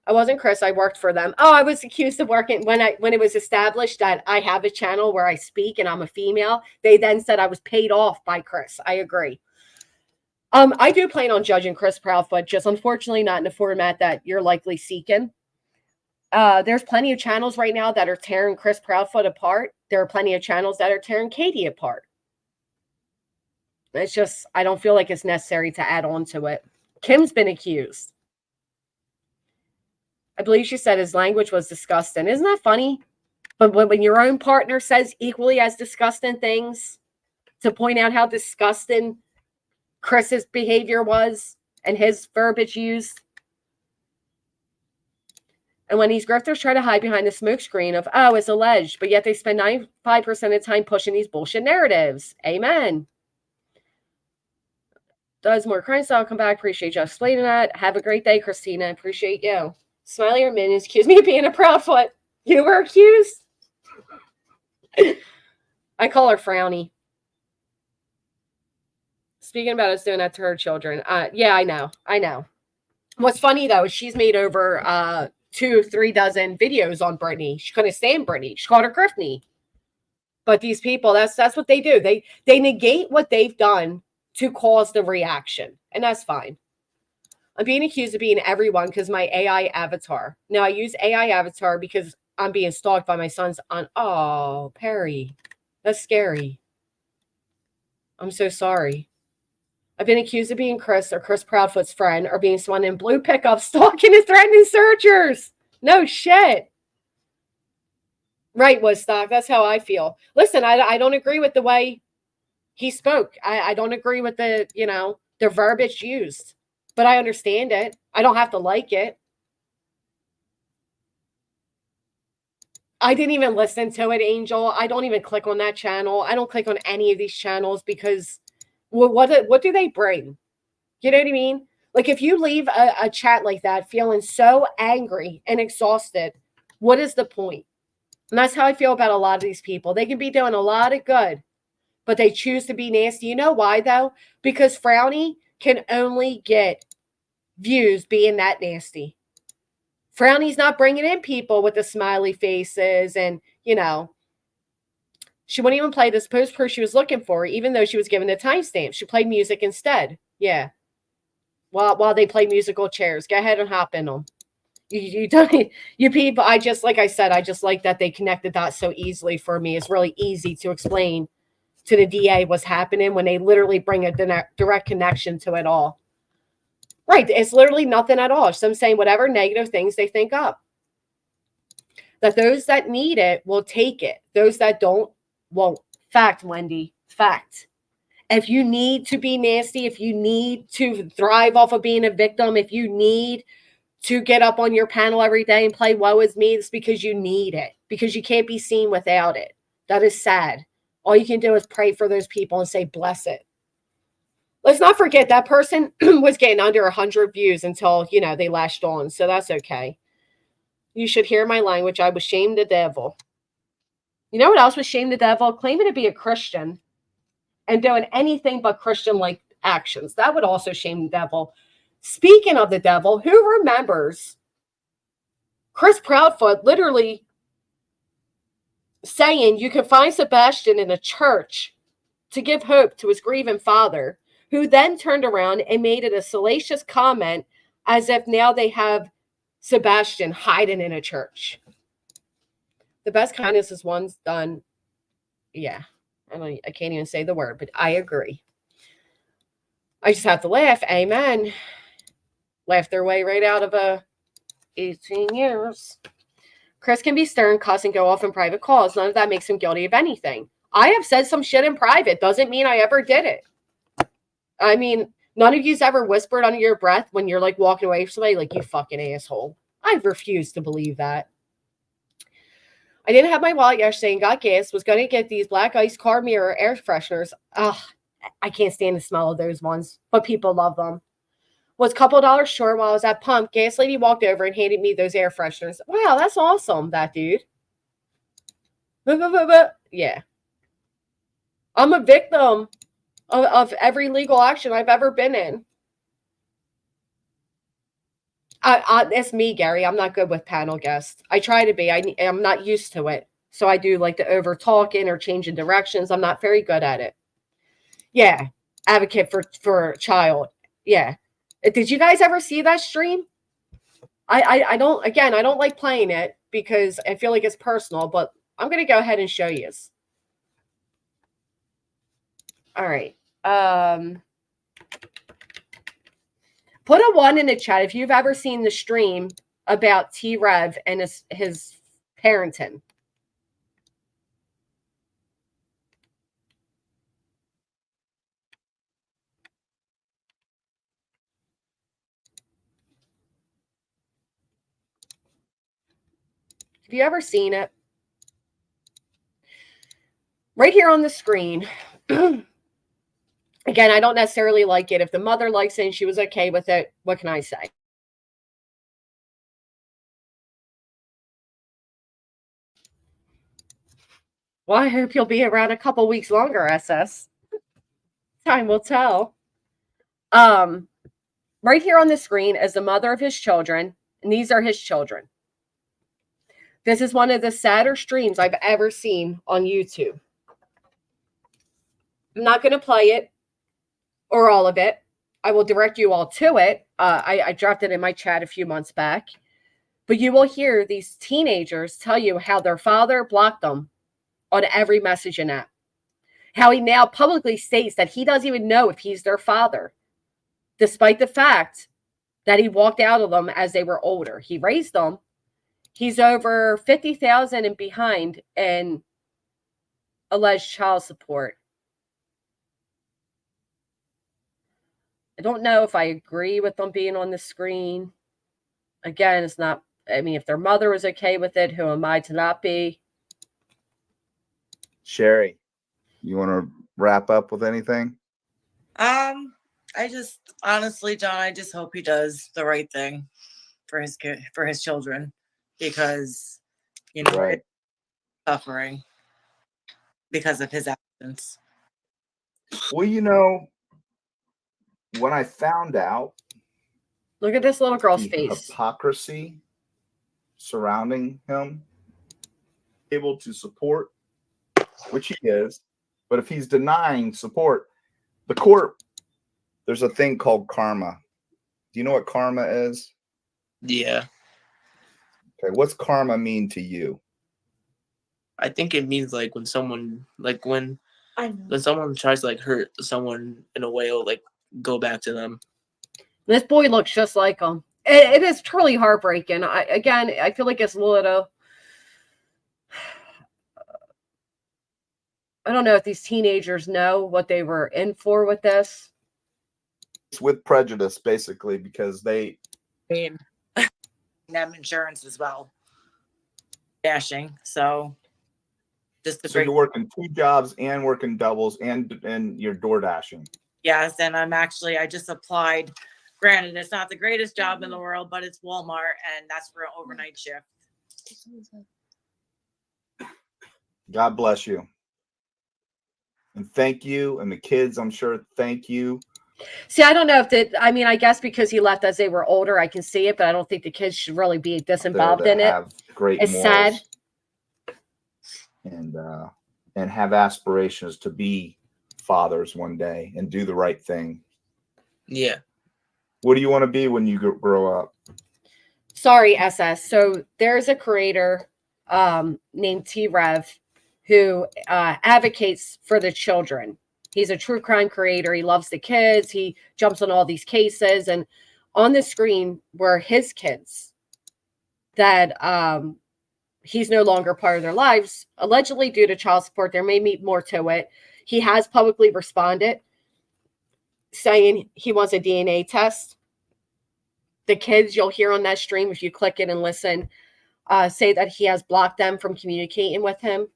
I wasn't Chris. I worked for them. Oh, I was accused of working when it was established that I have a channel where I speak and I'm a female. They then said I was paid off by Chris. I agree. I do plan on judging Chris Proudfoot, just unfortunately not in the format that you're likely seeking. There's plenty of channels right now that are tearing Chris Proudfoot apart. There are plenty of channels that are tearing Katie apart. It's just, I don't feel like it's necessary to add on to it. Kim's been accused. I believe she said his language was disgusting. Isn't that funny? But when your own partner says equally as disgusting things to point out how disgusting Chris's behavior was and his verbiage used. And when these grifters try to hide behind the smokescreen of, oh, it's alleged, but yet they spend 95% of the time pushing these bullshit narratives. Amen. Does more crime style come back? Appreciate you explaining that. Have a great day, Christina. Appreciate you. Smiley or Minions accused me of being a Proudfoot. You were accused? I call her Frowny. Speaking about us doing that to her children. Yeah, I know. What's funny, though, is she's made over 2-3 dozen videos on Brittany. She couldn't stand Brittany. She called her Griffney. But these people, that's what they do. They negate what they've done to cause the reaction. And that's fine. I'm being accused of being everyone because my AI avatar. Now, I use AI avatar because I'm being stalked by my sons on. Oh, Perry. That's scary. I'm so sorry. I've been accused of being Chris or Chris Proudfoot's friend or being someone in blue pickup stalking and threatening searchers. No shit. Right, Woodstock. That's how I feel. Listen, I don't agree with the way he spoke. I don't agree with the verbiage used. But I understand it. I don't have to like it. I didn't even listen to it, Angel. I don't even click on that channel. I don't click on any of these channels because what do they bring? You know what I mean? Like if you leave a chat like that feeling so angry and exhausted, what is the point? And that's how I feel about a lot of these people. They can be doing a lot of good, but they choose to be nasty. You know why, though? Because Frowny can only get views being that nasty. Frowny's not bringing in people with the smiley faces and, she wouldn't even play the supposed person she was looking for, even though she was given the timestamp. She played music instead. Yeah. While they play musical chairs. Go ahead and hop in them. You don't, you people, like I said, I just like that they connected that so easily for me. It's really easy to explain to the DA what's happening when they literally bring a direct connection to it all. Right. It's literally nothing at all. It's them saying whatever negative things they think up. That those that need it will take it. Those that don't won't. Fact, Wendy. Fact. If you need to be nasty, if you need to thrive off of being a victim, if you need to get up on your panel every day and play woe is me, it's because you need it. Because you can't be seen without it. That is sad. All you can do is pray for those people and say, bless it. Let's not forget that person was getting under 100 views until, they lashed on. So that's okay. You should hear my language. I was shamed the devil. You know what else was shame the devil? Claiming to be a Christian and doing anything but Christian-like actions. That would also shame the devil. Speaking of the devil, who remembers Chris Proudfoot literally saying you can find Sebastian in a church to give hope to his grieving father, who then turned around and made it a salacious comment as if now they have Sebastian hiding in a church. The best kindness is one's done. Yeah, I can't even say the word, but I agree. I just have to laugh. Amen. Laugh their way right out of 18 years. Chris can be stern, cuss, and go off in private calls. None of that makes him guilty of anything. I have said some shit in private. Doesn't mean I ever did it. I mean, none of you's ever whispered under your breath when you're like walking away from somebody like, you fucking asshole. I refuse to believe that. I didn't have my wallet yesterday and got gas. Was going to get these black ice car mirror air fresheners. Ugh, I can't stand the smell of those ones, but people love them. Was a couple dollars short while I was at pump. Gas lady walked over and handed me those air fresheners. Wow, that's awesome, that dude. Yeah. I'm a victim of every legal action I've ever been in. It's me, Gary. I'm not good with panel guests. I try to be. I'm not used to it. So I do like the over talking or changing directions. I'm not very good at it. Yeah. Advocate for a child. Yeah. Did you guys ever see that stream? I don't like playing it because I feel like it's personal, but I'm going to go ahead and show you. All right. Put a 1 in the chat if you've ever seen the stream about T-Rev and his parenting. Have you ever seen it? Right here on the screen. Again, I don't necessarily like it. If the mother likes it and she was okay with it, what can I say? Well, I hope you'll be around a couple weeks longer, SS. Time will tell. Right here on the screen is the mother of his children, and these are his children. This is one of the sadder streams I've ever seen on YouTube. I'm not going to play it or all of it. I will direct you all to it. I dropped it in my chat a few months back. But you will hear these teenagers tell you how their father blocked them on every messaging app. How he now publicly states that he doesn't even know if he's their father, despite the fact that he walked out of them as they were older. He raised them. He's over $50,000 and behind in alleged child support. I don't know if I agree with them being on the screen. Again, it's not, I mean, if their mother was okay with it, who am I to not be? Sherry, you want to wrap up with anything? I just honestly, John, I just hope he does the right thing for his kid, for his children, because you know, Right. it's suffering because of his absence. Well, you know, when I found out Look at this little girl's the face. hypocrisy surrounding him, able to support, which he is, but if he's denying support, the court, there's a thing called karma. Do you know what karma is? Yeah, Okay, what's karma mean to you? I think it means like when someone when someone tries to like hurt someone in a way, it'll like go back to them. This boy looks just like him. It is truly heartbreaking. I feel like it's a little. I don't know if these teenagers know what they were in for with this. It's with prejudice, basically, because they And them insurance as well, dashing. So just to so break. you're working 2 jobs and working doubles and you're door dashing. Yes, and I just applied. Granted, it's not the greatest job in the world, but it's Walmart, and that's for an overnight shift. God bless you. And thank you. And the kids, I'm sure, thank you. See, I don't know if that. I mean, I guess because he left as they were older, I can see it, but I don't think the kids should really be disinvolved That in it. have great It's morals sad. And have aspirations to be fathers one day and do the right thing. Yeah. What do you want to be when you grow up? Sorry, SS. So there's a creator named T-Rev who advocates for the children. He's a true crime creator. He loves the kids. He jumps on all these cases. And on the screen were his kids that he's no longer part of their lives, allegedly due to child support. There may be more to it. He has publicly responded, saying he wants a DNA test. The kids, you'll hear on that stream, if you click it and listen, say that he has blocked them from communicating with him.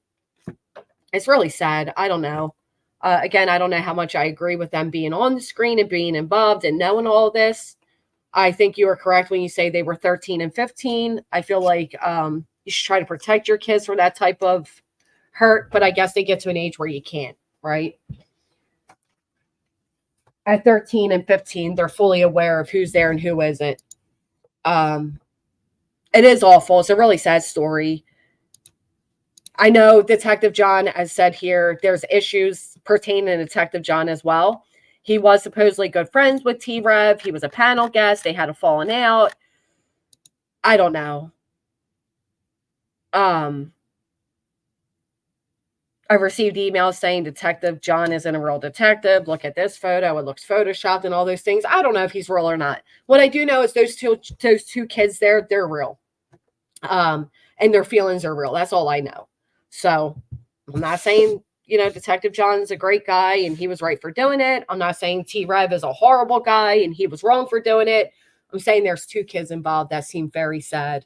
It's really sad. I don't know. Again, I don't know how much I agree with them being on the screen and being involved and knowing all this. I think you are correct when you say they were 13 and 15. I feel like you should try to protect your kids from that type of hurt, but I guess they get to an age where you can't, right? at 13 and 15, they're fully aware of who's there and who isn't. It is awful. It's a really sad story. I know Detective John has said here there's issues pertaining to Detective John as well. He was supposedly good friends with T-Rev. He was a panel guest. They had a falling out. I don't know. I received emails saying Detective John isn't a real detective. Look at this photo. It looks photoshopped and all those things. I don't know if he's real or not. What I do know is those two kids there, they're real. And their feelings are real. That's all I know. So I'm not saying, Detective John's a great guy and he was right for doing it. I'm not saying T-Rev is a horrible guy and he was wrong for doing it. I'm saying there's two kids involved that seem very sad.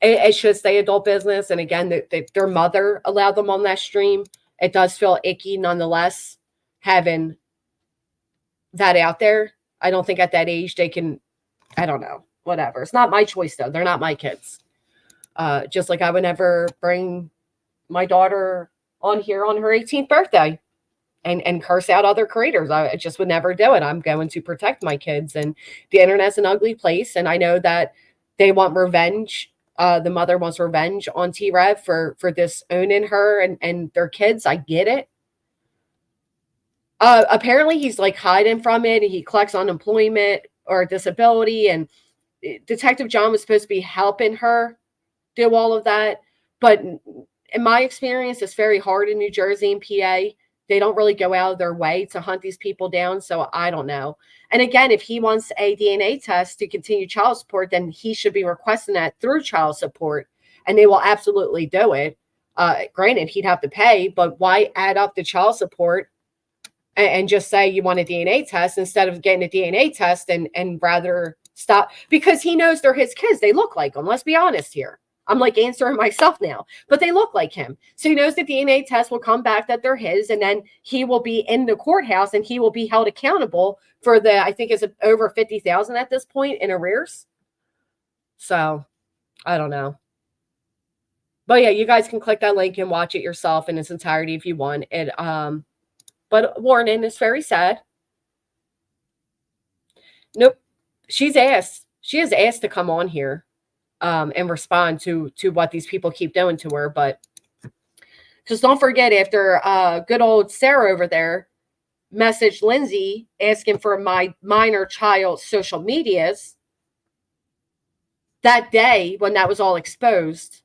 It should stay adult business. And again, their mother allowed them on that stream. It does feel icky nonetheless, having that out there. I don't think at that age they can, I don't know, whatever. It's not my choice though. They're not my kids. Just like I would never bring my daughter on here on her 18th birthday and curse out other creators. I just would never do it. I'm going to protect my kids, and the internet's an ugly place. And I know that they want revenge. The mother wants revenge on T-Rev for disowning her and their kids. I get it. Apparently he's like hiding from it. He collects unemployment or disability, and Detective John was supposed to be helping her do all of that. But in my experience, it's very hard in New Jersey and PA. They don't really go out of their way to hunt these people down. So I don't know. And again, if he wants a DNA test to continue child support, then he should be requesting that through child support, and they will absolutely do it. Granted, he'd have to pay, but why add up the child support and just say you want a DNA test instead of getting a DNA test and rather stop? Because he knows they're his kids. They look like him. Let's be honest here. I'm like answering myself now, but they look like him. So he knows the DNA test will come back that they're his, and then he will be in the courthouse and he will be held accountable for the, I think it's over 50,000 at this point in arrears. So I don't know. But yeah, you guys can click that link and watch it yourself in its entirety if you want it. But warning, it's very sad. Nope. She has asked to come on here and respond to what these people keep doing to her. But just don't forget, after good old Sarah over there messaged Lindsay asking for my minor child's social medias, that day when that was all exposed,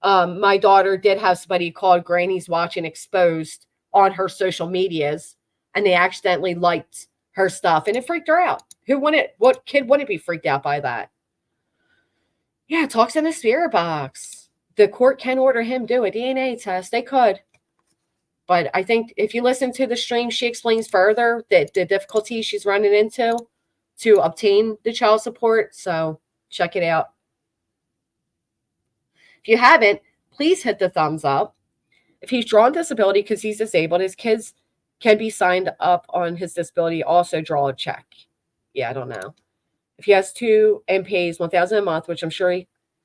my daughter did have somebody called Granny's Watching Exposed on her social medias, and they accidentally liked her stuff, and it freaked her out. What kid wouldn't be freaked out by that? Yeah, talks in a spirit box. The court can order him do a DNA test. They could. But I think if you listen to the stream, she explains further the difficulties she's running into to obtain the child support. So check it out. If you haven't, please hit the thumbs up. If he's drawn disability because he's disabled, his kids can be signed up on his disability. Also draw a check. Yeah, I don't know. If he has two and pays $1,000 a month, which I'm sure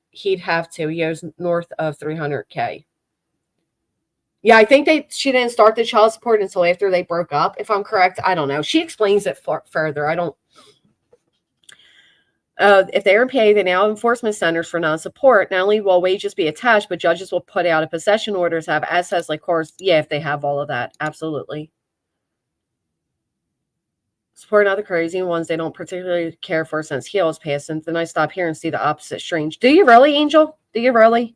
he'd have to, he owes north of $300K. Yeah, I think she didn't start the child support until after they broke up, if I'm correct. I don't know. She explains it further. I don't. If they are paid, they now have enforcement centers for non-support. Not only will wages be attached, but judges will put out a possession orders, have assets like course. Yeah, if they have all of that, absolutely. Support other crazy ones they don't particularly care for since Heal's passed. And then I stop here and see the opposite strange. Do you really, Angel? Do you really?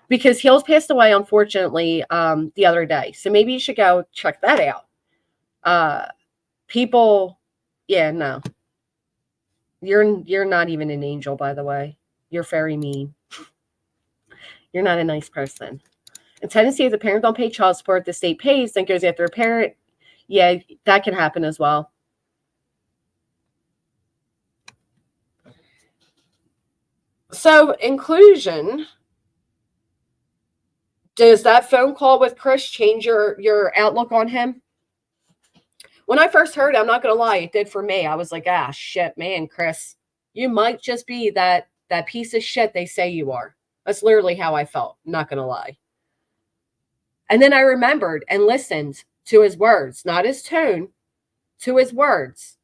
Because Heal's passed away, unfortunately, the other day. So maybe you should go check that out. People, yeah, no. You're not even an angel, by the way. You're very mean. You're not a nice person. In Tennessee, if the parent don't pay child support, the state pays, then goes after a parent. Yeah, that can happen as well. So, inclusion. Does that phone call with Chris change your outlook on him? When I first heard it, I'm not going to lie, it did for me. I was like, shit, man, Chris, you might just be that piece of shit they say you are. That's literally how I felt. I'm not going to lie. And then I remembered and listened to his words, not his tone, to his words.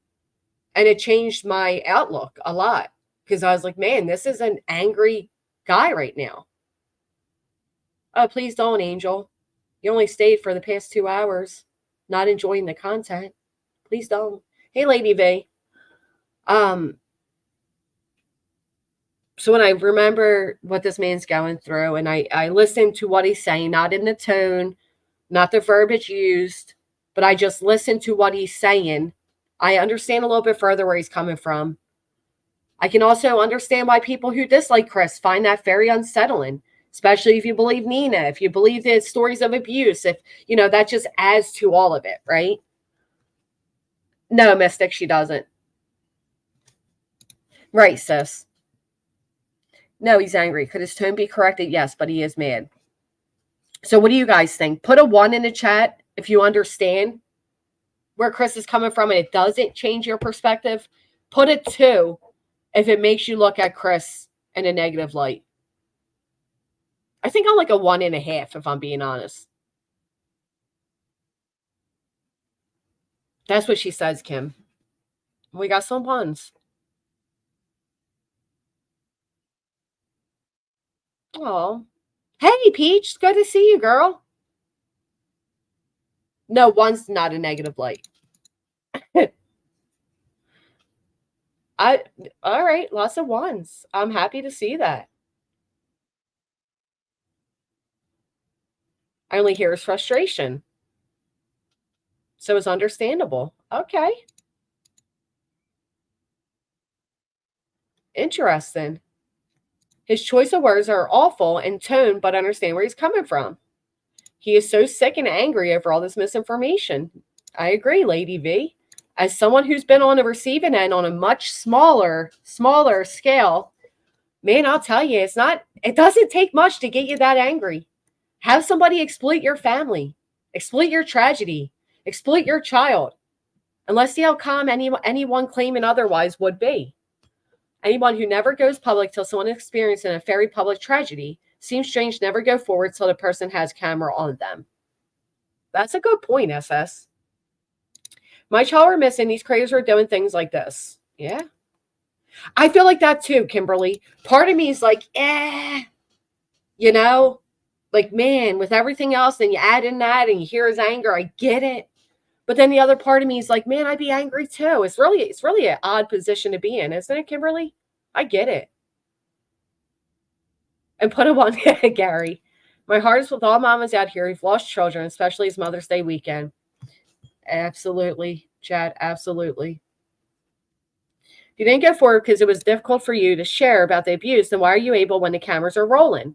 And it changed my outlook a lot because I was like, man, this is an angry guy right now. Oh, please don't, Angel. You only stayed for the past 2 hours, not enjoying the content. Please don't. Hey, Lady V. So when I remember what this man's going through, and I listen to what he's saying, not in the tone, not the verbiage used, but I just listen to what he's saying, I understand a little bit further where he's coming from. I can also understand why people who dislike Chris find that very unsettling, especially if you believe Nina, if you believe the stories of abuse, if, you know, that just adds to all of it, right? No, Mystic, she doesn't. Right, sis. No, he's angry. Could his tone be corrected? Yes, but he is mad. So what do you guys think? Put a 1 in the chat if you understand where Chris is coming from and it doesn't change your perspective. Put a 2 if it makes you look at Chris in a negative light. I think I'm like a 1.5 if I'm being honest. That's what she says, Kim. We got some 1s. Oh, hey, Peach. Good to see you, girl. No, 1's not a negative light. All right, lots of 1s. I'm happy to see that. I only hear his frustration. So it's understandable. Okay. Interesting. His choice of words are awful in tone, but understand where he's coming from. He is so sick and angry over all this misinformation. I agree, Lady V. As someone who's been on the receiving end on a much smaller scale, man, I'll tell you, it doesn't take much to get you that angry. Have somebody exploit your family, exploit your tragedy, exploit your child. And let's see how calm anyone claiming otherwise would be. Anyone who never goes public till someone experiencing a very public tragedy seems strange never go forward till the person has camera on them. That's a good point, SS. My child were missing. These creators were doing things like this. Yeah. I feel like that too, Kimberly. Part of me is like, you know, like, man, with everything else, then you add in that and you hear his anger. I get it. But then the other part of me is like, man, I'd be angry too. It's really an odd position to be in, isn't it, Kimberly? I get it. And put a 1, Gary. My heart is with all mamas out here who've lost children, especially as Mother's Day weekend. Absolutely, Chad. Absolutely. If you didn't go forward because it was difficult for you to share about the abuse, then why are you able when the cameras are rolling?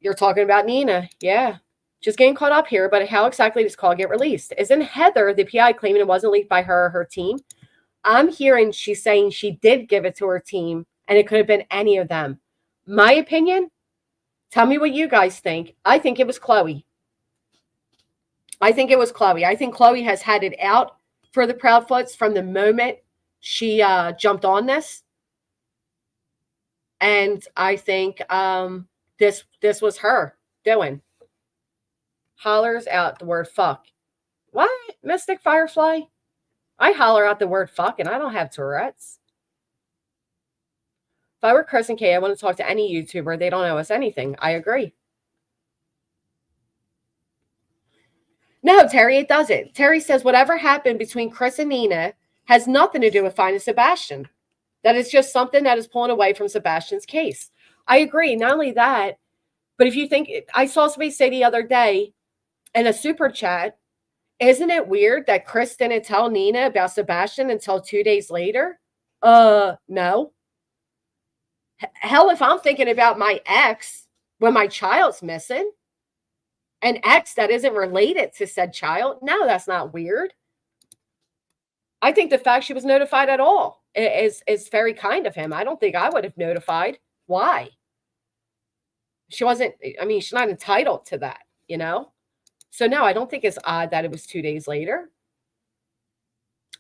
You're talking about Nina. Yeah. Just getting caught up here, but how exactly does call get released? Isn't Heather, the PI, claiming it wasn't leaked by her or her team? I'm hearing she's saying she did give it to her team, and it could have been any of them. My opinion, tell me what you guys think. I think it was Chloe. I think Chloe has had it out for the Proudfoots from the moment she jumped on this. And I think this was her doing. Hollers out the word fuck. What? Mystic Firefly? I holler out the word fuck and I don't have Tourette's. If I were Chris and Kay, I want to talk to any YouTuber. They don't owe us anything. I agree. No, Terry, it doesn't. Terry says whatever happened between Chris and Nina has nothing to do with finding Sebastian. That is just something that is pulling away from Sebastian's case. I agree. Not only that, but if you think, I saw somebody say the other day in a super chat, isn't it weird that Chris didn't tell Nina about Sebastian until 2 days later? No. Hell, if I'm thinking about my ex when my child's missing, an ex that isn't related to said child, no, that's not weird. I think the fact she was notified at all is very kind of him. I don't think I would have notified. Why? She wasn't, I mean, she's not entitled to that, you know? So no, I don't think it's odd that it was 2 days later.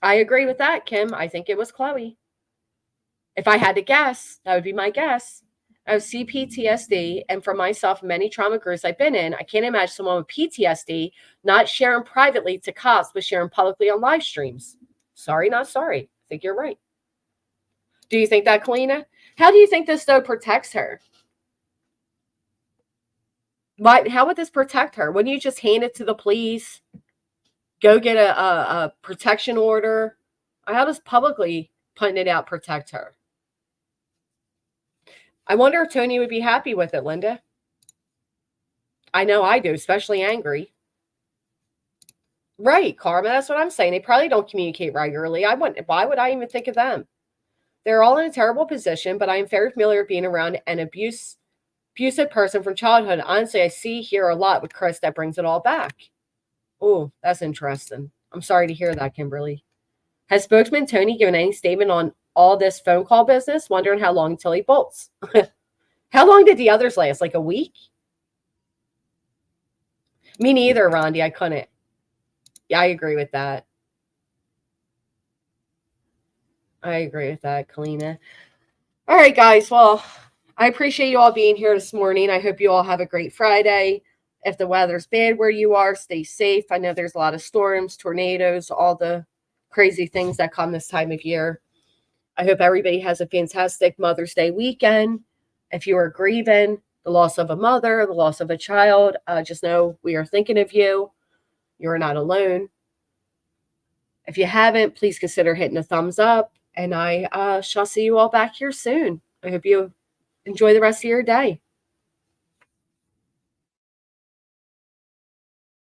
I agree with that, Kim. I think it was Chloe. If I had to guess, that would be my guess. I have CPTSD, and for myself and many trauma groups I've been in, I can't imagine someone with PTSD not sharing privately to cops, but sharing publicly on live streams. Sorry, not sorry. I think you're right. Do you think that, Kalina? How do you think this, though, protects her? Why? How would this protect her? Wouldn't you just hand it to the police? Go get a protection order? How does publicly putting it out protect her? I wonder if Tony would be happy with it, Linda. I know I do, especially angry. Right, Karma. That's what I'm saying. They probably don't communicate regularly. Why would I even think of them? They're all in a terrible position, but I am very familiar with being around an abusive person from childhood. Honestly, I see here a lot with Chris that brings it all back. Oh, that's interesting. I'm sorry to hear that, Kimberly. Has spokesman Tony given any statement on all this phone call business? Wondering how long until he bolts. How long did the others last? Like a week? Me neither, Rondi. I couldn't. Yeah, I agree with that. I agree with that, Kalina. All right, guys. Well, I appreciate you all being here this morning. I hope you all have a great Friday. If the weather's bad where you are, stay safe. I know there's a lot of storms, tornadoes, all the crazy things that come this time of year. I hope everybody has a fantastic Mother's Day weekend. If you are grieving the loss of a mother, the loss of a child, just know we are thinking of you. You're not alone. If you haven't, please consider hitting a thumbs up. And I shall see you all back here soon. I hope you enjoy the rest of your day.